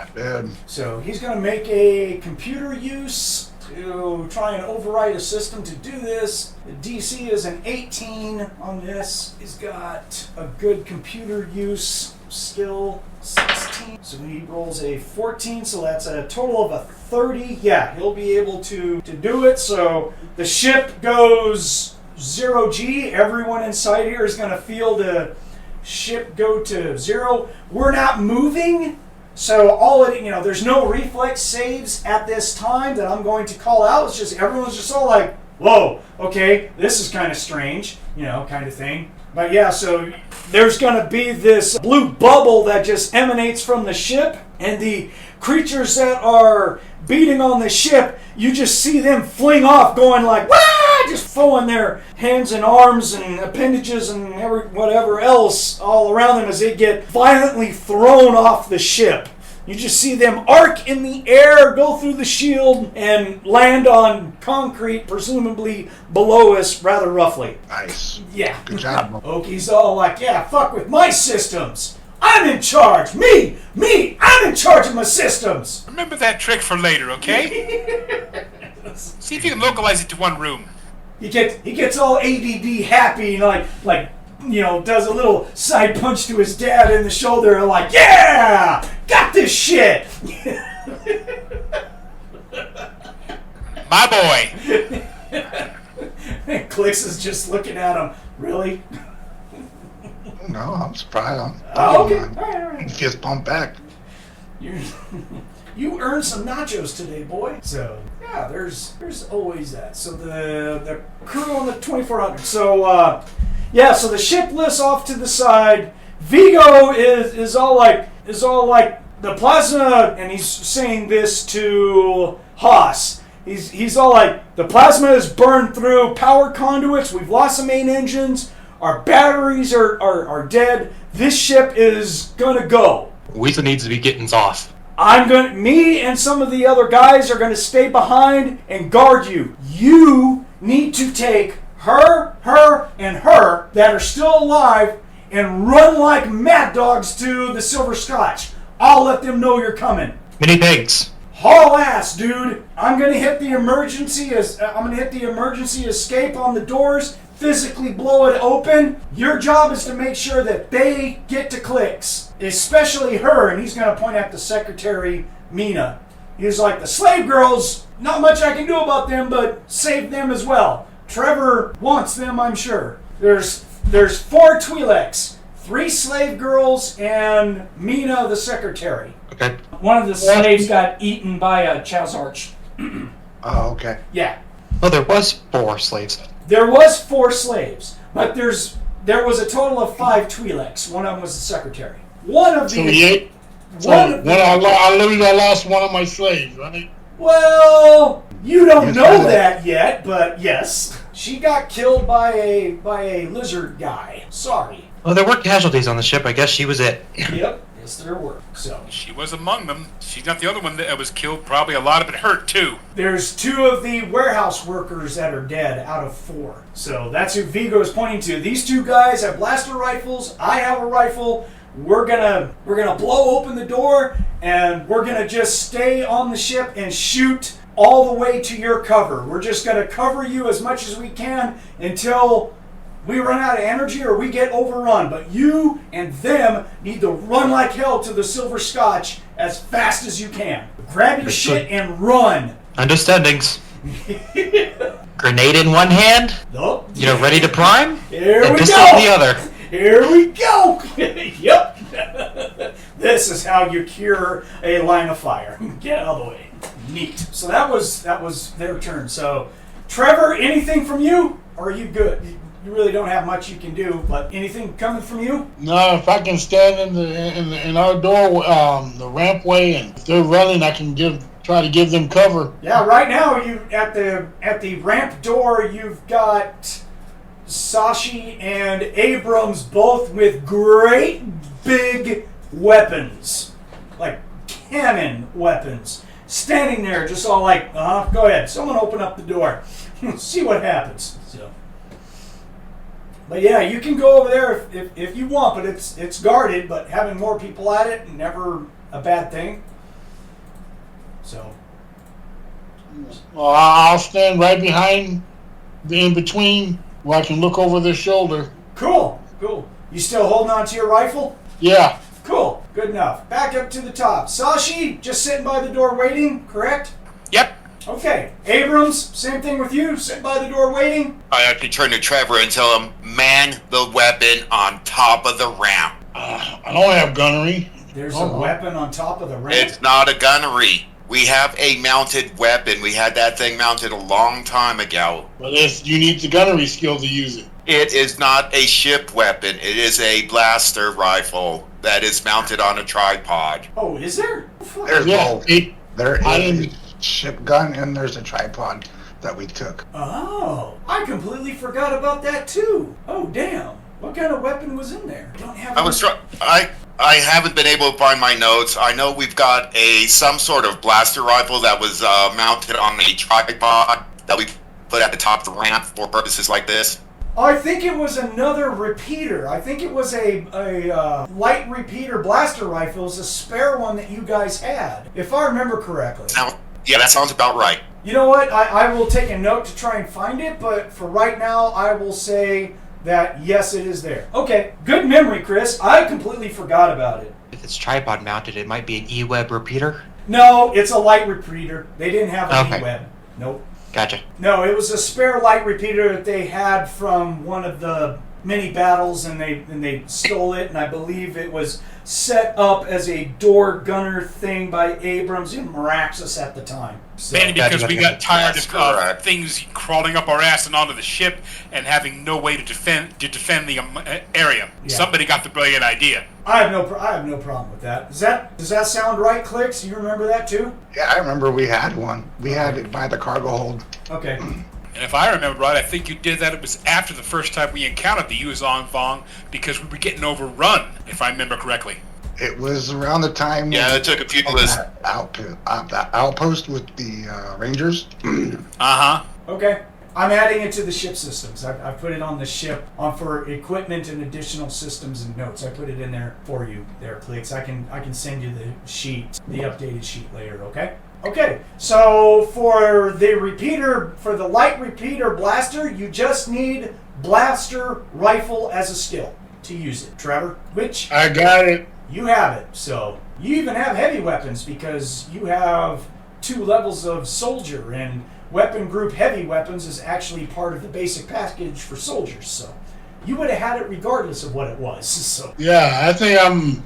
So he's going to make a computer use to try and override a system to do this. The DC is an 18 on this. He's got a good computer use skill, 16. So he rolls a 14, so that's a total of a 30. Yeah, he'll be able to do it. So the ship goes 0 G. Everyone inside here is going to feel the ship go to 0. We're not moving, so there's no reflex saves at this time that I'm going to call out. It's just everyone's just all like, whoa, okay, this is kind of strange, kind of thing. But yeah, so there's going to be this blue bubble that just emanates from the ship, and the creatures that are beating on the ship, you just see them fling off, going like, wah! Just throwing their hands and arms and appendages and whatever else all around them as they get violently thrown off the ship. You just see them arc in the air, go through the shield, and land on concrete, presumably below us, rather roughly. Nice. Yeah. Good job. Oki's all like, yeah, fuck with my systems. I'm in charge. Me, I'm in charge of my systems. Remember that trick for later, okay? See if you can localize it to one room. He gets all ADD happy and like does a little side punch to his dad in the shoulder and like, yeah, got this shit. My boy. And Clix is just looking at him. Really? No, I'm surprised. Okay. All right. Fist pump back. You earned some nachos today, boy. So yeah, there's always that. So the crew on the 2400. So so the ship lifts off to the side. Vigo is all like the plasma, and he's saying this to Haas. He's all like, the plasma is burned through power conduits. We've lost the main engines. Our batteries are dead. This ship is gonna go. Weasel needs to be getting off. Me and some of the other guys are gonna stay behind and guard you. You need to take her, and her that are still alive and run like mad dogs to the Silver Scotch. I'll let them know you're coming. Mini pigs. Haul ass, dude. I'm gonna hit the emergency escape on the doors. Physically blow it open. Your job is to make sure that they get to Clix, especially her. And he's going to point at the secretary, Mina. He's like, the slave girls, not much I can do about them, but save them as well. Trevor wants them, I'm sure. There's 4 Twi'leks, 3 slave girls, and Mina, the secretary. Okay. One of the slaves got eaten by a Chazarch. Oh, okay. Yeah. Oh, there was 4 slaves. There was 4 slaves, but there was a total of 5 Twi'leks. One of them was the secretary. One of the... I lost one of my slaves, right? Well, you don't know that yet, but yes. She got killed by a lizard guy. Sorry. Oh, there were casualties on the ship. I guess she was it. Yep. Yes, there were. So She was among them. She's not the only one that was killed. Probably a lot of it hurt, too. there's 2 of the warehouse workers that are dead out of 4. So that's who Vigo is pointing to. These 2 guys have blaster rifles. I have a rifle. We're gonna blow open the door, and we're gonna just stay on the ship and shoot all the way to your cover. We're just gonna cover you as much as we can until we run out of energy or we get overrun. But you and them need to run like hell to the Silver Scotch as fast as you can. Grab your shit and run. Understandings. Grenade in one hand. Nope. Ready to prime. Here and we pistol go. in the other. Here we go. Yep. This is how you cure a line of fire. Get out of the way. Neat. So that was their turn. So, Trevor, anything from you? Or are you good? You really don't have much you can do, but anything coming from you? No, if I can stand in our door, the rampway, and if they're running, I can try to give them cover. Yeah, right now you at the ramp door, you've got Sashi and Abrams both with great big weapons, like cannon weapons, standing there just all like, go ahead, someone open up the door. See what happens. So, but yeah, you can go over there if you want, but it's guarded, but having more people at it, never a bad thing. So, Well, I'll stand right behind the in-between where I can look over their shoulder. cool. You still holding on to your rifle? Yeah. Cool. Good enough. Back up to the top. Sashi, just sitting by the door waiting, correct? Yep. Okay, Abrams, same thing with you. Sit by the door waiting. I actually turn to Trevor and tell him, man the weapon on top of the ramp. I don't have gunnery. There's a weapon on top of the ramp. It's not a gunnery. We have a mounted weapon. We had that thing mounted a long time ago. But you need the gunnery skill to use it. It is not a ship weapon. It is a blaster rifle that is mounted on a tripod. Oh, is there? There's both. There I is didn't- a ship gun and there's a tripod that we took. Oh, I completely forgot about that too. Oh, damn. What kind of weapon was in there? I don't have. I haven't been able to find my notes. I know we've got some sort of blaster rifle that was mounted on a tripod that we put at the top of the ramp for purposes like this. I think it was another repeater. I think it was a light repeater blaster rifle. It was a spare one that you guys had, if I remember correctly. Now, yeah, that sounds about right. You know what? I will take a note to try and find it, but for right now, I will say that yes, it is there. Okay, good memory, Chris. I completely forgot about it. If it's tripod mounted, it might be an E-Web repeater. No, it's a light repeater. They didn't have an Okay. E-Web. Nope. Gotcha. No, it was a spare light repeater that they had from one of the mini battles, and they stole it, and I believe it was set up as a door gunner thing by Abrams in Meraxis at the time. So, Mainly because we got tired That's of correct. things crawling up our ass and onto the ship and having no way to defend the area. Yeah. Somebody got the brilliant idea. I have no problem with that. Does that sound right, Clix? You remember that too? Yeah, I remember we had one. We had it by the cargo hold. Okay. And if I remember right, I think you did that. It was after the first time we encountered the Yuuzhan Vong because we were getting overrun, if I remember correctly. It was around the time. Yeah, it took a few of us. That outpost with the Rangers. Uh-huh. Okay. I'm adding it to the ship systems. I put it on the ship for equipment and additional systems and notes. I put it in there for you there, Clix. I can send you the sheet, the updated sheet later, okay? Okay, so for the light repeater blaster, you just need blaster rifle as a skill to use it. Trevor, which I got it. you have it. So you even have heavy weapons because you have 2 levels of soldier, and weapon group heavy weapons is actually part of the basic package for soldiers. So you would have had it regardless of what it was. So Yeah, I think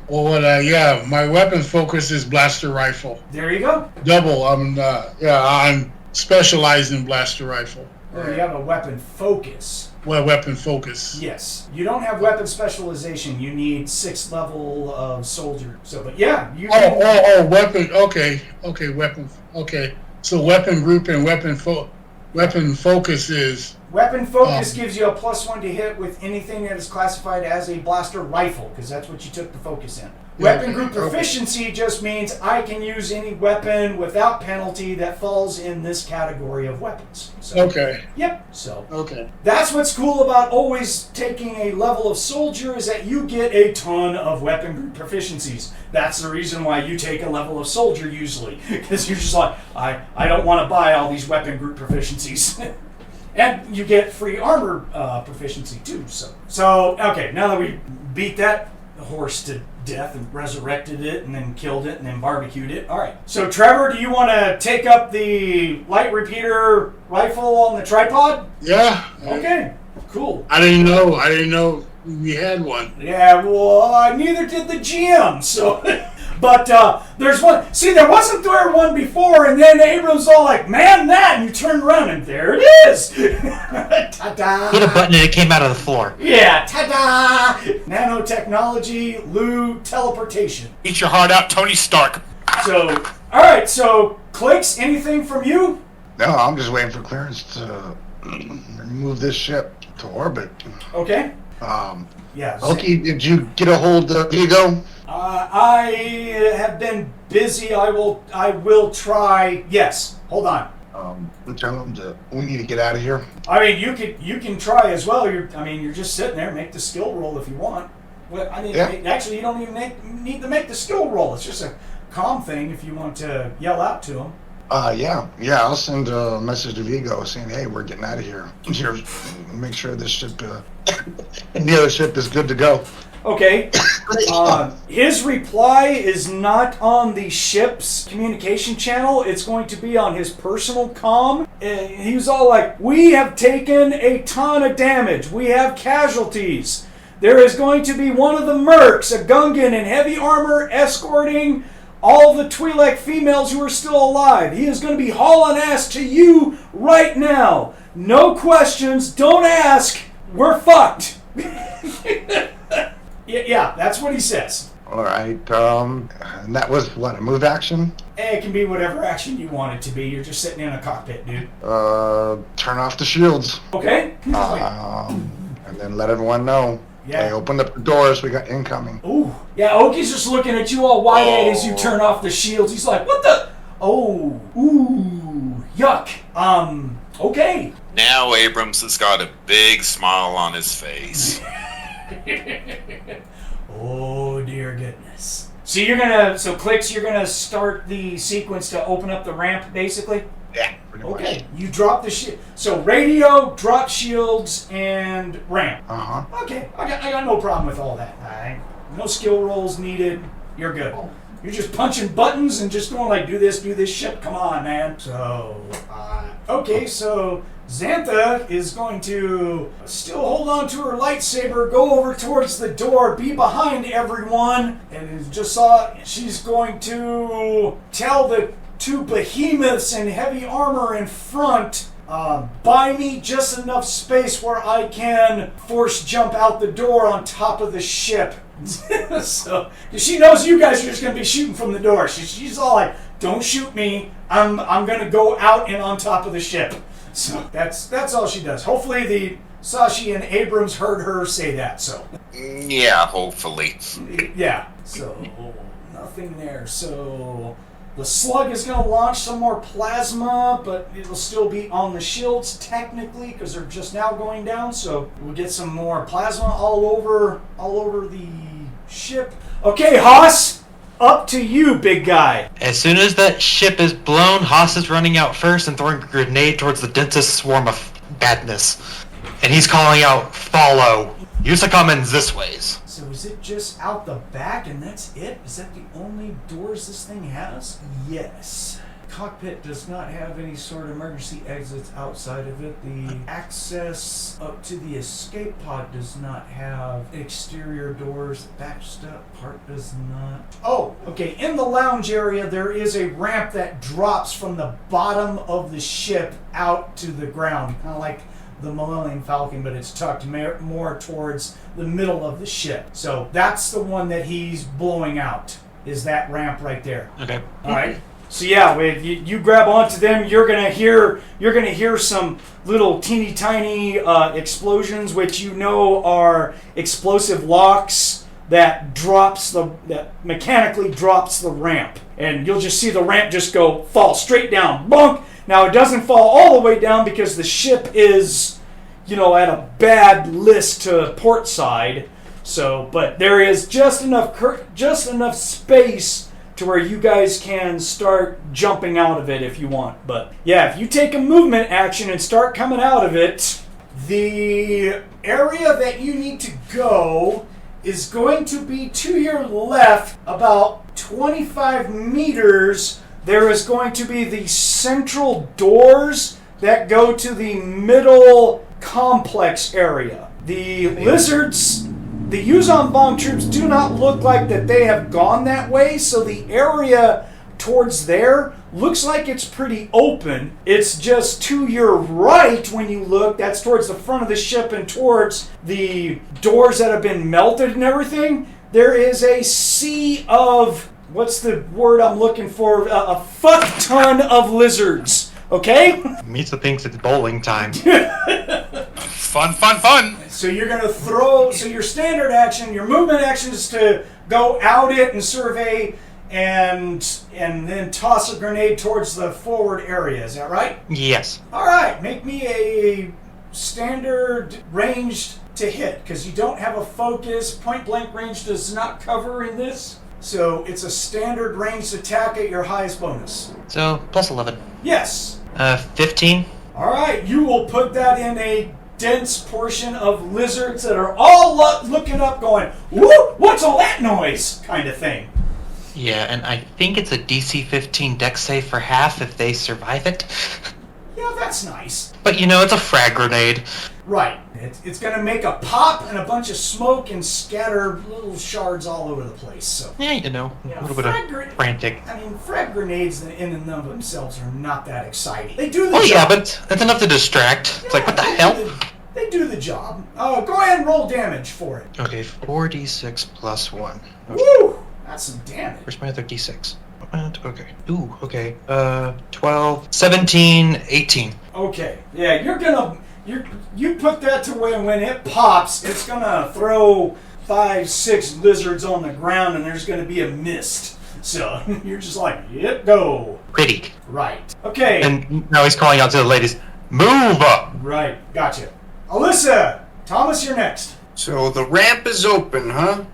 my weapon focus is blaster rifle. there you go. Double. I'm specialized in blaster rifle. Or you have a weapon focus. Well, weapon focus. Yes, you don't have weapon specialization. You need 6th level of soldier. So, but yeah, you. Weapon. Okay, weapon. Okay, so weapon group and weapon focus is. Weapon focus gives you a +1 to hit with anything that is classified as a blaster rifle, because that's what you took the focus in. Weapon group proficiency just means I can use any weapon without penalty that falls in this category of weapons. So, Okay. Yep. So Okay. that's what's cool about always taking a level of soldier is that you get a ton of weapon group proficiencies. That's the reason why you take a level of soldier usually, because you're just like, I don't want to buy all these weapon group proficiencies. And you get free armor proficiency too. So okay, now that we beat that horse to death and resurrected it and then killed it and then barbecued it. All right. So Trevor, do you want to take up the light repeater rifle on the tripod? Yeah. Okay. Cool. I didn't know we had one. Yeah. Well, neither did the GM. So. But there's one. See, there wasn't there one before, and then Abrams all like, "Man, that!" And you turned around, and there it is. Ta-da! Hit a button and it came out of the floor. Yeah, ta-da! Nanotechnology, Lou, teleportation. Eat your heart out, Tony Stark. So, all right. So, Clix, anything from you? No, I'm just waiting for clearance to move this ship to orbit. Okay. Yeah. Loki, did you get a hold of Ego? I have been busy. I will try. Yes. Hold on. Tell them we need to get out of here. I mean, you can try as well. You're just sitting there. Make the skill roll if you want. Well, I mean, actually, you don't even need to make the skill roll. It's just a calm thing if you want to yell out to them. Yeah. I'll send a message to Vigo saying, "Hey, we're getting out of here. Here's make sure this ship, the other ship is good to go. Okay. His reply is not on the ship's communication channel. It's going to be on his personal comm. He was all like, "We have taken a ton of damage. We have casualties. There is going to be one of the mercs, a Gungan in heavy armor, escorting all the Twi'lek females who are still alive. He is going to be hauling ass to you right now. No questions. Don't ask. We're fucked." Yeah, that's what he says. All right. And that was what, a move action? It can be whatever action you want it to be. You're just sitting in a cockpit, dude. Turn off the shields. Okay. And then let everyone know. Yeah. They opened up the doors. We got incoming. Ooh. Yeah, Oki's just looking at you all wide-eyed as you turn off the shields. He's like, "What the? Oh. Ooh. Yuck. Okay." Now Abrams has got a big smile on his face. Oh dear goodness. So Clix, you're gonna start the sequence to open up the ramp, basically? Yeah. Okay. You drop the shield. So radio, drop shields, and ramp. Uh-huh. Okay. I got no problem with all that. All right. No skill rolls needed. You're good. You're just punching buttons and just going like, do this ship. Come on, man. So, okay, so Xantha is going to still hold on to her lightsaber, go over towards the door, be behind everyone, and just saw she's going to tell the two behemoths in heavy armor in front, buy me just enough space where I can force jump out the door on top of the ship. So she knows you guys are just going to be shooting from the door. She's all like, "Don't shoot me. I'm going to go out and on top of the ship." So that's all she does. Hopefully the Sashi and Abrams heard her say that. So Yeah, hopefully. yeah. So nothing there. So the slug is going to launch some more plasma, but it'll still be on the shields technically because they're just now going down. So we'll get some more plasma all over the ship. Okay, Haas, up to you, big guy. As soon as that ship is blown, Haas is running out first and throwing a grenade towards the densest swarm of badness. And he's calling out, "Follow. Use the commons this ways." So is it just out the back and that's it? Is that the only doors this thing has? Yes. Cockpit does not have any sort of emergency exits outside of it. The access up to the escape pod does not have exterior doors. The backstep part does not. Oh, okay. In the lounge area, there is a ramp that drops from the bottom of the ship out to the ground, kind of like the Millennium Falcon, but it's tucked more towards the middle of the ship. So that's the one that he's blowing out, is that ramp right there. Okay. All right. So yeah, when you grab onto them, you're gonna hear some little teeny tiny explosions, which you know are explosive locks that mechanically drops the ramp, and you'll just see the ramp just fall straight down, bonk. Now it doesn't fall all the way down because the ship is, at a bad list to port side. So, but there is just enough space to where you guys can start jumping out of it if you want. But yeah, if you take a movement action and start coming out of it, the area that you need to go is going to be to your left about 25 meters. There is going to be the central doors that go to the middle complex area. The lizards, the Yuuzhan Vong troops do not look like that they have gone that way, so the area towards there looks like it's pretty open. It's just to your right when you look, that's towards the front of the ship and towards the doors that have been melted and everything. There is a sea of, what's the word I'm looking for? A fuck ton of lizards. Okay? Meets the thinks it's bowling time. Fun, fun, fun. So you're going to throw, so your standard action, your movement action is to go out it and survey and then toss a grenade towards the forward area. Is that right? Yes. All right. Make me a standard ranged to hit because you don't have a focus. Point blank range does not cover in this. So it's a standard ranged attack at your highest bonus. So, plus 11. Yes. 15. All right. You will put that in a dense portion of lizards that are all looking up going, woo, what's all that noise? Kind of thing. Yeah, and I think it's a DC 15 dex save for half if they survive it. Yeah, that's nice. But it's a frag grenade. Right. It's going to make a pop and a bunch of smoke and scatter little shards all over the place. So Yeah, a little bit of frantic. I mean, frag grenades in and of themselves are not that exciting. They do the Oh job. yeah, but that's enough to distract. It's like, what the hell? They do the job. Go ahead and roll damage for it. Okay, 4d6 plus 1. Okay. Woo! That's some damage. Where's my other d6? Okay. Ooh, okay. 12, 17, 18. Okay. Yeah, you put that to where when it pops, it's gonna throw 5-6 lizards on the ground, and there's gonna be a mist. So you're just like, yep, go. Pretty. Right. Okay. And now he's calling out to the ladies, move up! Right. Gotcha. Alyssa, Thomas, you're next. So the ramp is open, huh?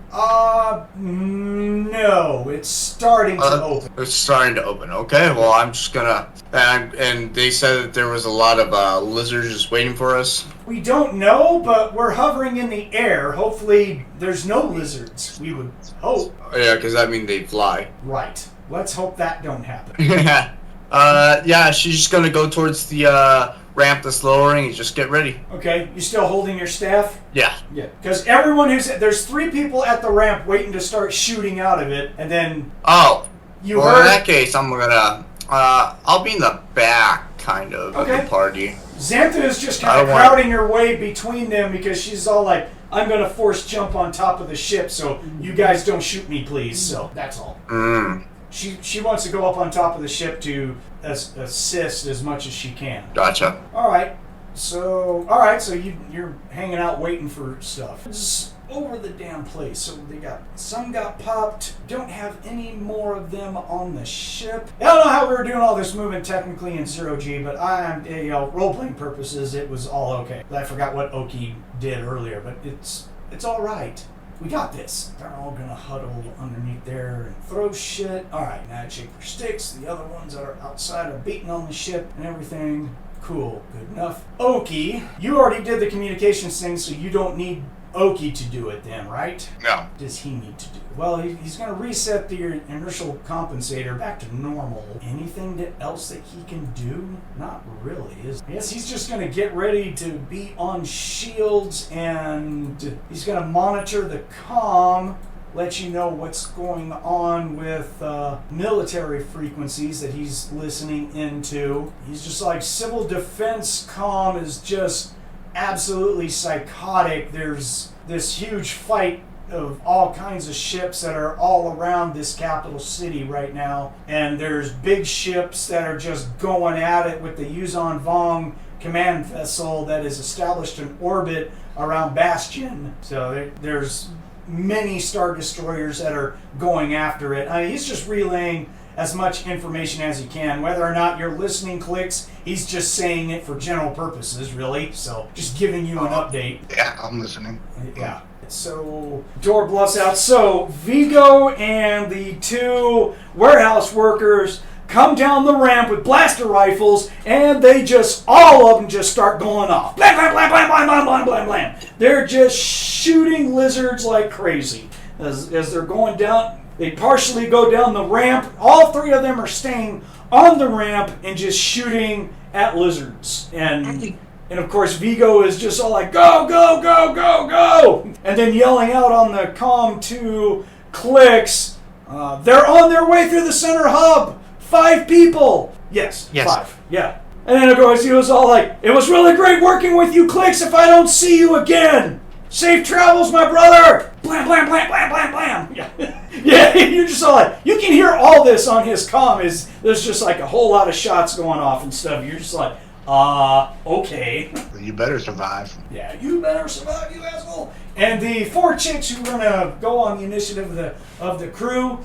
No, it's starting to open. It's starting to open. Okay, well, I'm just gonna. And they said that there was a lot of lizards just waiting for us. We don't know, but we're hovering in the air. Hopefully, there's no lizards. We would hope. Yeah, because that means they fly. Right. Let's hope that don't happen. Yeah, she's just gonna go towards the ramp that's lowering and just get ready. Okay, you still holding your staff? Yeah. Yeah. Because everyone there's 3 people at the ramp waiting to start shooting out of it, and then Oh. you Well, heard. in that case, I'm gonna. I'll be in the back, kind of, of Okay. the party. Xantha is just kind of crowding her way between them because she's all like, I'm going to force jump on top of the ship, so you guys don't shoot me, please. So that's all. She wants to go up on top of the ship to assist as much as she can. Gotcha. All right, so you're hanging out waiting for stuff. It's over the damn place. So some got popped. Don't have any more of them on the ship. I don't know how we were doing all this movement technically in 0G, but role playing purposes, it was all okay. I forgot what Oki did earlier, but it's all right. We got this. They're all gonna huddle underneath there and throw shit. Alright, now shake for sticks. The other ones that are outside are beating on the ship and everything. Cool, good enough. Oki, you already did the communications thing, so you don't need Oki to do it then, right? No. Does he need to do it? Well, he's going to reset the inertial compensator back to normal. Anything else that he can do? Not really. I guess he's just going to get ready to be on shields, and he's going to monitor the comm, let you know what's going on with military frequencies that he's listening into. He's just like, civil defense comm is just absolutely psychotic. There's this huge fight of all kinds of ships that are all around this capital city right now, and there's big ships that are just going at it with the Yuuzhan Vong command vessel that is established in orbit around Bastion. So there's many Star Destroyers that are going after it. I mean, he's just relaying as much information as he can. Whether or not you're listening, Clix, he's just saying it for general purposes, really. So just giving you an update. Yeah, I'm listening. Yeah. So door bluffs out. So Vigo and the 2 warehouse workers come down the ramp with blaster rifles, and they just, all of them just start going off. Blam, blam, blam, blam, blam, blam, blam, blam, blam. They're just shooting lizards like crazy. As they're going down, they partially go down the ramp. All 3 of them are staying on the ramp and just shooting at lizards. And of course, Vigo is just all like, go, go, go, go, go! And then yelling out on the comm to Clix, they're on their way through the center hub! 5 people! Yes. 5. Yeah. And then of course he was all like, it was really great working with you, Clix, if I don't see you again! Safe travels, my brother! Blam, blam, blam, blam, blam, blam! Yeah. Yeah, you're just all like, you can hear all this on his comm, there's just like a whole lot of shots going off and stuff. You're just like, okay. You better survive. Yeah, you better survive, you asshole. And the 4 chicks who are gonna go on the initiative of the crew,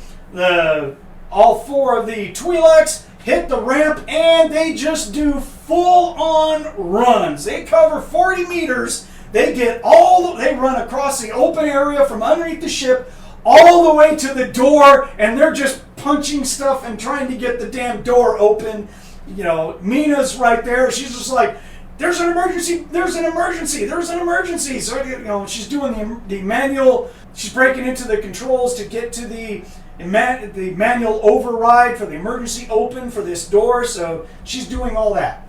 all 4 of the Twi'leks hit the ramp, and they just do full-on runs. They cover 40 meters. They run across the open area from underneath the ship all the way to the door, and they're just punching stuff and trying to get the damn door open. You know, Mina's right there. She's just like, there's an emergency, there's an emergency, there's an emergency. So, you know, she's doing the manual, she's breaking into the controls to get to the manual override for the emergency open for this door. So she's doing all that.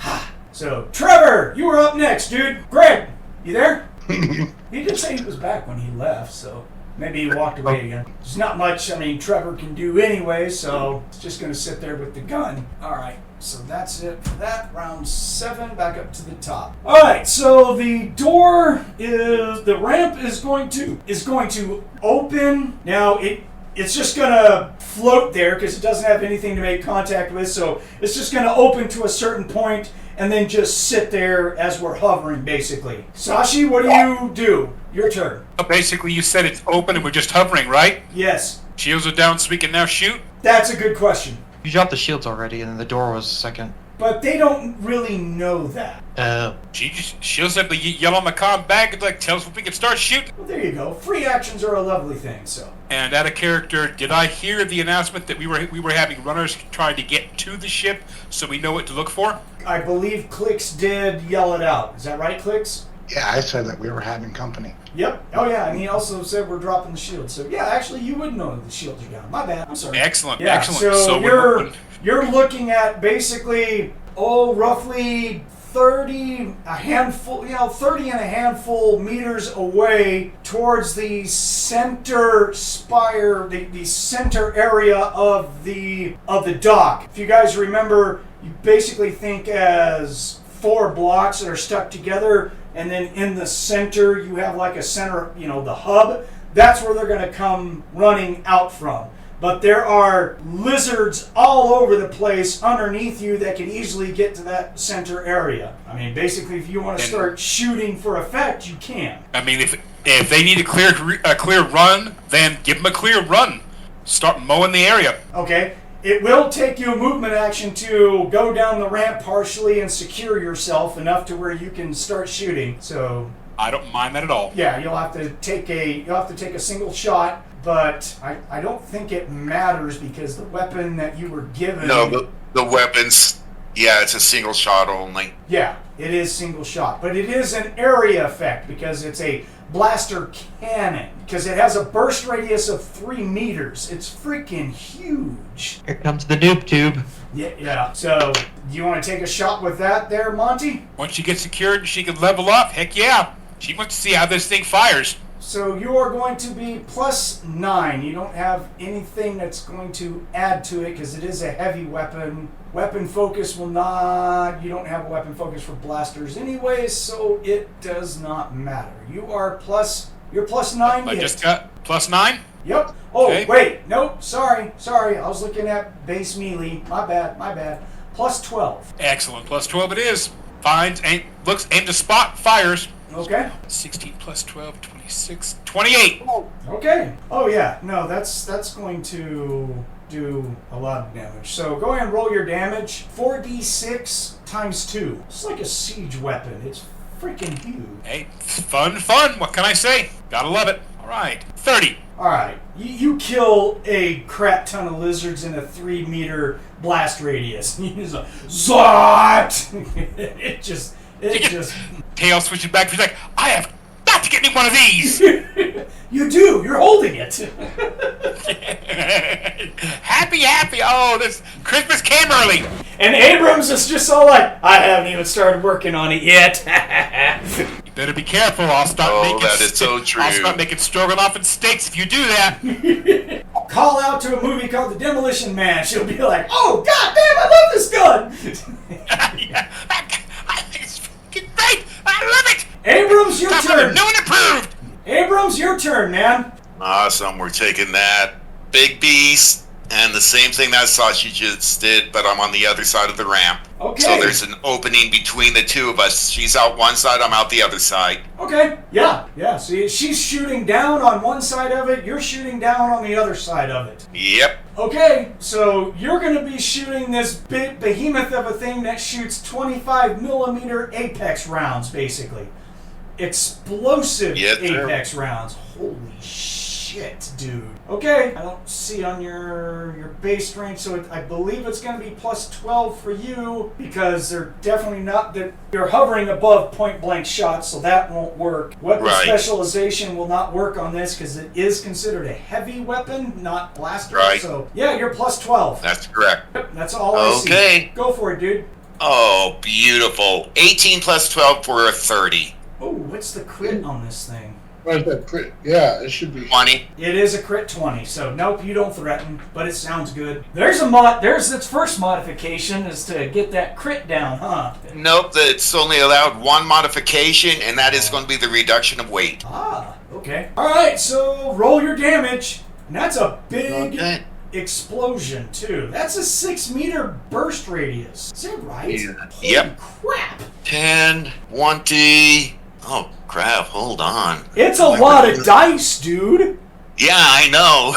So, Trevor, you were up next, dude. Greg, you there? He did say he was back when he left, so maybe he walked away again. There's not much, I mean, Trevor can do anyway, so it's just going to sit there with the gun. All right, so that's it for that. Round 7, back up to the top. All right, so the door is, the ramp is going to open. Now, it's just going to float there because it doesn't have anything to make contact with, so it's just going to open to a certain point and then just sit there as we're hovering, basically. Sashi, what do you do? Your turn. Basically, you said it's open and we're just hovering, right? Yes. Shields are down so we can now shoot? That's a good question. You dropped the shields already, and then the door was second. But they don't really know that. She'll simply yell on the comm back and like tell us when we can start shooting. Well, there you go. Free actions are a lovely thing, so. And out of character, did I hear the announcement that we were having runners trying to get to the ship so we know what to look for? I believe Clix did yell it out. Is that right, Clix? Yeah, I said that we were having company. Yep. Oh, yeah, and he also said we're dropping the shields. So, yeah, actually, you would know the shields are down. My bad. I'm sorry. Excellent, yeah, excellent. So you're we're looking at basically, roughly 30 and a handful meters away towards the center spire, the center area of the dock. If you guys remember, you basically think as 4 blocks that are stuck together, and then in the center you have like a center, the hub. That's where they're going to come running out from. But there are lizards all over the place underneath you that can easily get to that center area. I mean, basically, if you want to start shooting for effect, you can. I mean, if they need a clear run, then give them a clear run. Start mowing the area. Okay. It will take you a movement action to go down the ramp partially and secure yourself enough to where you can start shooting. So I don't mind that at all. Yeah, you'll have to take a single shot, but I don't think it matters because the weapon that you were given. No, the weapons. Yeah, it's a single shot only. Yeah, it is single shot, but it is an area effect because it's a blaster cannon because it has a burst radius of 3 meters. It's freaking huge. Here comes the noob tube. Yeah. So, do you want to take a shot with that there, Monte? Once she gets secured and she can level up, heck yeah. She wants to see how this thing fires. So you are going to be +9. You don't have anything that's going to add to it because it is a heavy weapon. Weapon focus will not. You don't have a weapon focus for blasters anyway, so it does not matter. You are You're +9. I just got +9. Yep. Oh, okay. Wait. Nope. Sorry. I was looking at base melee. My bad. +12. Excellent. +12 it is. Finds, aim to spot, fires. Okay. 16 + 12, 26, 28. Okay. Oh yeah. No, that's going to do a lot of damage. So go ahead and roll your damage. 4d6 × 2. It's like a siege weapon. It's freaking huge. Hey, fun. What can I say? Gotta love it. All right. 30. All right. You kill a crap ton of lizards in a 3-meter blast radius. You just like, Zot! It just. Tail switching back. She's like, I have got to get me one of these. You do. You're holding it. Happy. Oh, this Christmas came early. And Abrams is just all like, I haven't even started working on it yet. You better be careful. I'll start making. That is so true. I'll start making stroganoff and steaks if you do that. Call out to a movie called The Demolition Man. She'll be like, oh, god damn, I love this gun. Yeah. I think it's fucking great. I love it. Abrams, your turn. New and improved. Abrams, your turn, man. Awesome. We're taking that big beast and the same thing that Sashi just did, but I'm on the other side of the ramp. Okay. So there's an opening between the two of us. She's out one side, I'm out the other side. Okay. Yeah. See, she's shooting down on one side of it. You're shooting down on the other side of it. Yep. Okay, so you're going to be shooting this big behemoth of a thing that shoots 25mm Apex rounds, basically. Explosive Yes, sir. Apex rounds. Holy shit. shit, dude. Okay, I don't see on your base strength, so I believe it's going to be plus 12 for you, because they're definitely not, you're hovering above point-blank shots, so that won't work. Weapon specialization will not work on this, because it is considered a heavy weapon, not blaster. Right. So, yeah, you're plus 12. That's correct. Yep, that's all I see. Okay. Go for it, dude. Oh, beautiful. 18 plus 12 for a 30. Oh, what's the crit on this thing? Where's that crit? Yeah, it should be 20. It is a crit 20, so nope, you don't threaten, but it sounds good. There's its first modification is to get that crit down, huh? Nope, it's only allowed one modification, and that is going to be the reduction of weight. Ah, okay. Alright, so roll your damage. And that's a big explosion, too. That's a 6-meter burst radius. Is that right? Yeah. Holy Yep. crap. 10, 20. Oh, crap, hold on. It's a lot of dice, dude. Yeah, I know.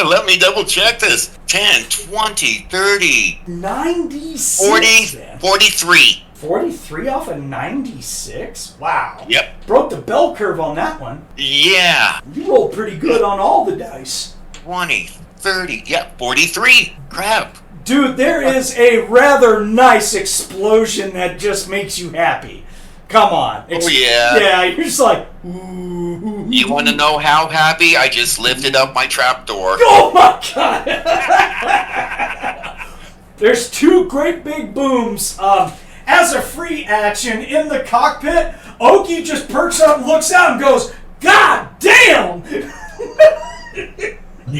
Let me double check this. 10, 20, 30, 96. 40, man. 43. 43 off of 96? Wow. Yep. Broke the bell curve on that one. Yeah. You rolled pretty good on all the dice. 20, 30, yep, 43. Crap. Dude, there is a rather nice explosion that just makes you happy. Come on. Oh, yeah. Yeah, you're just like, ooh. You want to know how happy? I just lifted up my trapdoor. Oh my god! There's two great big booms. As a free action in the cockpit, Oki just perks up, looks out, and goes, God damn!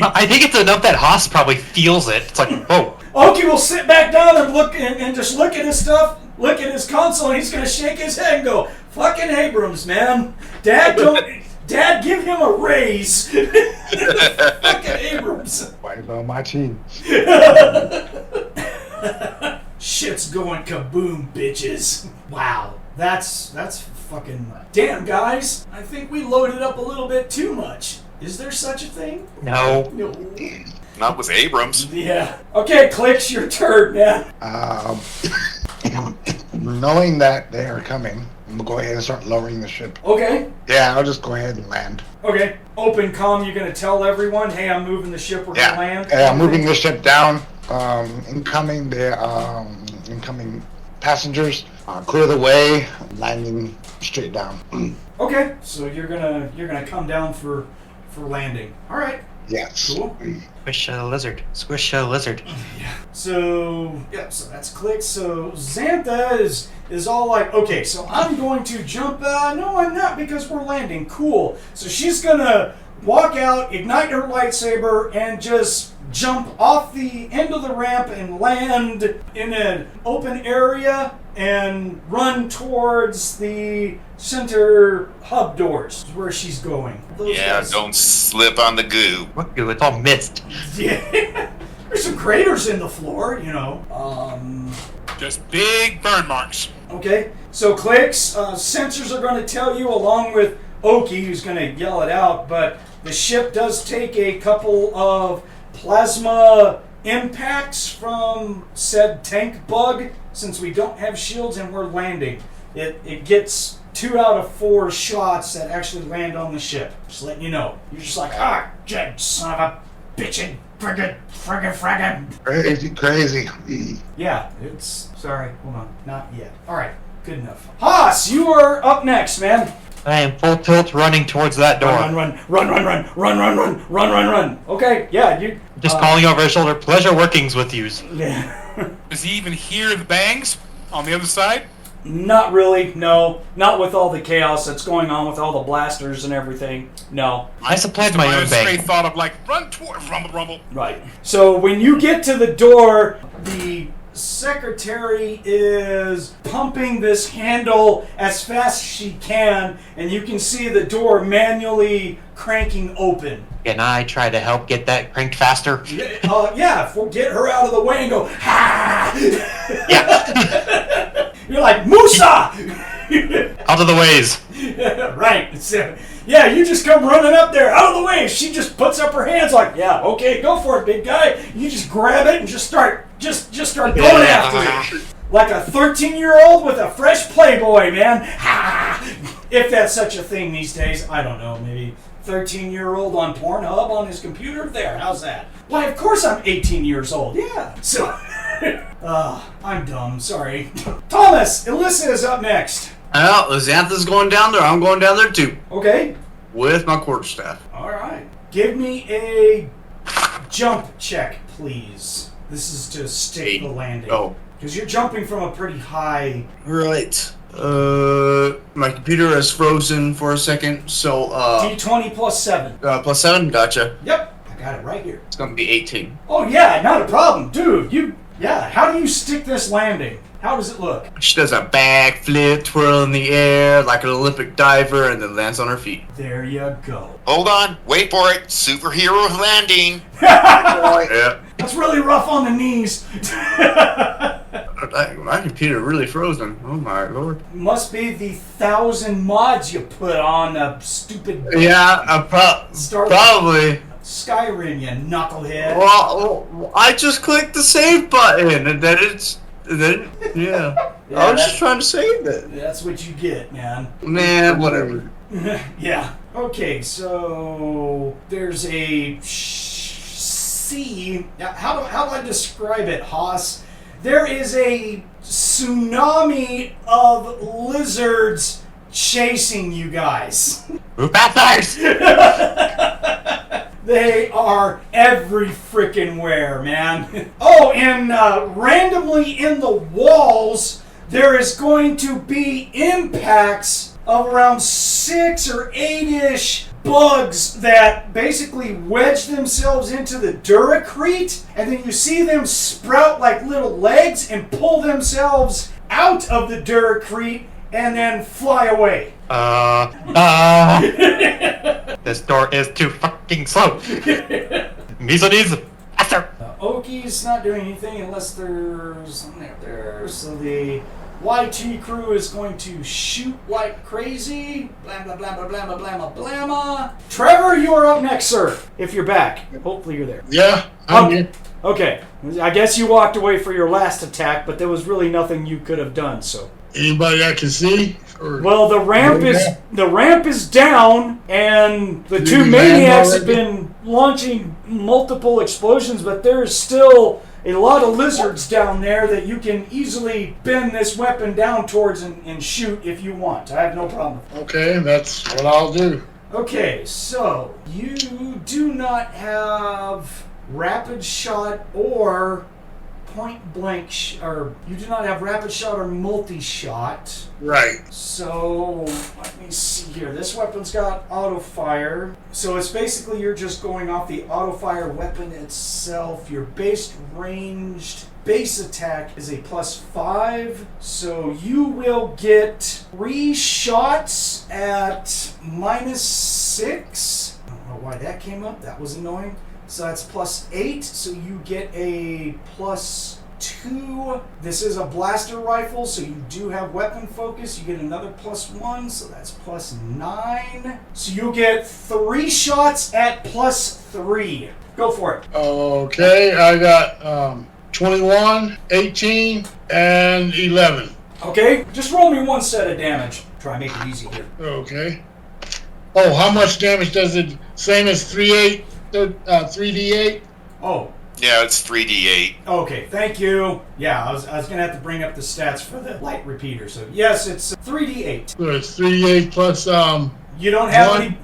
I think it's enough that Haas probably feels it. It's like, whoa. Oki will sit back down and look and just look at his stuff, look at his console, and he's gonna shake his head and go, "Fucking Abrams, man! Dad, give him a raise." Fucking Abrams. Why about my team? Shit's going kaboom, bitches. Wow, that's fucking. Damn, guys, I think we loaded up a little bit too much. Is there such a thing? No. No. Not with Abrams. Yeah. Okay, Clix, your turn, man. Knowing that they are coming, I'm gonna go ahead and start lowering the ship. Okay. Yeah, I'll just go ahead and land. Okay. Open comm, you're gonna tell everyone, hey, I'm moving the ship, we're gonna land. Yeah, I'm moving the ship down. Incoming passengers. Clear the way. Landing straight down. Okay. So you're gonna come down for landing. All right. Yes. Cool. Squish a lizard. Squish a lizard. So that's Clix. So Xantha is all like, okay, so I'm going to jump. No, I'm not, because we're landing. Cool. So she's gonna walk out, ignite her lightsaber, and just jump off the end of the ramp and land in an open area and run towards the center hub doors where she's going. Those Yeah, guys- don't slip on the goo. What goo? It's all mist. Yeah. There's some craters in the floor, you know. Just big burn marks. Okay. So Clix, sensors are going to tell you, along with Oki, who's going to yell it out, but the ship does take a couple of plasma impacts from said tank bug, since we don't have shields and we're landing. It gets 2 out of 4 shots that actually land on the ship. Just letting you know. You're just like, Jed, son of a bitchin' friggin'. Crazy. Yeah, it's... Sorry, hold on. Not yet. Alright, good enough. Haas, you are up next, man. I am full tilt running towards that door. Run. Okay, yeah, you... Just calling over his shoulder, pleasure workings with you. Yeah. Does he even hear the bangs on the other side? Not really, no. Not with all the chaos that's going on with all the blasters and everything. No. I supplied my own straight bank. thought of like, run toward rumble. Right. So when you get to the door, the secretary is pumping this handle as fast as she can, and you can see the door manually cranking open. Can I try to help get that cranked faster? Yeah, get her out of the way and go, ha! Yeah. You're like, Musa! Out of the ways. Right. So, yeah, you just come running up there, out of the way. She just puts up her hands like, yeah, okay, go for it, big guy. You just grab it and just start going after it. Like a 13-year-old with a fresh Playboy, man. Ha! If that's such a thing these days, I don't know, maybe 13-year-old on Pornhub on his computer? There, how's that? Why, of course I'm 18 years old, yeah. So, I'm dumb, sorry. Thomas, Alyssa is up next. Well, Xantha's going down there. I'm going down there too. Okay. With my quarterstaff. Alright. Give me a jump check, please. This is to stick the landing. Oh. Because you're jumping from a pretty high... Right. My computer has frozen for a second, so, D20 plus 7. plus 7? Gotcha. Yep. I got it right here. It's gonna be 18. Oh, yeah, not a problem. Dude, how do you stick this landing? How does it look? She does a backflip, twirl in the air like an Olympic diver, and then lands on her feet. There you go. Hold on, wait for it. Superhero landing. Yeah. That's really rough on the knees. My computer really frozen. Oh my lord. Must be the 1,000 mods you put on a stupid Yeah, probably. Skyrim, you knucklehead. Well, I just clicked the save button, and then yeah. I was just trying to save it. That's what you get, man. Man, whatever. Yeah. Okay, so there's a sea. How do I describe it, Haas? There is a tsunami of lizards chasing you guys. Bathers! They are every frickin' where, man. Oh, and randomly in the walls, there is going to be impacts of around 6 or 8-ish bugs that basically wedge themselves into the duracrete, and then you see them sprout like little legs and pull themselves out of the duracrete and then fly away. This door is too fucking slow. Misa needs faster. Oki's not doing anything unless there's something out there. So the YT crew is going to shoot like crazy. Blah, blah, blah, blah, blah, blah, blah, blah. Trevor, you are up next, sir. If you're back. Hopefully you're there. Yeah, I'm here. Okay. I guess you walked away for your last attack, but there was really nothing you could have done, so. Anybody I can see? Well, the ramp is down, and the two we maniacs land have been launching multiple explosions, but there's still a lot of lizards down there that you can easily bend this weapon down towards and shoot if you want. I have no problem. Okay, that's what I'll do. Okay, so you do not have rapid shot or point blank, or you do not have rapid shot or multi-shot. Right. So, let me see here. This weapon's got auto fire. So it's basically you're just going off the auto fire weapon itself. Your base ranged base attack is a +5. So you will get 3 shots at -6. I don't know why that came up. That was annoying. So that's +8, so you get a +2. This is a blaster rifle, so you do have weapon focus. You get another +1, so that's +9. So you'll get 3 shots at +3. Go for it. Okay, I got 21, 18, and 11. Okay, just roll me 1 set of damage. Try and make it easy here. Okay. Oh, how much damage does it? Same as 3d8? Oh, Yeah, it's 3d8. okay, thank you. Yeah, I was going to have to bring up the stats for the light repeater. So, yes, it's 3d8. So it's 3d8 plus You don't have One.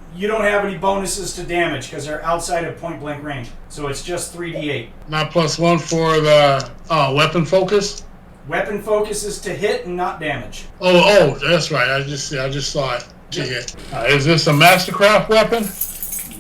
any bonuses to damage because they're outside of point blank range. So it's just 3d8. not +1 for the weapon focus. Weapon focus is to hit and not damage. Oh, that's right. I just saw it. Yeah. Is this a Mastercraft weapon?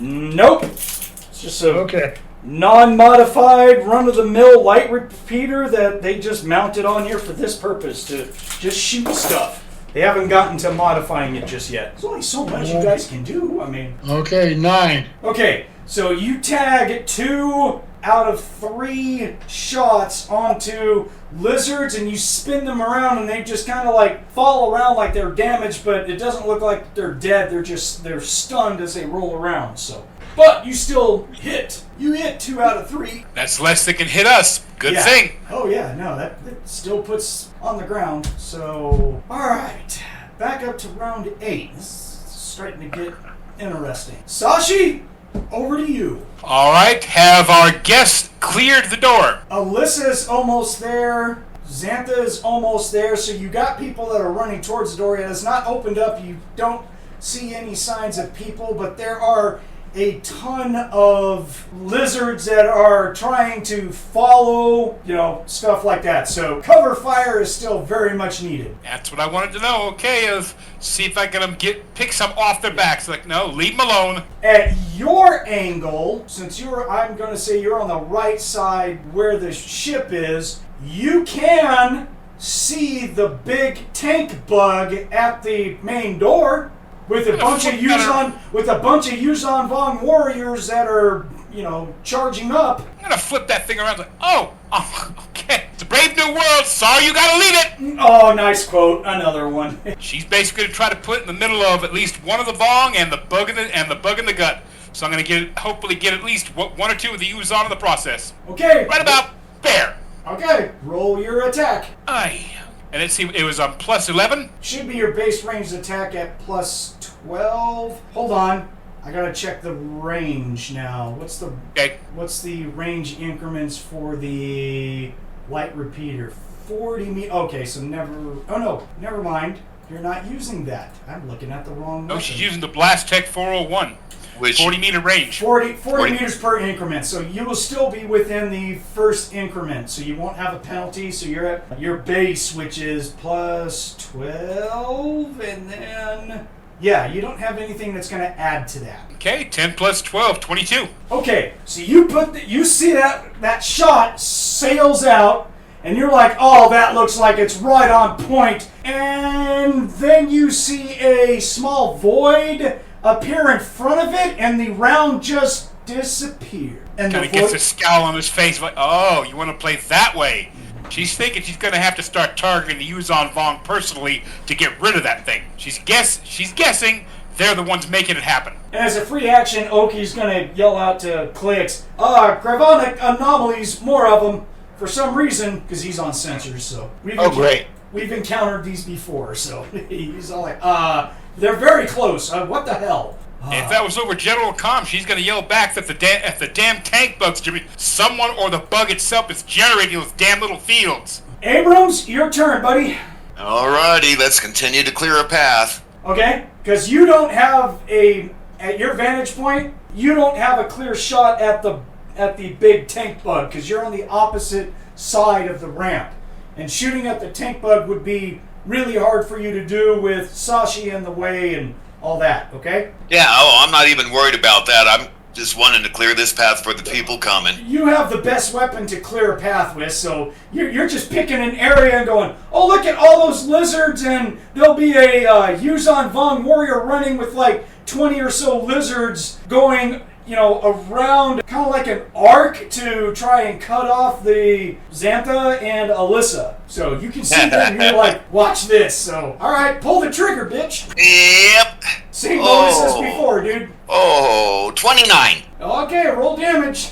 Nope. It's just a Okay. non-modified, run-of-the-mill light repeater that they just mounted on here for this purpose, to just shoot stuff. They haven't gotten to modifying it just yet. There's only so much you guys can do. I mean... Okay, 9. Okay, so you tag 2 out of 3 shots onto lizards, and you spin them around, and they just kind of like fall around like they're damaged, but it doesn't look like they're dead. They're stunned as they roll around. So, but you still hit. You hit 2 out of 3. That's less that can hit us. Good Yeah. thing. Oh yeah, no, that still puts on the ground. So, all right. back up to round 8. This is starting to get interesting. Sashi, over to you. All right, have our guests cleared the door. Alyssa's almost there. Xantha is almost there. So you got people that are running towards the door. It has not opened up. You don't see any signs of people, but there are a ton of lizards that are trying to follow, stuff like that. So cover fire is still very much needed. That's what I wanted to know. Okay, see if I can pick some off their backs. Like, no, leave them alone. At your angle, since I'm going to say you're on the right side where the ship is, you can see the big tank bug at the main door. With a bunch of Yuuzhan Vong warriors that are, charging up. I'm gonna flip that thing around like, oh, okay. It's a brave new world. Sorry, you gotta leave it. Oh, nice quote. Another one. She's basically gonna try to put it in the middle of at least one of the Vong and the bug in the gut. So I'm gonna hopefully get at least one or two of the Yuuzhan in the process. Okay. Right about there. Okay. Roll your attack. And it was on plus 11. Should be your base ranged attack at plus 12. Hold on. I gotta check the range now. What's the range increments for the light repeater? 40 meters. Okay, so never mind. You're not using that. I'm looking at the wrong No, weapon. she's using the Blast Tech 401. Which 40 meter range. 40 meters per increment. So you will still be within the first increment. So you won't have a penalty. So you're at your base, which is plus 12. And then, you don't have anything that's going to add to that. Okay, 10 plus 12, 22. Okay, so you see that shot sails out. And you're like, oh, that looks like it's right on point. And then you see a small void appear in front of it, and the round just disappeared. And Kind of gets a scowl on his face, like, oh, you want to play that way? She's thinking she's going to have to start targeting the Yuuzhan Vong personally to get rid of that thing. She's guessing they're the ones making it happen. And as a free action, Oki's going to yell out to Clix, cryonic anomalies, more of them, for some reason, because he's on sensors, so. great. We've encountered these before, so he's all like, they're very close. What the hell? If that was over General Comm, she's going to yell back that if the damn tank bug's someone or the bug itself is generating those damn little fields. Abrams, your turn, buddy. Alrighty, let's continue to clear a path. Okay? Because you don't have at your vantage point, you don't have a clear shot at the big tank bug because you're on the opposite side of the ramp. And shooting at the tank bug would be really hard for you to do with Sashi in the way and all that, okay? Yeah, I'm not even worried about that. I'm just wanting to clear this path for the people coming. You have the best weapon to clear a path with, so you're just picking an area and going, oh, look at all those lizards, and there'll be a Yuuzhan Vong warrior running with like 20 or so lizards going around kind of like an arc to try and cut off the Xantha and Alyssa. So you can see them, you're like, watch this. So, all right, pull the trigger, bitch. Yep. Same bonus as before, dude. 29. Okay, roll damage.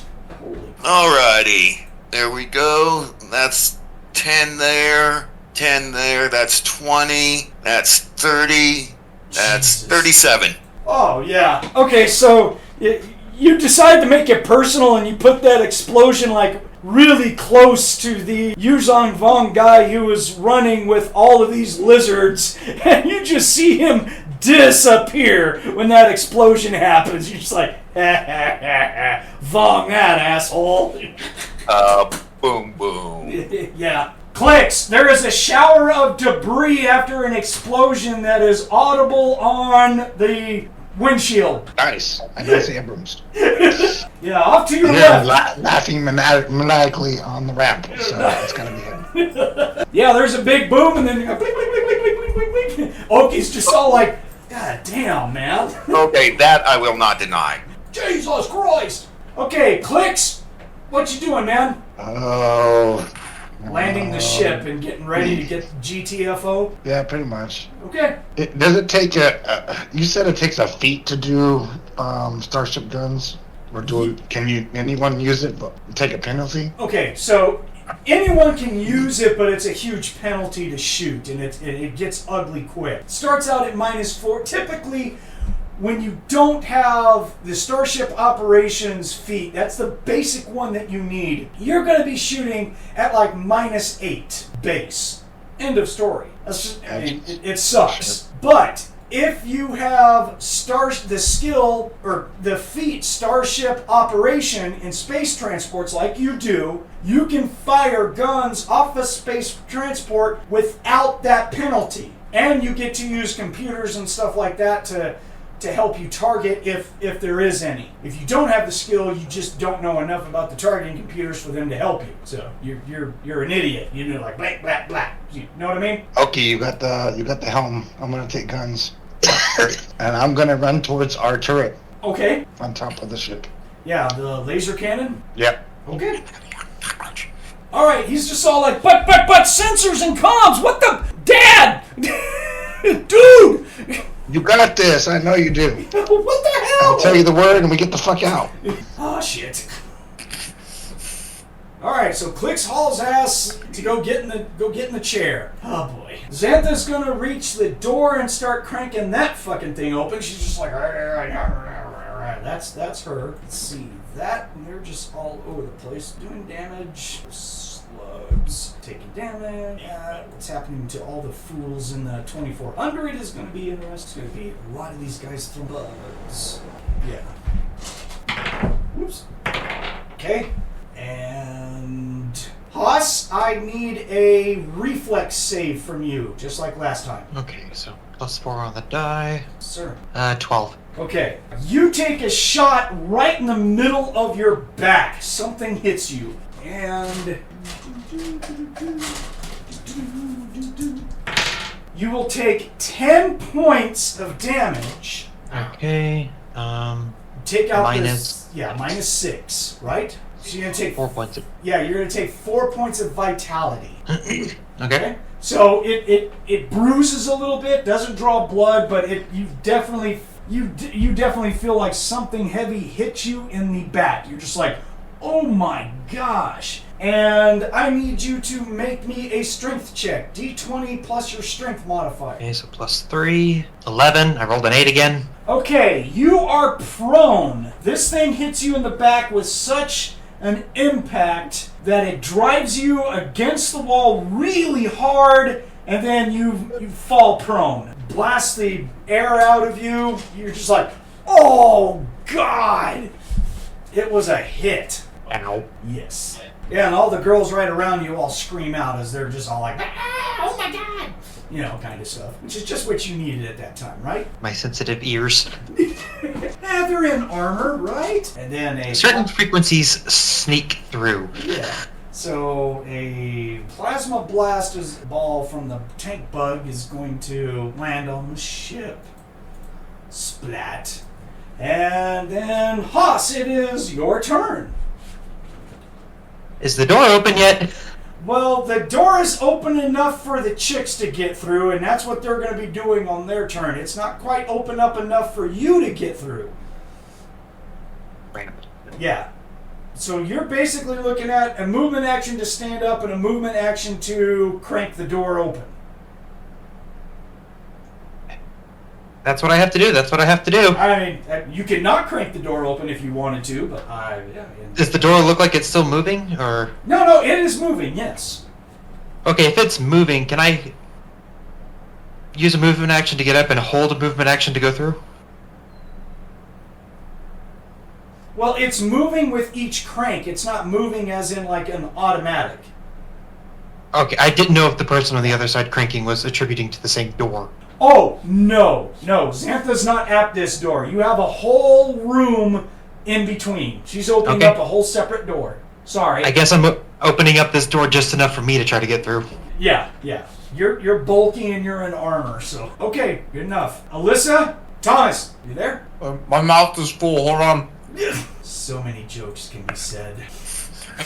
Alrighty. There we go. That's 10 there. 10 there. That's 20. That's 30. That's 37. Oh, yeah. Okay, so you decide to make it personal and you put that explosion like really close to the Yuuzhan Vong guy who was running with all of these lizards, and you just see him disappear when that explosion happens. You're just like, ha ha ha ha, Vong that asshole. Boom, boom. Yeah. Clix, there is a shower of debris after an explosion that is audible on the windshield. Nice. I know it's Abrams. Yeah, off to your Yeah, left. laughing maniacally on the ramp, so it's gonna be him. Yeah, there's a big boom, and then you go blink, blink, blink, blink, blink, blink, blink, blink. Oki's just all like, God damn, man. Okay, that I will not deny. Jesus Christ. Okay, Clix, what you doing, man? Oh. Landing the ship and getting ready to get GTFO? Yeah, pretty much. Okay. Does it take you said it takes a feat to do starship guns? Or can anyone use it but take a penalty? Okay, so anyone can use it, but it's a huge penalty to shoot, and it gets ugly quick. Starts out at -4. Typically, when you don't have the Starship Operations feat, that's the basic one that you need, you're going to be shooting at like -8 base. End of story. That's just, I mean, it sucks. But if you have the skill or the feat Starship Operation in space transports like you do, you can fire guns off a space transport without that penalty. And you get to use computers and stuff like that to help you target if there is any. If you don't have the skill, you just don't know enough about the targeting computers for them to help you. So you're an idiot. You know, like blah blah blah. You know what I mean? Okay, you got the helm. I'm gonna take guns, and I'm gonna run towards our turret Okay. on top of the ship. Yeah, the laser cannon. Yep. Okay. All right. He's just all like, but sensors and comms. What the Dad, dude. You got this. I know you do. What the hell? I'll tell you the word, and we get the fuck out. Oh, shit. Alright, so Clix hauls ass to go get in the chair. Oh boy. Xantha's gonna reach the door and start cranking that fucking thing open. She's just like, that's her. Let's see that, and they're just all over the place doing damage. Slugs taking damage. Yeah, what's happening to all the fools in the 2400 is gonna be interesting. It's gonna be a lot of these guys throwing bugs. Yeah. Whoops. Okay. And Haas, I need a reflex save from you, just like last time. Okay, so +4 on the die. Sir. 12. Okay. You take a shot right in the middle of your back. Something hits you. And you will take 10 points of damage. Okay. Take out minus. -6, right? So you're gonna take 4 points. Yeah, you're gonna take 4 points of vitality. Okay. So it bruises a little bit, doesn't draw blood, but you definitely feel like something heavy hit you in the back. You're just like, oh my gosh. And I need you to make me a strength check. D20 plus your strength modifier. Okay, so +3. 11. I rolled an 8 again. Okay, you are prone. This thing hits you in the back with such an impact that it drives you against the wall really hard, and then you fall prone. Blast the air out of you. You're just like, oh God! It was a hit. Ow. Yes. Yeah, and all the girls right around you all scream out as they're just all like, ah, oh my God! You know, kind of stuff. Which is just what you needed at that time, right? My sensitive ears. They're in armor, right? And then Certain frequencies sneak through. Yeah. So a plasma blast ball from the tank bug is going to land on the ship. Splat. And then, Haas, it is your turn. Is the door open yet? Well, the door is open enough for the chicks to get through, and that's what they're going to be doing on their turn. It's not quite open up enough for you to get through. Right. Yeah. So you're basically looking at a movement action to stand up and a movement action to crank the door open. That's what I have to do. That's what I have to do. I mean, you could not crank the door open if you wanted to, but Does the door look like it's still moving, or? No, it is moving, yes. Okay, if it's moving, can I use a movement action to get up and hold a movement action to go through? Well, it's moving with each crank. It's not moving as in like an automatic. Okay, I didn't know if the person on the other side cranking was attributing to the same door. Oh, no. Xantha's not at this door. You have a whole room in between. She's opening up a whole separate door. Sorry. I guess I'm opening up this door just enough for me to try to get through. Yeah. You're bulky and you're in armor, so... Okay, good enough. Alyssa? Thomas, you there? My mouth is full. Hold on. So many jokes can be said.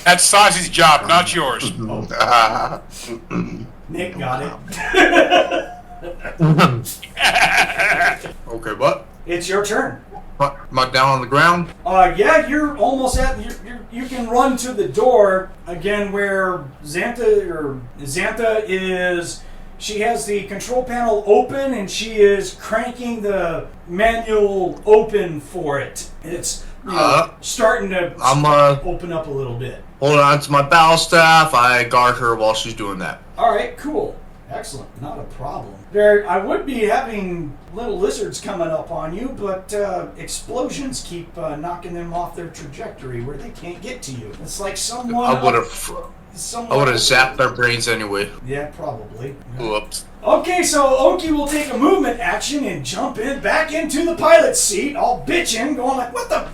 That's Sashi's job, not yours. Nick got it. Okay, what? It's your turn. Am I down on the ground? Yeah, you're almost at... You're you can run to the door again where Xantha is. She has the control panel open and she is cranking the manual open for it. It's starting to open up a little bit. Hold on to my battle staff. I guard her while she's doing that. All right, cool. Excellent. Not a problem. I would be having little lizards coming up on you, but explosions keep knocking them off their trajectory where they can't get to you. It's like someone... I would have zapped their brains anyway. Yeah, probably. Whoops. Okay, so Oki will take a movement action and jump back into the pilot's seat, all bitching, going like, what the...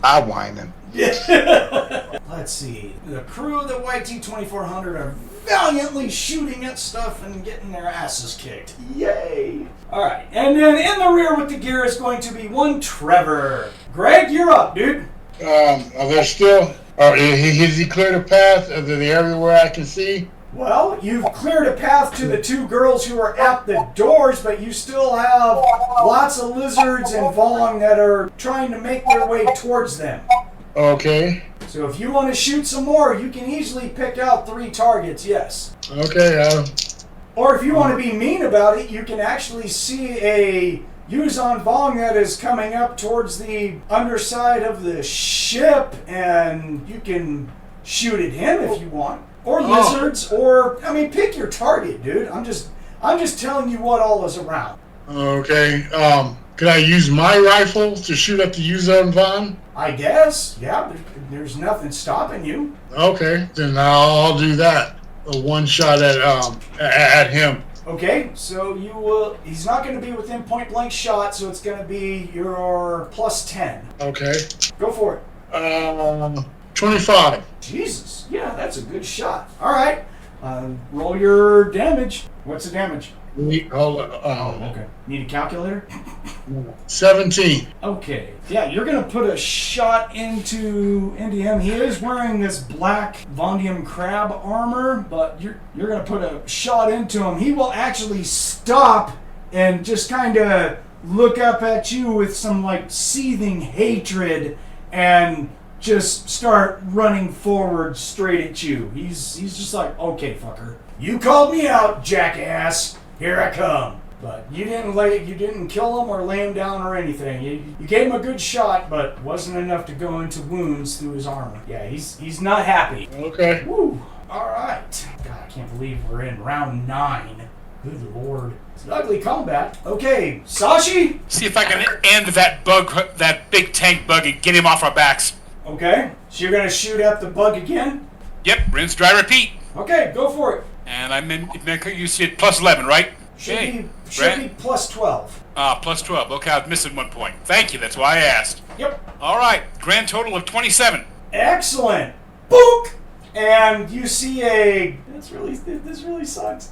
I'm whining. Let's see. The crew of the YT-2400 are valiantly shooting at stuff and getting their asses kicked. Yay! Alright, and then in the rear with the gear is going to be one Trevor. Greg, you're up, dude. Are there still... has he cleared a path of the area where I can see? Well, you've cleared a path to the two girls who are at the doors, but you still have lots of lizards and Vong that are trying to make their way towards them. Okay. So if you want to shoot some more, you can easily pick out 3 targets, yes. Okay. Or if you want to be mean about it, you can actually see a Yuuzhan Vong that is coming up towards the underside of the ship, and you can shoot at him if you want. Or lizards, or, I mean, pick your target, dude. I'm just telling you what all is around. Okay. Could I use my rifle to shoot at the Yuuzhan Vong? I guess, yeah. There's nothing stopping you. Okay, then I'll do that. A one shot at him. Okay, so you will. He's not going to be within point blank shot, so it's going to be your plus 10. Okay. Go for it. 25. Jesus, yeah, that's a good shot. All right, roll your damage. What's the damage? Hold on. Okay. Need a calculator? 17. Okay. Yeah, you're gonna put a shot into him. He is wearing this black Vondium crab armor, but you're gonna put a shot into him. He will actually stop and just kind of look up at you with some like seething hatred and just start running forward straight at you. He's just like, okay, fucker, you called me out, jackass. Here I come. But you didn't kill him or lay him down or anything. You gave him a good shot, but wasn't enough to go into wounds through his armor. Yeah, he's not happy. Okay. Woo. All right. God, I can't believe we're in round 9. Good lord. It's an ugly combat. Okay, Sashi. See if I can end that big tank bug, and get him off our backs. Okay, so you're gonna shoot at the bug again? Yep, rinse, dry, repeat. Okay, go for it. And you see it plus 11, right? Should be plus 12. Plus 12. Okay, I was missing 1 point. Thank you, that's why I asked. Yep. All right, grand total of 27. Excellent. Boop! And you see this really sucks.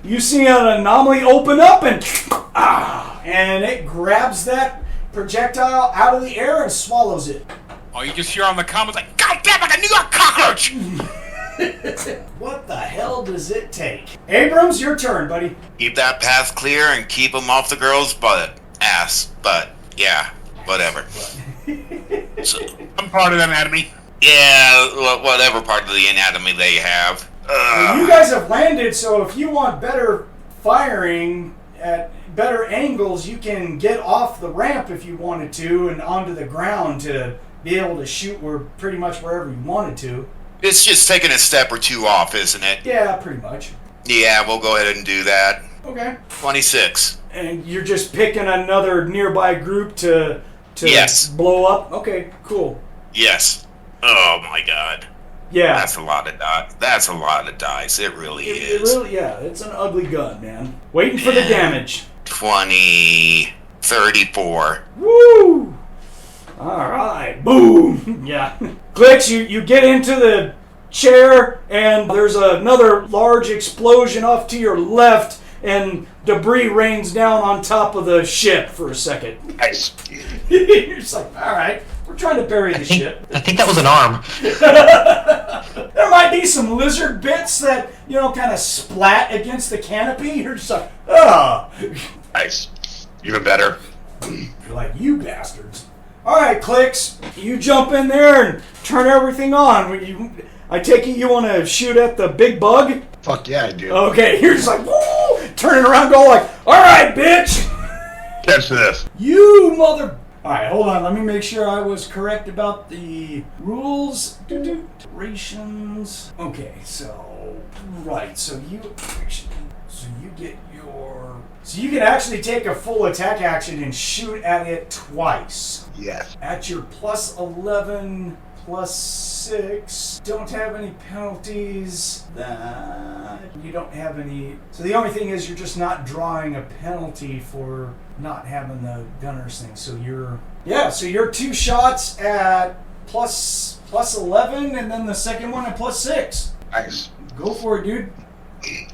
You see an anomaly open up and it grabs that projectile out of the air and swallows it. Oh, you just hear on the comments like, God damn it, a New York cockroach! What the hell does it take? Abrams, your turn, buddy. Keep that path clear and keep them off the girl's ass. Yeah, whatever. So, I'm part of the anatomy. Yeah, whatever part of the anatomy they have. Well, you guys have landed, so if you want better firing at better angles, you can get off the ramp if you wanted to and onto the ground to be able to shoot pretty much wherever you wanted to. It's just taking a step or two off, isn't it? Yeah, pretty much. Yeah, we'll go ahead and do that. Okay. 26. And you're just picking another nearby group to yes. blow up? Okay, cool. Yes. Oh my god. Yeah. That's a lot of dice. That's a lot of dice. It really is. It really, yeah, it's an ugly gun, man. Waiting for the damage. 20. 34. Woo! Alright, boom! Yeah. Clix, you get into the chair, and there's another large explosion off to your left, and debris rains down on top of the ship for a second. Nice. You're just like, alright, we're trying to bury the ship. I think that was an arm. There might be some lizard bits that, kind of splat against the canopy. You're just like, ugh. Nice. Even better. You're like, you bastards. All right, Clix, you jump in there and turn everything on. I take it you want to shoot at the big bug? Fuck yeah, I do. Okay, you're just like, woo! Turning around, go like, all right, bitch! Catch this. You mother... All right, hold on. Let me make sure I was correct about the rules. Durations. Okay, so... Right, so you get your... So you can actually take a full attack action and shoot at it twice. Yes. At your plus 11, plus 6. Don't have any penalties. That you don't have any... So the only thing is you're just not drawing a penalty for not having the gunners thing. So you're... Yeah, so you're 2 shots at plus 11, and then the second one at plus 6. Nice. Go for it, dude.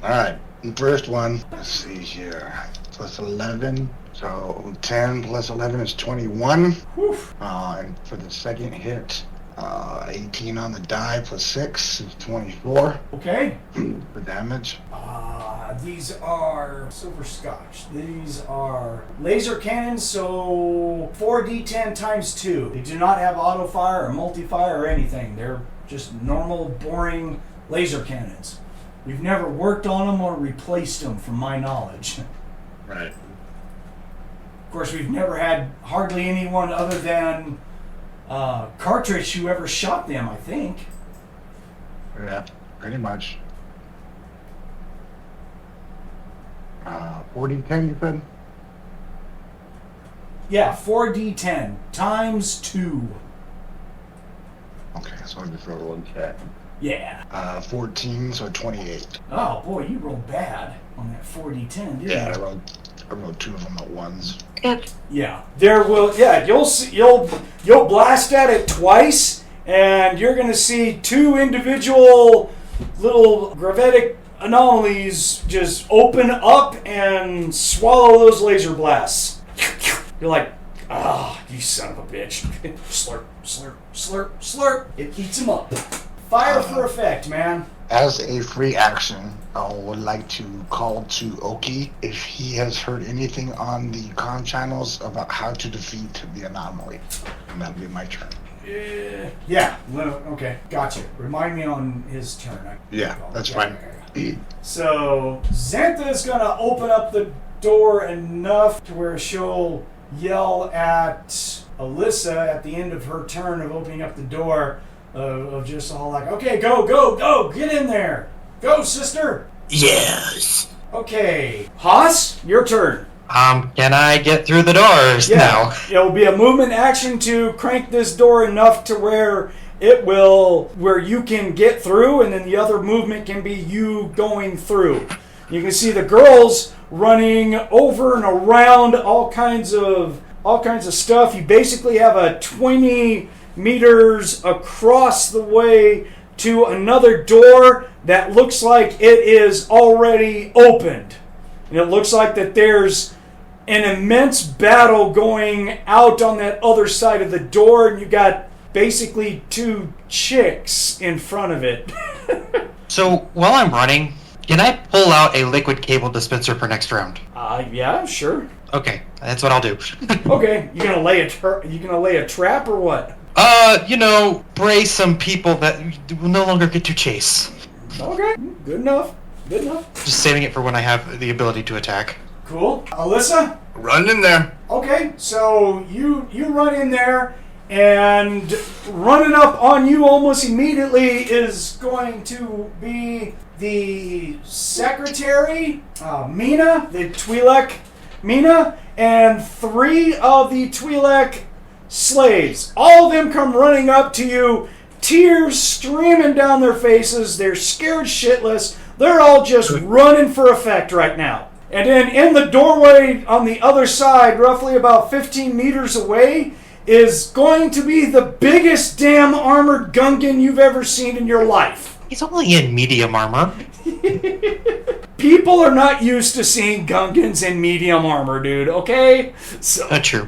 Alright, the first one, let's see here. Plus 11, so 10 plus 11 is 21. Whew. And for the second hit, 18 on the die plus 6 is 24 Okay. for damage. These are silver scotch. These are laser cannons, so 4d10 times 2. They do not have auto fire or multi-fire or anything. They're just normal, boring laser cannons. We've never worked on them or replaced them, from my knowledge. Right. Of course, we've never had hardly anyone other than Cartridge who ever shot them, I think. Yeah, pretty much. 40-10, you said? Yeah, 4d10 times 2. Okay, so I'm just rolling chat. Yeah. 14, so 28. Oh boy, you rolled bad on that 4d10, didn't you? Yeah, I rolled 2 of them at once. Yeah. There will. Yeah, you'll blast at it twice, and you're gonna see 2 individual little gravitic anomalies just open up and swallow those laser blasts. You're like, you son of a bitch. Slurp, slurp, slurp, slurp. It eats him up. Fire for effect, man. As a free action, I would like to call to Oki if he has heard anything on the comm channels about how to defeat the anomaly. And that'll be my turn. Yeah. Okay. Gotcha. Remind me on his turn. Yeah, that's fine. So Xantha is gonna open up the door enough to where she'll yell at Alyssa at the end of her turn of opening up the door, of just all like, okay, go, go, go, get in there, go, sister. Yes. Okay, Haas, your turn. Can I get through the doors now? It'll be a movement action to crank this door enough to where where you can get through, and then the other movement can be you going through. You can see the girls running over and around all kinds of stuff. You basically have a 20 meters across the way to another door that looks like it is already opened. And it looks like that there's an immense battle going out on that other side of the door, and you got basically 2 chicks in front of it. So while I'm running, can I pull out a liquid cable dispenser for next round? Yeah, sure. Okay, that's what I'll do. Okay, you gonna lay a trap or what? Brace some people that will no longer get to chase. Okay, good enough. Good enough. Just saving it for when I have the ability to attack. Cool. Alyssa? Run in there. Okay, so you run in there, and running up on you almost immediately is going to be the secretary, Mina, the Twi'lek Mina, and 3 of the Twi'lek slaves. All of them come running up to you, tears streaming down their faces. They're scared shitless. They're all just running for effect right now. And then in the doorway on the other side, roughly about 15 meters away, is going to be the biggest damn armored Gungan you've ever seen in your life. He's only in medium armor. People are not used to seeing Gungans in medium armor, dude, okay? So. Not true.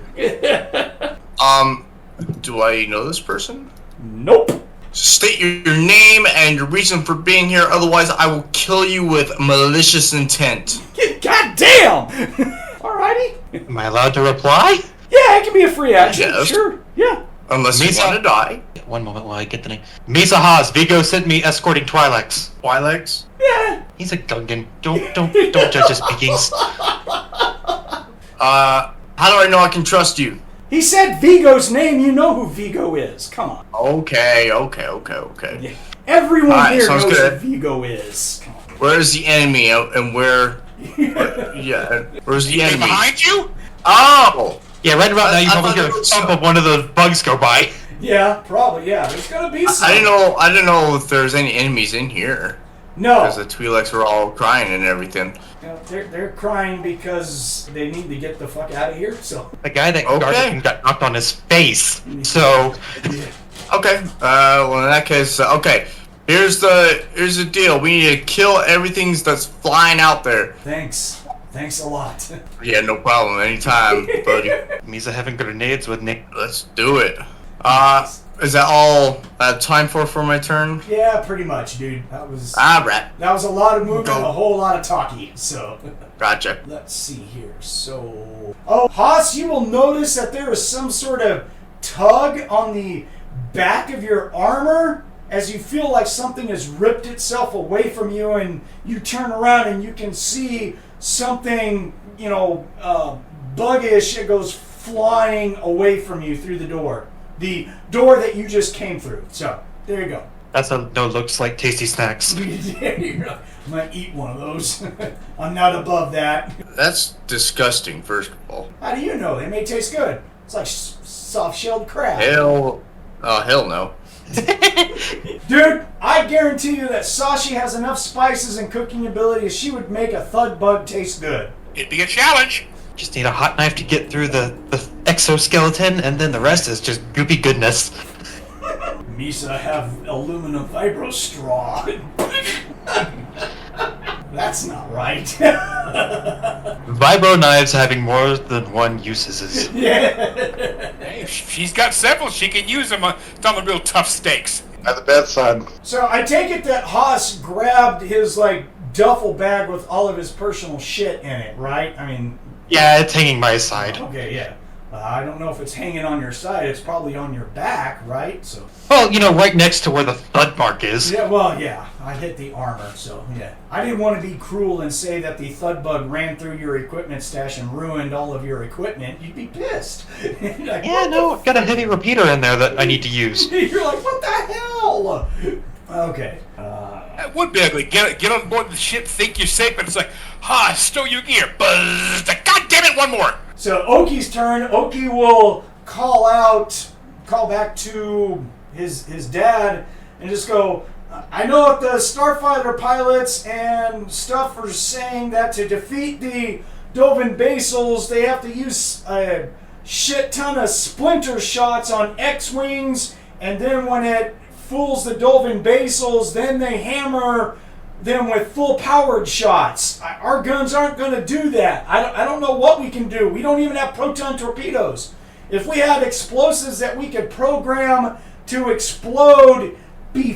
Do I know this person? Nope. State your name and your reason for being here, otherwise I will kill you with malicious intent. God damn! Alrighty. Am I allowed to reply? Yeah, Yeah, it can be a free action. Yes. Sure. Yeah. Unless you Misa- want to die. One moment while I get the name. Misa Haas, Vigo sent me escorting Twi'leks. Twi'leks? Yeah. He's a Gungan. Don't judge his speakings. How do I know I can trust you? He said Vigo's name. You know who Vigo is. Come on. Okay. Yeah. Everyone Alright, here sounds knows good. who Vigo is. Come on. Where's the enemy and where? Yeah, where's the They enemy? behind you? Oh! Yeah, right about now you I probably thought hear it the was thump so. of one of the bugs go by. Yeah, probably. Yeah, there's gonna be some. I didn't know if there's any enemies in here. No. Because the Twi'leks were all crying and everything. You know, they're crying because they need to get the fuck out of here. So. The guy that Okay. guarded him got knocked on his face. So, Okay. Well, in that case, okay. Here's the deal. We need to kill everything that's flying out there. Thanks a lot. Yeah, no problem. Anytime, buddy. Misa having grenades with Nick. Let's do it. Is that all I have time for my turn? Yeah, pretty much, dude. That was Alright. a lot of movement, Go. a whole lot of talking. So. Gotcha. Let's see here. So, Haas, you will notice that there is some sort of tug on the back of your armor as you feel like something has ripped itself away from you, and you turn around and you can see something, buggish. It goes flying away from you through the door that you just came through. So, there you go. That's looks like tasty snacks. I might eat one of those. I'm not above that. That's disgusting, first of all. How do you know? They may taste good. It's like soft-shelled crab. Hell no. Dude, I guarantee you that Sashi has enough spices and cooking abilities, she would make a thud bug taste good. It'd be a challenge. Just need a hot knife to get through the exoskeleton, and then the rest is just goopy goodness. Misa have aluminum vibro straw. That's not right. Vibro knives having more than one uses. Yeah. Hey, if she's got several. She can use them on the real tough steaks. At the bedside. So I take it that Haas grabbed his duffel bag with all of his personal shit in it, right? I mean, Yeah, it's hanging by his side. okay, yeah. I don't know if it's hanging on your side. It's probably on your back, right? So. Well, right next to where the thud mark is. Yeah, well, yeah. I hit the armor, so yeah. I didn't want to be cruel and say that the thud bug ran through your equipment stash and ruined all of your equipment. You'd be pissed. Like, Yeah, no, I've got a heavy repeater in there that I need to use. You're like, what the hell? Okay. That would be ugly. Get on board the ship, think you're safe, but it's like, I stole your gear. Buzz! God damn it, one more! So Oki's turn. Oki will call back to his dad and just go, I know that the starfighter pilots and stuff are saying that to defeat the Dovin Basils, they have to use a shit ton of splinter shots on X-Wings, and then when it fools the Dovin Basils, then they hammer them with full-powered shots. Our guns aren't going to do that. I don't know what we can do. We don't even have proton torpedoes. If we had explosives that we could program to explode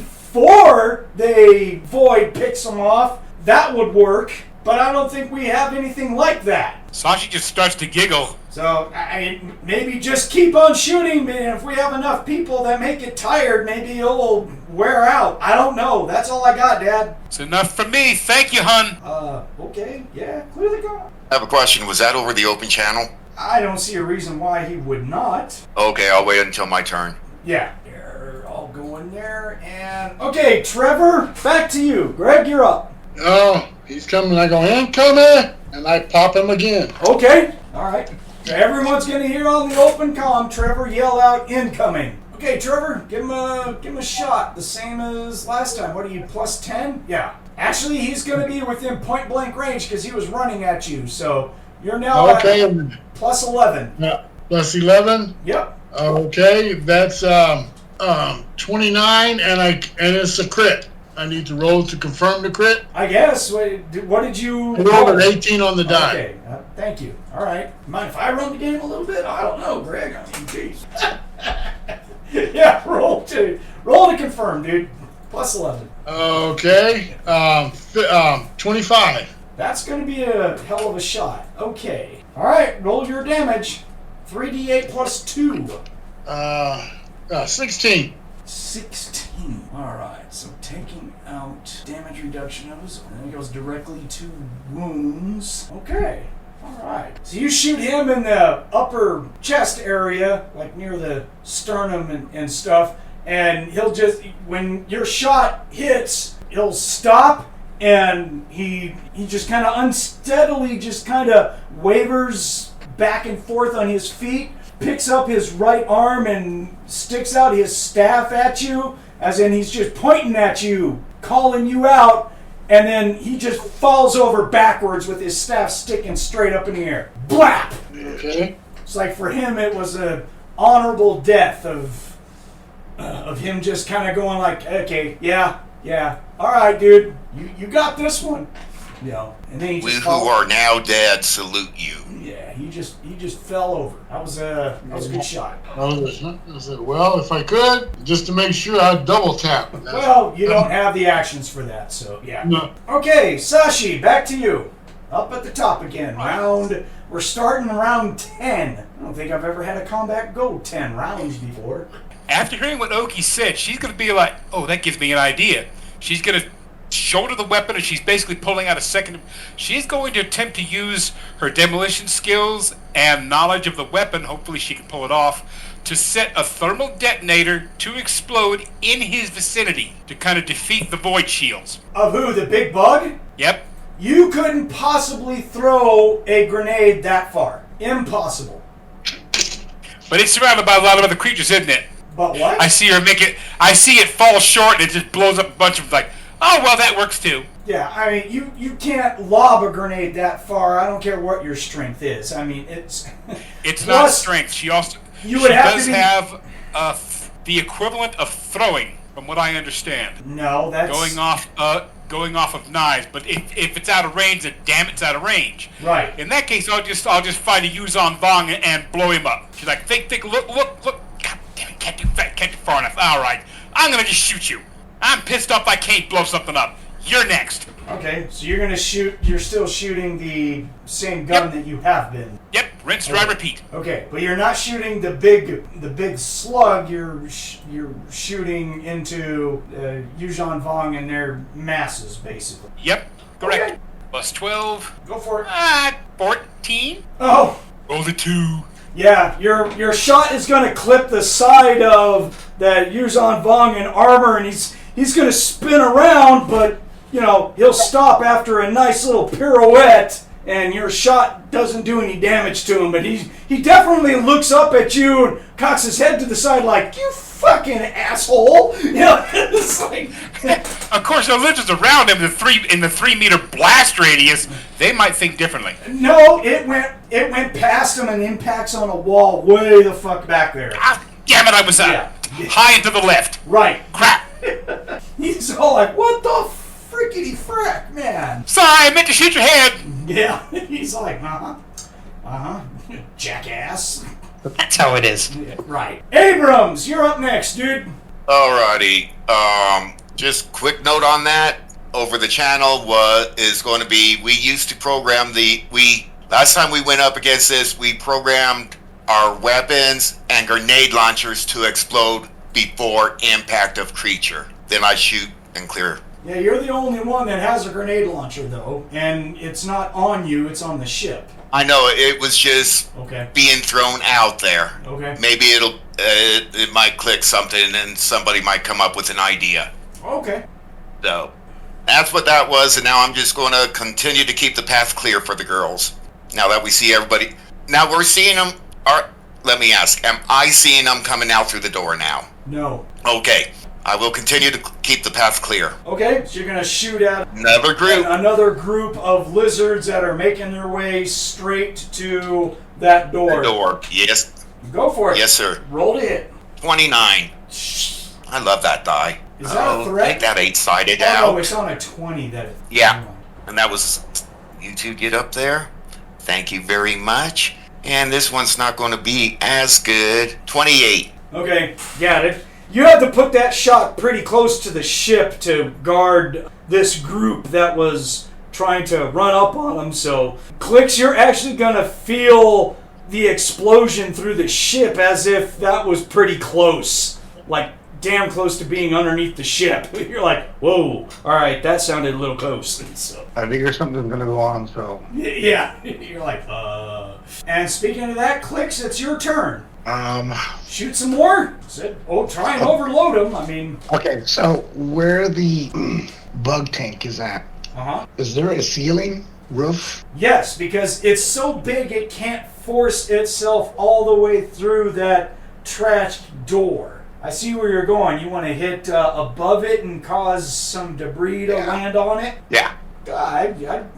before the void picks them off, that would work. But I don't think we have anything like that. Sashi just starts to giggle. So maybe just keep on shooting, and if we have enough people that make it tired, maybe it'll wear out. I don't know. That's all I got, Dad. It's enough for me. Thank you, hun. Okay. Yeah, clearly gone. I have a question. Was that over the open channel? I don't see a reason why he would not. Okay, I'll wait until my turn. Yeah. I'll go in there and... Okay, Trevor, back to you. Greg, you're up. Oh, he's coming. I go, incoming, and I pop him again. Okay. All right. So everyone's going to hear on the open comm Trevor yell out incoming. Okay, Trevor, give him a shot. The same as last time. What are you, plus 10? Yeah. Actually, he's going to be within point blank range because he was running at you. So you're now Okay, at plus 11. plus 11. Yep. Okay, that's 29, and it's a crit. I need to roll to confirm the crit. I guess. What did you... I rolled an 18 on the die. Okay, thank you. All right. Mind if I run the game a little bit? I don't know, Greg. I mean, geez. Yeah, roll to confirm, dude. Plus 11. Okay, 25. That's going to be a hell of a shot. Okay. All right, roll your damage. 3d8 plus 2. 16. 16. Alright, so taking out damage reduction of his, and then it goes directly to wounds. Okay. Alright. So you shoot him in the upper chest area, like near the sternum and stuff, and he'll just, when your shot hits, he'll stop, and he just kind of unsteadily just kind of wavers back and forth on his feet, picks up his right arm and sticks out his staff at you, as in he's just pointing at you, calling you out, and then he just falls over backwards with his staff sticking straight up in the air. Blap! Okay. It's like for him it was an honorable death of him just kind of going like, okay, yeah, all right, dude, you got this one. You know, and then he We just who are now dead salute you. Yeah, he just fell over. That was a good shot. I said, well, if I could, just to make sure, I'd double tap. Well, you don't have the actions for that, so yeah. No. Okay, Sashi, back to you. Up at the top again. We're starting round 10. I don't think I've ever had a combat go 10 rounds before. After hearing what Oki said, she's going to be like, oh, that gives me an idea. She's going to shoulder the weapon, and she's basically pulling out a second. She's going to attempt to use her demolition skills and knowledge of the weapon, hopefully she can pull it off, to set a thermal detonator to explode in his vicinity to kind of defeat the void shields. Of who? The big bug? Yep. You couldn't possibly throw a grenade that far. Impossible. But it's surrounded by a lot of other creatures, isn't it? But what? I see it fall short, and it just blows up a bunch of like, oh, well, that works too. Yeah, I mean, you can't lob a grenade that far. I don't care what your strength is. I mean, it's... It's not strength. She also does have the equivalent of throwing, from what I understand. No, that's... Going off of knives, but if it's out of range, then damn, it's out of range. Right. In that case, I'll just fight a Yuuzhan Vong and blow him up. She's like, think, look. God damn it, can't do far enough. All right, I'm gonna just shoot you. I'm pissed off I can't blow something up. You're next. Okay, so you're gonna shoot. You're still shooting the same gun that you have been. Yep. Rinse, dry, repeat. Okay, but you're not shooting the big slug. You're shooting into Yuuzhan Vong and their masses, basically. Yep. Correct. Okay. Plus 12. Go for it. 14. Oh. Roll the 2. Yeah, your shot is gonna clip the side of that Yuuzhan Vong in armor, and he's gonna spin around, but you know he'll stop after a nice little pirouette, and your shot doesn't do any damage to him. But he definitely looks up at you and cocks his head to the side like, you fucking asshole. You know, it's like. Of course, the lizards around him in the 3 meter blast radius, they might think differently. No, it went past him and impacts on a wall way the fuck back there. Ah, damn it! I was high and to the left. Right. Crap. He's all like, what the frickety frack, man? Sorry, I meant to shoot your head. Yeah. He's like, jackass. That's how it is. Right. Abrams, you're up next, dude. Alrighty. Just quick note on that. Over the channel is going to be, we used to program last time we went up against this, we programmed our weapons and grenade launchers to explode before impact of creature. Then I shoot and clear. Yeah, you're the only one that has a grenade launcher, though, and it's not on you, it's on the ship. I know, it was just being thrown out there. Okay. Maybe it might click something and somebody might come up with an idea. Okay. So, that's what that was, and now I'm just going to continue to keep the path clear for the girls. Now that we see everybody. Now we're seeing them. Let me ask, am I seeing them coming out through the door now? No. Okay. I will continue to keep the path clear. Okay, so you're going to shoot at another group of lizards that are making their way straight to that door. The door, yes. Go for it. Yes, sir. Roll to hit. 29. I love that die. Is that a threat? Take that 8-sided out. Oh, it's on a 20. Yeah, and that was... You two get up there. Thank you very much. And this one's not going to be as good. 28. Okay, got it. You had to put that shot pretty close to the ship to guard this group that was trying to run up on them. So, Clix, you're actually going to feel the explosion through the ship as if that was pretty close. Like, damn close to being underneath the ship. You're like, whoa, alright, that sounded a little close. So, I figure something's gonna go on, so. yeah, you're like, And speaking of that, Clix, it's your turn. Shoot some more? Try and overload them. I mean... Okay, so where the bug tank is at, is there a ceiling, roof? Yes, because it's so big it can't force itself all the way through that trash door. I see where you're going. You want to hit above it and cause some debris to land on it? Yeah.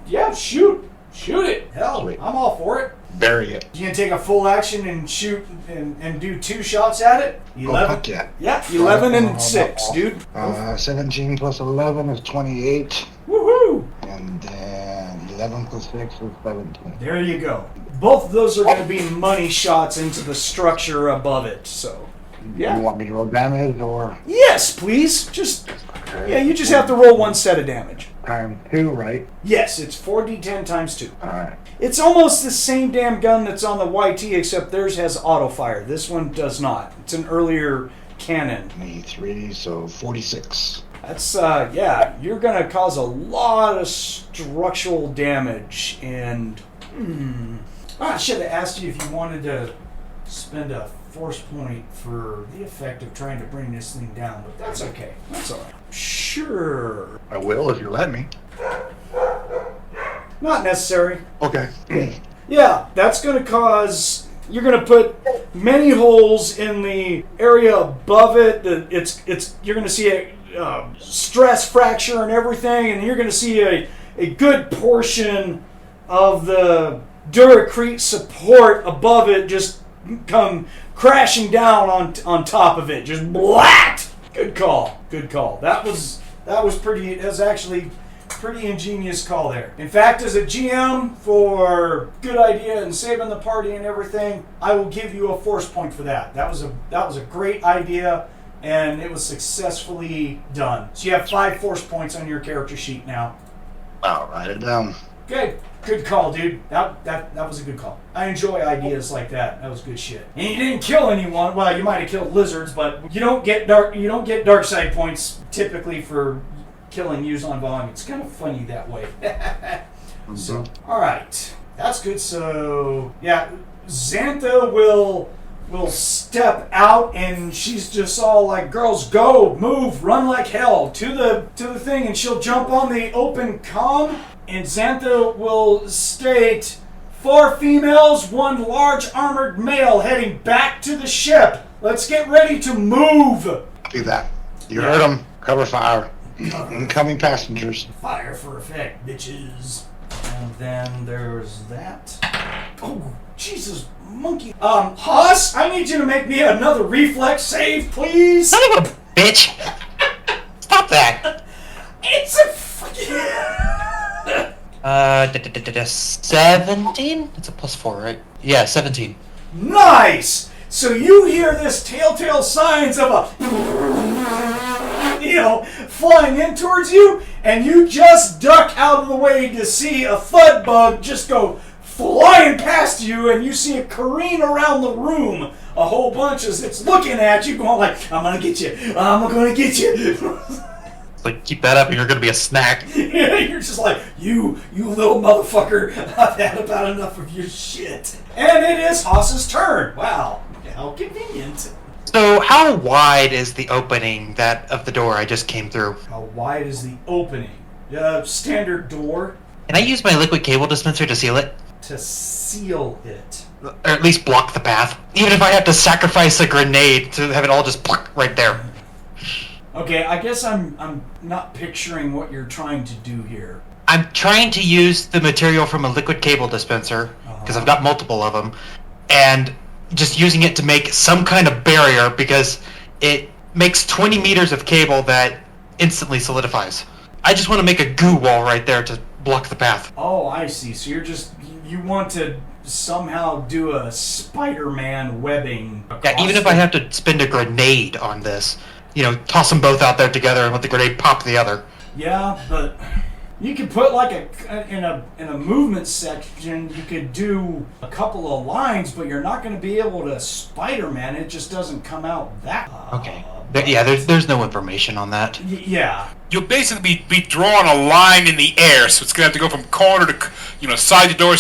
Yeah, shoot. Shoot it. Hell, Sweet. I'm all for it. Bury it. You gonna take a full action and shoot and do 2 shots at it? 11? Fuck yeah. Yeah, 11 and 6, dude. 17 plus 11 is 28. Woohoo! And then 11 plus 6 is 17. There you go. Both of those are going to be money shots into the structure above it, so... Yeah. You want me to roll damage or? Yes, please. You just have to roll 1 set of damage. Times 2, right? Yes, it's 4d10 times 2. Alright. It's almost the same damn gun that's on the YT, except theirs has auto fire. This one does not. It's an earlier cannon. 23, so 46. That's, you're going to cause a lot of structural damage, and... I should have asked you if you wanted to spend a force point for the effect of trying to bring this thing down, but that's okay. That's alright. Sure. I will if you let me. Not necessary. Okay. Yeah, that's going to cause... You're going to put many holes in the area above it. You're going to see a stress fracture and everything, and you're going to see a good portion of the Duracrete support above it just come crashing down on top of it. Just blat! Good call. Good call. That was actually pretty ingenious call there. In fact, as a GM, for good idea and saving the party and everything, I will give you a force point for that. That was a great idea, and it was successfully done. So you have 5 force points on your character sheet now. I'll write it down. Good call, dude. That was a good call. I enjoy ideas like that. That was good shit. And you didn't kill anyone. Well, you might have killed lizards, but you don't get dark side points typically for killing Yuuzhan Vong. It's kind of funny that way. So, all right, that's good. So, yeah, Xantha will step out, and she's just all like, "Girls, go, move, run like hell to the thing," and she'll jump on the open comm. And Xantha will state, 4 females, 1 large armored male heading back to the ship. Let's get ready to move. Do that. You heard them. Cover fire. Incoming passengers. Fire for effect, bitches. And then there's that. Oh, Jesus, monkey. Haas, I need you to make me another reflex save, please. Son of a bitch! Stop that! It's a fucking... 17? It's a +4, right? Yeah, 17. Nice! So you hear this telltale signs of a... flying in towards you, and you just duck out of the way to see a thud bug just go flying past you, and you see it careen around the room a whole bunch as it's looking at you, going like, "I'm gonna get you, I'm gonna get you." Like, keep that up and you're gonna be a snack. You're just like, you little motherfucker, I've had about enough of your shit. And it is Haas's turn. Wow, how convenient. So, how wide is the opening of the door I just came through? How wide is the opening? Standard door. Can I use my liquid cable dispenser to seal it? To seal it. Or at least block the path. Even if I have to sacrifice a grenade to have it all just right there. Okay, I guess I'm not picturing what you're trying to do here. I'm trying to use the material from a liquid cable dispenser, because I've got multiple of them, and just using it to make some kind of barrier, because it makes 20 meters of cable that instantly solidifies. I just want to make a goo wall right there to block the path. Oh, I see. So you want to somehow do a Spider-Man webbing. Yeah, even if I have to spend a grenade on this, toss them both out there together and let the grenade pop the other. Yeah, but You could put like in a movement section. You could do a couple of lines, but you're not going to be able to Spider-Man. It just doesn't come out that. Okay. There's no information on that. Yeah. You'll basically be drawing a line in the air, so it's gonna have to go from corner to, side to door,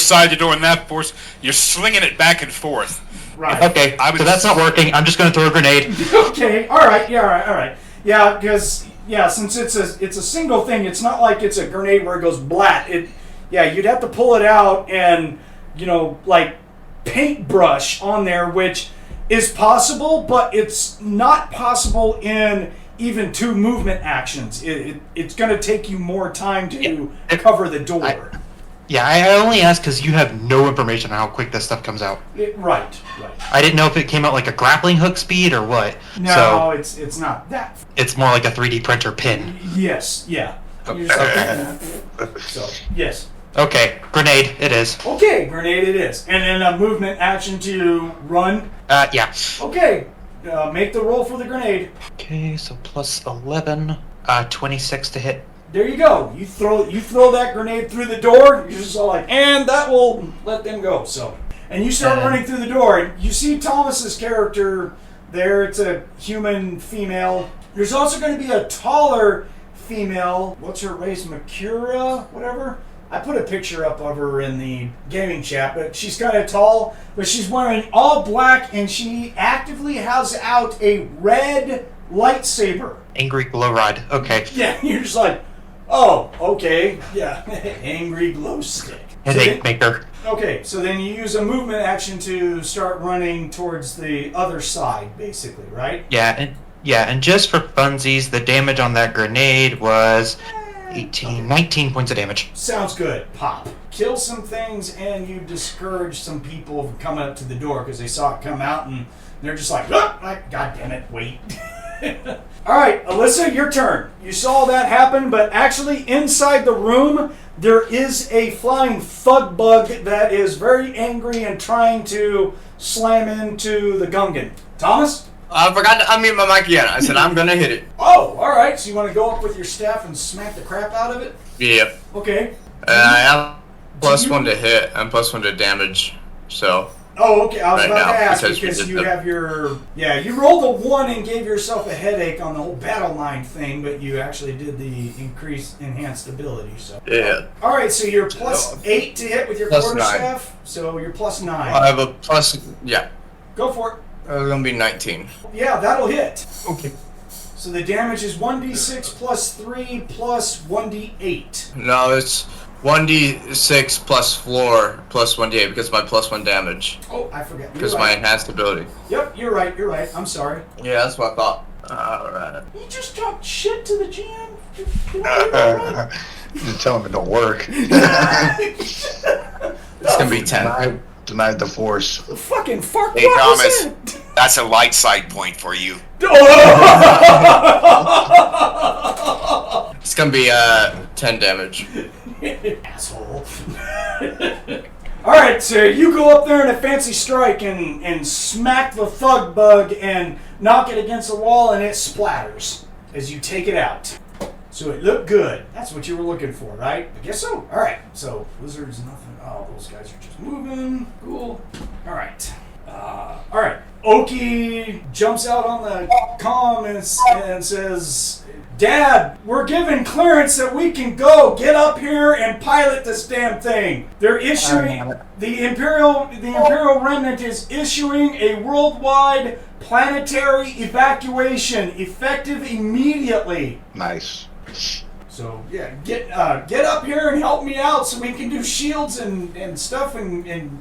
and that force you're slinging it back and forth. Right. Okay. So that's not working. I'm just going to throw a grenade. Okay. All right. Yeah. All right. Yeah. Because since it's a single thing, it's not like it's a grenade where it goes blat. You'd have to pull it out and like paintbrush on there, which is possible, but it's not possible in even 2 movement actions. It's going to take you more time to cover the door. I only asked because you have no information on how quick this stuff comes out. Right. I didn't know if it came out like a grappling hook speed or what. No, it's not that. It's more like a 3D printer pin. Yes. Yeah. So yes. Okay, grenade it is. Okay, grenade it is. And then a movement action to run. Yeah. Okay, make the roll for the grenade. Okay, so plus 11, 26 to hit. There you go. You throw that grenade through the door. You're just all like, and that will let them go. So, and you start running through the door. And you see Thomas's character there. It's a human female. There's also going to be a taller female. What's her race? Makura, whatever. I put a picture up of her in the gaming chat, but she's kind of tall, but she's wearing all black, and she actively has out a red lightsaber. Angry glow rod. Okay. Yeah, you're just like, oh, okay, yeah, angry glow stick. Headache maker. Okay, so then you use a movement action to start running towards the other side, basically, right? And just for funsies, the damage on that grenade was 19 points of damage. Sounds good. Pop. Kill some things, and you discourage some people from coming up to the door because they saw it come out, and they're just like, God damn it, wait. All right, Alyssa, your turn. You saw that happen, but actually inside the room, there is a flying thug bug that is very angry and trying to slam into the Gungan. Thomas? I forgot to unmute my mic again. I said I'm gonna hit it. Oh, all right. So you want to go up with your staff and smack the crap out of it? Yep. Okay. I have +1 to hit and +1 to damage. So. Oh, okay. I was right about now, to ask because because you have your... Yeah, you rolled a 1 and gave yourself a headache on the whole battle line thing, but you actually did the enhanced ability, so... Yeah. All right, so you're +8 to hit with your +9. quarterstaff, so you're +9. I have a plus. Yeah. Go for it. It's gonna be 19. Yeah, that'll hit. Okay. So the damage is 1d6 plus 3 plus 1d8. No, it's 1d6 plus floor plus 1d8 because of my +1 damage. Oh, I forgot. Because my enhanced ability. Yep, you're right. I'm sorry. Yeah, that's what I thought. Alright. You just talked shit to the GM. Just tell him it don't work. It's gonna be 10. Denied the force. Fucking fuck. Hey, Thomas, that's a light side point for you. It's gonna be 10 damage. Asshole. Alright, so you go up there in a fancy strike and smack the thug bug and knock it against the wall, and it splatters as you take it out. So it looked good. That's what you were looking for, right? I guess so. Alright, so wizards, nothing. Oh, those guys are just moving. Cool. Alright. Alright. Oki jumps out on the comm and says, Dad, we're given clearance that we can go. Get up here and pilot this damn thing. They're issuing the Imperial Remnant is issuing a worldwide planetary evacuation effective immediately. Nice. So yeah, get up here and help me out so we can do shields and stuff and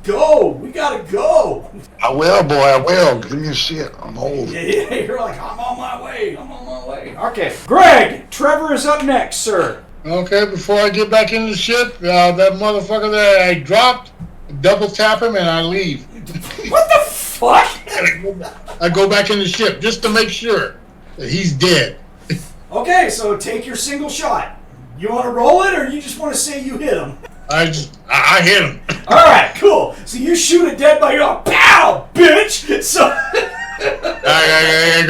go. We gotta go. I will, boy. I will. Give me a shit. I'm old. Yeah, you're like, I'm on my way. Okay, Greg, Trevor is up next, sir. Okay, before I get back in the ship, that motherfucker that I dropped, double tap him and I leave. What the fuck? I go back in the ship just to make sure that he's dead. Okay, so take your single shot. You want to roll it, or you just want to say you hit him? I hit him. All right, cool. So you shoot a dead body, you're like, pow, bitch. So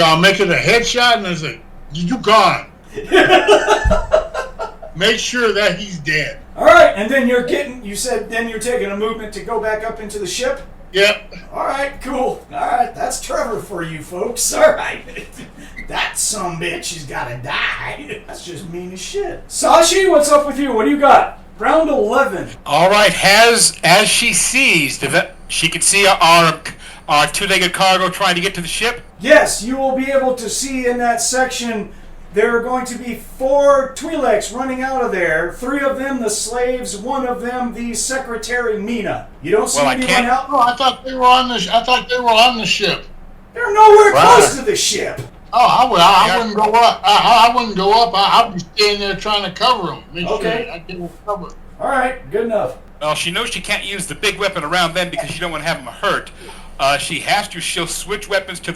I'll make it a headshot, and I say, you gone. make sure that he's dead. All right, and then you said then you're taking a movement to go back up into the ship? Yep. All right, cool. All right, that's Trevor for you folks. All right. That sumbitch has got to die. That's just mean as shit. Sashi, what's up with you? What do you got? Round 11. All right, as she sees, she can see our two-legged cargo trying to get to the ship. Yes, you will be able to see in that section there are going to be 4 Twi'leks running out of there. 3 of them the slaves, 1 of them the secretary Mina. You don't see anyone out? Oh, I thought they were on the ship. They're nowhere close to the ship. Oh, I wouldn't go up. I wouldn't go up. I'd be standing there trying to cover them. Make sure I get them covered. All right, good enough. Well, she knows she can't use the big weapon around them because she don't want to have them hurt. She'll switch weapons to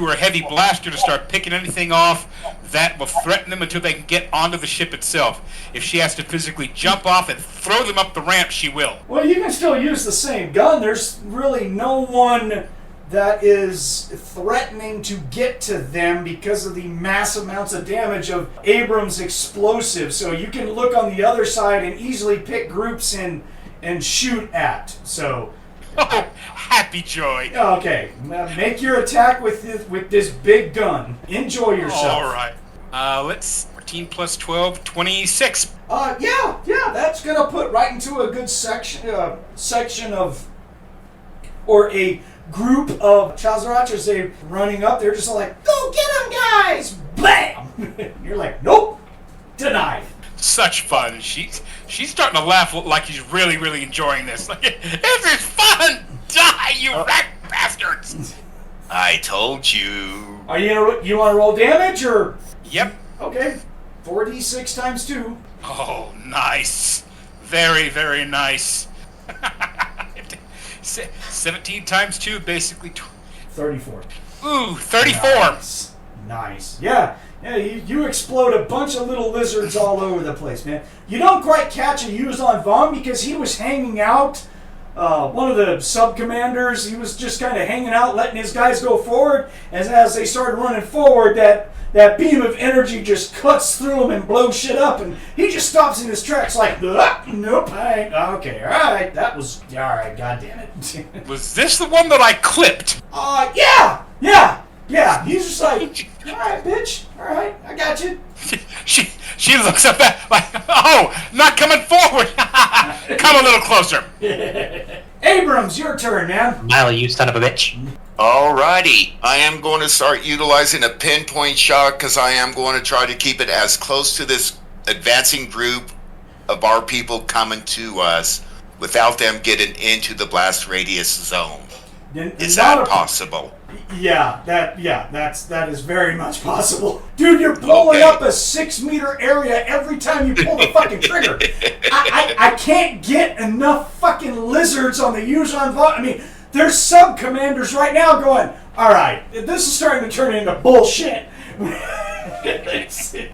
her heavy blaster to start picking anything off that will threaten them until they can get onto the ship itself. If she has to physically jump off and throw them up the ramp, she will. Well, you can still use the same gun. There's really no one that is threatening to get to them because of the mass amounts of damage of Abrams explosives. So you can look on the other side and easily pick groups and shoot at. So. Oh, happy joy. Okay, now make your attack with this big gun. Enjoy yourself. All right. Let's 14 plus 12, 26. Yeah, that's gonna put right into a good section of, or a group of Chazarachas. They running up. They're just like, go get them, guys! Bam! You're like, nope, denied. Such fun. She's starting to laugh like she's really, really enjoying this. Like, this is fun! Die, you rat bastards! I told you. Are you want to roll damage or? Yep. Okay, 4d6 times 2. Oh, nice. Very, very nice. 17 times 2, basically. 34. Ooh, 34. Nice. Yeah, you explode a bunch of little lizards all over the place, man. You don't quite catch a Yuuzhan Vong because he was hanging out. One of the sub-commanders, he was just kind of hanging out, letting his guys go forward. As they started running forward, that beam of energy just cuts through him and blows shit up, and he just stops in his tracks like, nope, I ain't. Okay, all right, that was, all right, god damn it. Was this the one that I clipped? Yeah, he's just like, all right, bitch, all right, I got you. She looks up at, like, oh, not coming forward. Come a little closer. Abrams, your turn, man. Miley, you son of a bitch. Alrighty, I am going to start utilizing a pinpoint shot because I am going to try to keep it as close to this advancing group of our people coming to us without them getting into the blast radius zone. Is that possible? Yeah, that is very much possible. Dude, you're blowing up a 6-meter area every time you pull the fucking trigger. I can't get enough fucking lizards on the Yuuzhan Vong. I mean, there's sub-commanders right now going, alright, this is starting to turn into bullshit.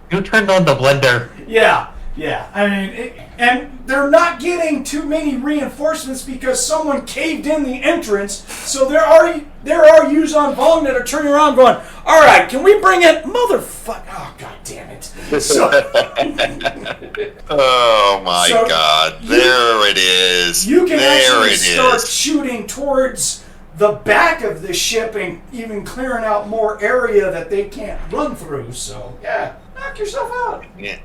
You turned on the blender. Yeah. I mean, and they're not getting too many reinforcements because someone caved in the entrance. So there are Yuuzhan Vong that are turning around going, all right, can we bring in motherfucker? Oh, god damn it! So, oh my god! There it is. You can actually start shooting towards the back of the ship and even clearing out more area that they can't run through. So yeah, knock yourself out. Yeah.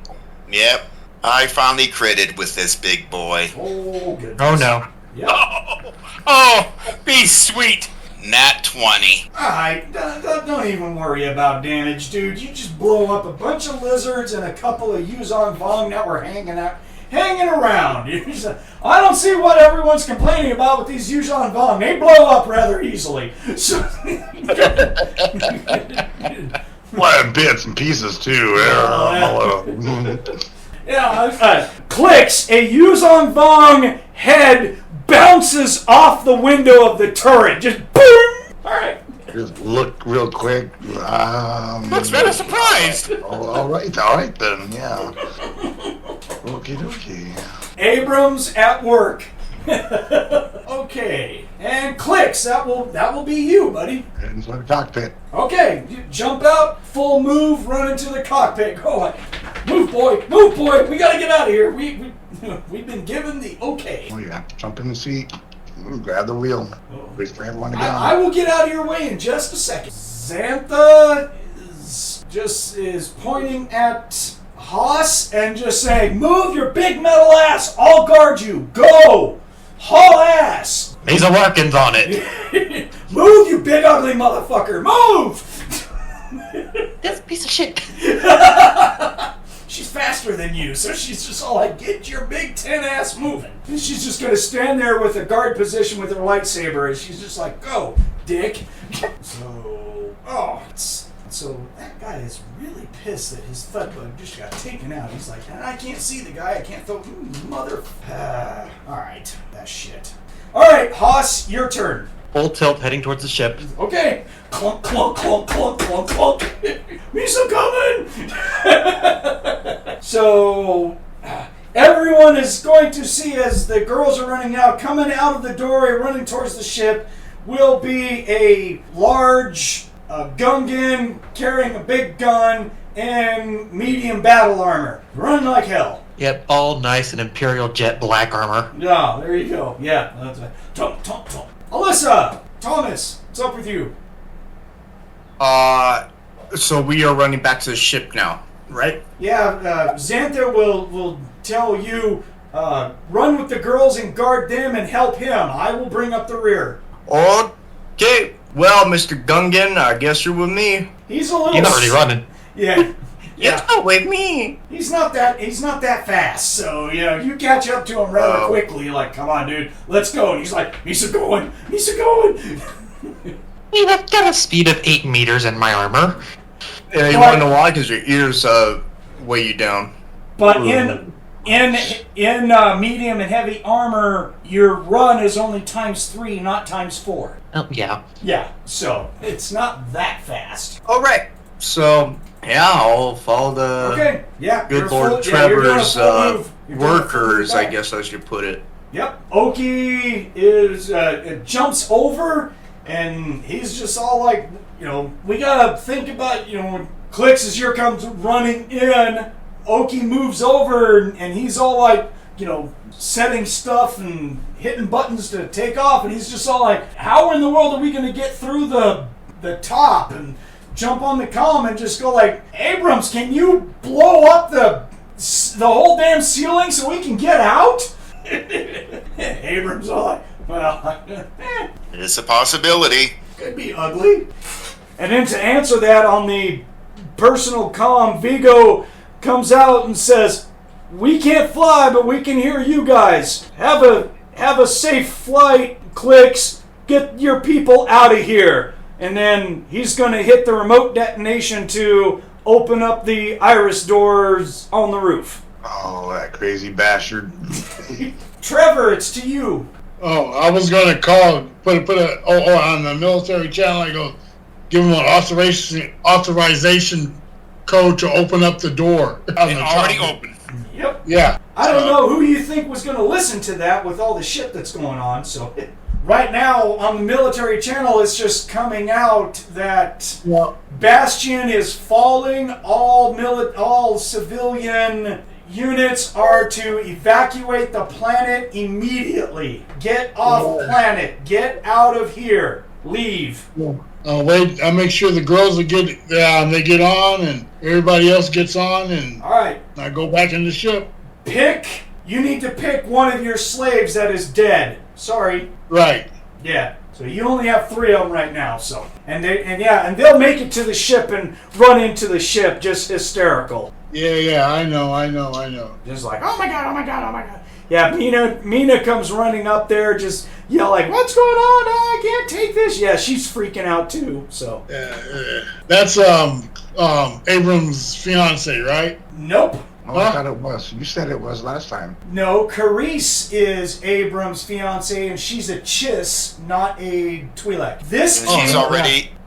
Yep. I finally critted with this big boy. Oh, goodness. Oh, no. Yep. Oh, be sweet. Nat 20. Alright, don't even worry about damage, dude. You just blow up a bunch of lizards and a couple of Yuuzhan Vong that were hanging around. I don't see what everyone's complaining about with these Yuuzhan Vong. They blow up rather easily. So Well, bits and pieces too. Clix, a Yuuzhan Vong head bounces off the window of the turret. Just boom! Alright. Just look real quick. Looks rather surprised. All right then, yeah. Okie dokie. Abrams at work. Okay. And Clix, that will be you, buddy. Into the cockpit. Okay, you jump out, full move, run into the cockpit. Go ahead. Move, boy! Move, boy! We gotta get out of here. We've been given the okay. Oh, yeah. Jump in the seat. Grab the wheel. Wait for everyone to get on. I will get out of your way in just a second. Xantha is pointing at Haas and just saying, "Move your big metal ass! I'll guard you! Go! Haul ass! He's a workins on it. Move, you big ugly motherfucker! Move!" This piece of shit. She's faster than you, so she's just all like, "Get your big tin ass moving." And she's just gonna stand there with a guard position with her lightsaber, and she's just like, "Go, dick." So that guy is really pissed that his thud bug just got taken out. He's like, "I can't see the guy. I can't throw mother." All right, that shit. All right, Haas, your turn. Full tilt, heading towards the ship. Okay. Clunk, clunk, clunk, clunk, clunk, clunk. Misa coming! So, everyone is going to see as the girls are running out, coming out of the doorway, running towards the ship, will be a large Gungan carrying a big gun and medium battle armor. Running like hell. Yep, all nice and Imperial jet black armor. Yeah, there you go. Yeah, that's right. Tump, tump, tump. Alyssa! Thomas, what's up with you? So we are running back to the ship now, right? Yeah, Xantha will tell you, run with the girls and guard them and help him. I will bring up the rear. Okay. Well, Mr. Gungan, I guess you're with me. He's a little... He's already running. Yeah. You're not with me. He's not that fast, so, you catch up to him rather quickly. You're like, "Come on, dude, let's go." And he's like, Misa going. I've got a speed of 8 meters in my armor. Yeah, you want to know why? Because your ears weigh you down. But in medium and heavy armor, your run is only ×3, not ×4. Oh, yeah. Yeah, so it's not that fast. All right. So, yeah, I'll follow the good Lord Trevor's workers, I guess I should put it. Yep. Oki jumps over, and he's just all like, we gotta think about, when Clix as here comes running in, Oki moves over, and he's all like, setting stuff and hitting buttons to take off, and he's just all like, "How in the world are we gonna get through the top?" And jump on the comm and just go like, "Abrams, can you blow up the whole damn ceiling so we can get out?" Abrams all like, "Well, It's a possibility. could be ugly." And then to answer that on the personal comm, Vigo comes out and says, "We can't fly, but we can hear you guys. Have a safe flight, Clix. Get your people out of here." And then he's going to hit the remote detonation to open up the iris doors on the roof. Oh, that crazy bastard. Trevor, it's to you. Oh, I was going to put on the military channel. I go, give him an authorization code to open up the door. It already opened. Yep. Yeah. I don't know who you think was going to listen to that with all the shit that's going on, so... Right now, on the military channel, it's just coming out that Bastion is falling. All civilian units are to evacuate the planet immediately. Get off planet. Get out of here. Leave. Wait, I make sure the girls they get on, and everybody else gets on, and All right. I go back in the ship. You need to pick one of your slaves that is dead. Sorry. Right. Yeah. So you only have 3 of them right now. So and they'll make it to the ship and run into the ship, just hysterical. Yeah. I know. Just like, "Oh my god. Yeah, Mina comes running up there, just yelling, "What's going on? I can't take this." Yeah, she's freaking out too. So That's Abrams' fiance, right? nope. Oh, I thought it was. You said it was last time. No, Carice is Abrams' fiance, and she's a Chiss, not a Twi'lek.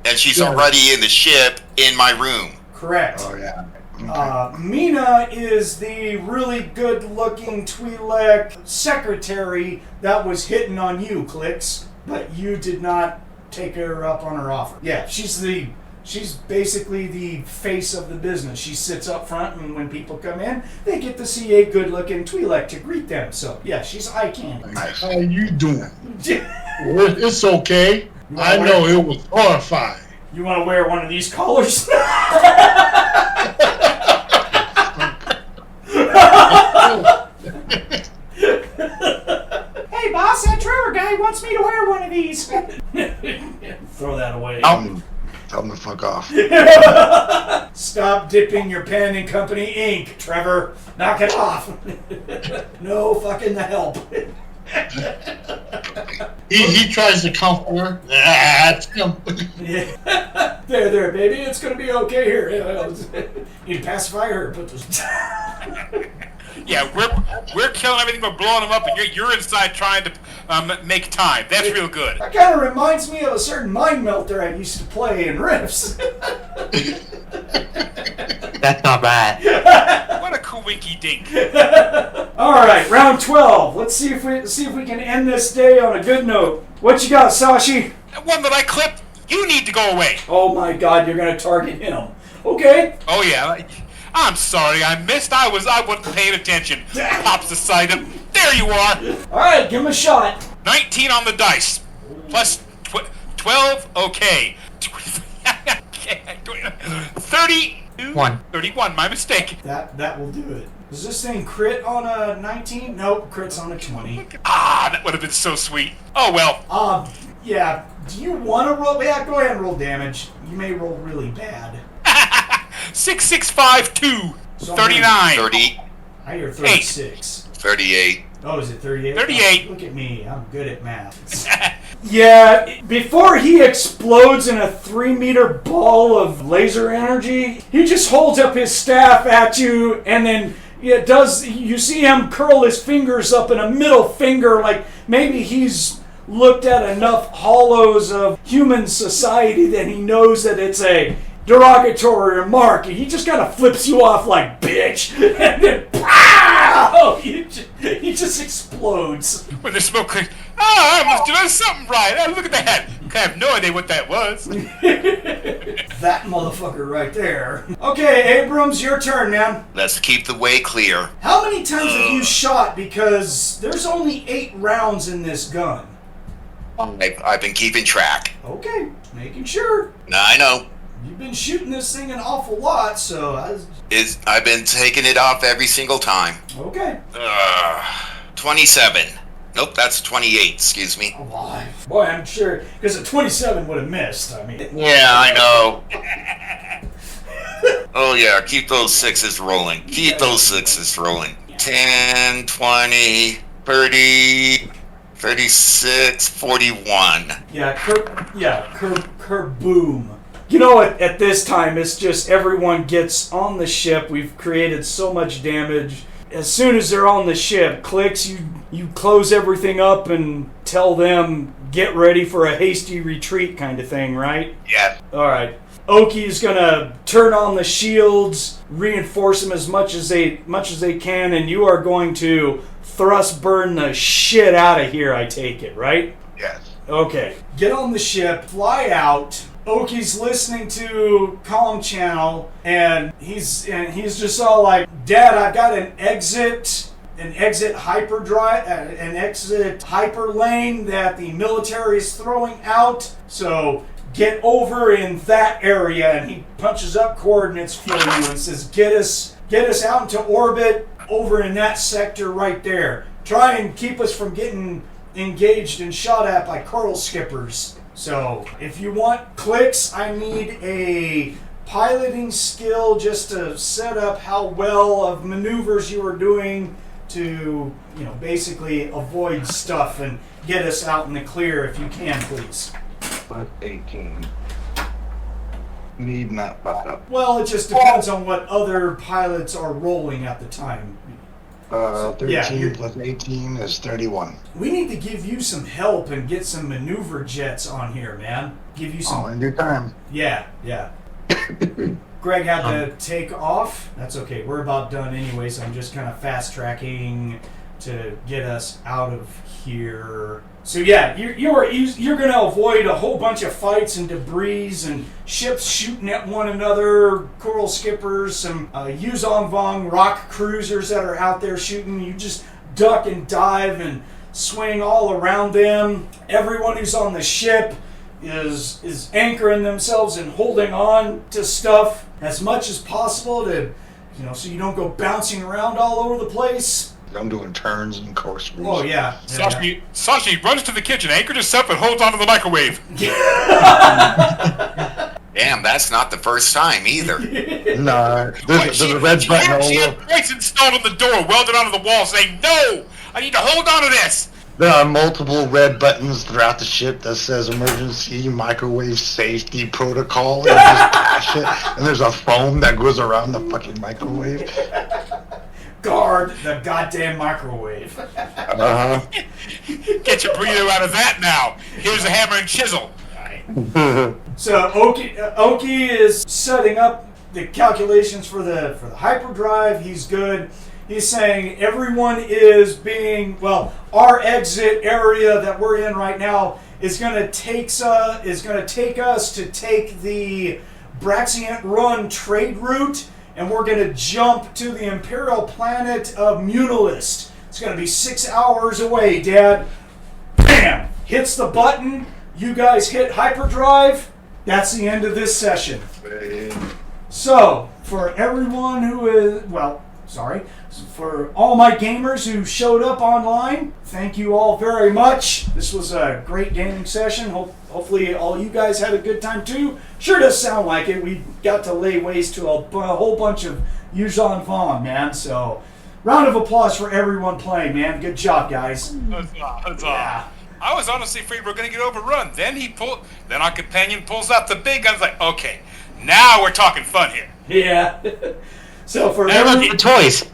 And she's already in the ship in my room. Correct. Oh, yeah. Okay. Mina is the really good-looking Twi'lek secretary that was hitting on you, Clix, but you did not take her up on her offer. Yeah, she's the She's basically the face of the business. She sits up front, and when people come in, they get to see a good-looking Twi'lek to greet them. So, yeah, she's eye candy. How you doing? It's okay. I know it was horrifying. You want to wear one of these collars? Hey, boss, that Trevor guy wants me to wear one of these. Throw that away. Tell him to fuck off. Stop dipping your pen in company ink, Trevor. Knock it off. No fucking the help. He tries to comfort her. That's him. Yeah. There, baby. It's gonna be okay here. You pacify her. Put this. Yeah, we're killing everything, we're blowing them up, and you're inside trying to make time. That's real good. That kind of reminds me of a certain mind melter I used to play in Riffs. That's not bad. What a coinky dink. All right, round 12. Let's see if we can end this day on a good note. What you got, Sashi? That one that I clipped, you need to go away. Oh my God, you're gonna target him. Okay. Oh yeah. I'm sorry, I missed. I wasn't paying attention. Pops the side up. There you are. All right, give him a shot. 19 on the dice. Plus 12. Okay. 31. 31. My mistake. That will do it. Does this thing crit on a 19? Nope, crits on a 20. That would have been so sweet. Oh well. Yeah. Do you want to roll? Yeah, go ahead and roll damage. You may roll really bad. 6, 6, 5, 2. So 39. 30, I hear 36. 38. Oh, is it 38? 38. Oh, look at me. I'm good at math. Yeah, before he explodes in a 3-meter ball of laser energy, he just holds up his staff at you, and then you see him curl his fingers up in a middle finger, like maybe he's looked at enough hollows of human society that he knows that it's a derogatory remark, and he just kind of flips you off like bitch, and then pow! He just explodes. When the smoke clears, I must have done something right. Look at that. I have no idea what that was. That motherfucker right there. Okay, Abrams, your turn, man. Let's keep the way clear. How many times have you shot? Because there's only 8 rounds in this gun. I've been keeping track. Okay, making sure. I know. You've been shooting this thing an awful lot, so I've been taking it off every single time. Okay. 27. Nope, that's 28. Excuse me. Oh, boy, I'm sure, because a 27 would have missed. I mean. Yeah, I know. Oh yeah, keep those 6s rolling. Keep those 6s rolling. 10, 20, 30, 36, 41. Kerboom. You know, at this time, it's just everyone gets on the ship. We've created so much damage. As soon as they're on the ship, Clix, you close everything up and tell them, get ready for a hasty retreat kind of thing, right? Yeah. All right. Oki's gonna turn on the shields, reinforce them as much as they can, and you are going to thrust burn the shit out of here, I take it, right? Yes. Okay. Get on the ship, fly out. Oki's listening to comm channel, and he's just all like, Dad, I've got an exit hyperdrive, an exit hyper lane that the military is throwing out. So get over in that area, and he punches up coordinates for you and says, get us out into orbit over in that sector right there. Try and keep us from getting engaged and shot at by coral skippers. So, if you want Clix, I need a piloting skill just to set up how well of maneuvers you are doing to, basically avoid stuff and get us out in the clear if you can, please. But 18. Need not butt up. Well, it just depends on what other pilots are rolling at the time. 13 plus 18 is 31. We need to give you some help and get some maneuver jets on here, man. Give you some. Oh, in due time. Yeah. Greg had to take off. That's okay. We're about done anyway, so I'm just kind of fast tracking to get us out of here. So yeah, you're going to avoid a whole bunch of fights and debris and ships shooting at one another, coral skippers, some Yuuzhan Vong rock cruisers that are out there shooting. You just duck and dive and swing all around them. Everyone who's on the ship is anchoring themselves and holding on to stuff as much as possible to, so you don't go bouncing around all over the place. I'm doing turns and corkscrews. Oh yeah. Sashi runs to the kitchen, anchored herself, and holds onto the microwave. Damn, that's not the first time either. Nah, there's a red button all She had over. points installed on the door, welded onto the wall, saying, "No, I need to hold on to this." There are multiple red buttons throughout the ship that says emergency microwave safety protocol. And, just bash it, and there's a foam that goes around the fucking microwave. Guard the goddamn microwave. Uh-huh. Get your burrito out of that now. Here's a hammer and chisel. So Oki is setting up the calculations for the hyperdrive. He's good. He's saying everyone is being, our exit area that we're in right now is going to take us to take the Braxiant Run trade route, and we're going to jump to the Imperial planet of Munilist. It's going to be 6 hours away, Dad. Bam! Hits the button. You guys hit hyperdrive. That's the end of this session. So, for everyone who is, for all my gamers who showed up online, thank you all very much. This was a great gaming session. Hopefully all you guys had a good time too. Sure does sound like it. We got to lay waste to a whole bunch of Yuuzhan Vong, man. So, round of applause for everyone playing, man. Good job, guys. Huzzah. I was honestly afraid we were going to get overrun. Then our companion pulls out the big guns, like, okay, now we're talking fun here. Yeah. So for The toys.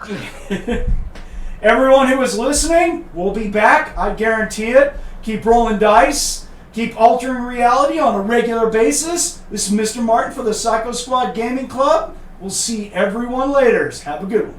everyone who is listening, we'll be back. I guarantee it. Keep rolling dice. Keep altering reality on a regular basis. This is Mr. Martin for the Psycho Squad Gaming Club. We'll see everyone later. Have a good one.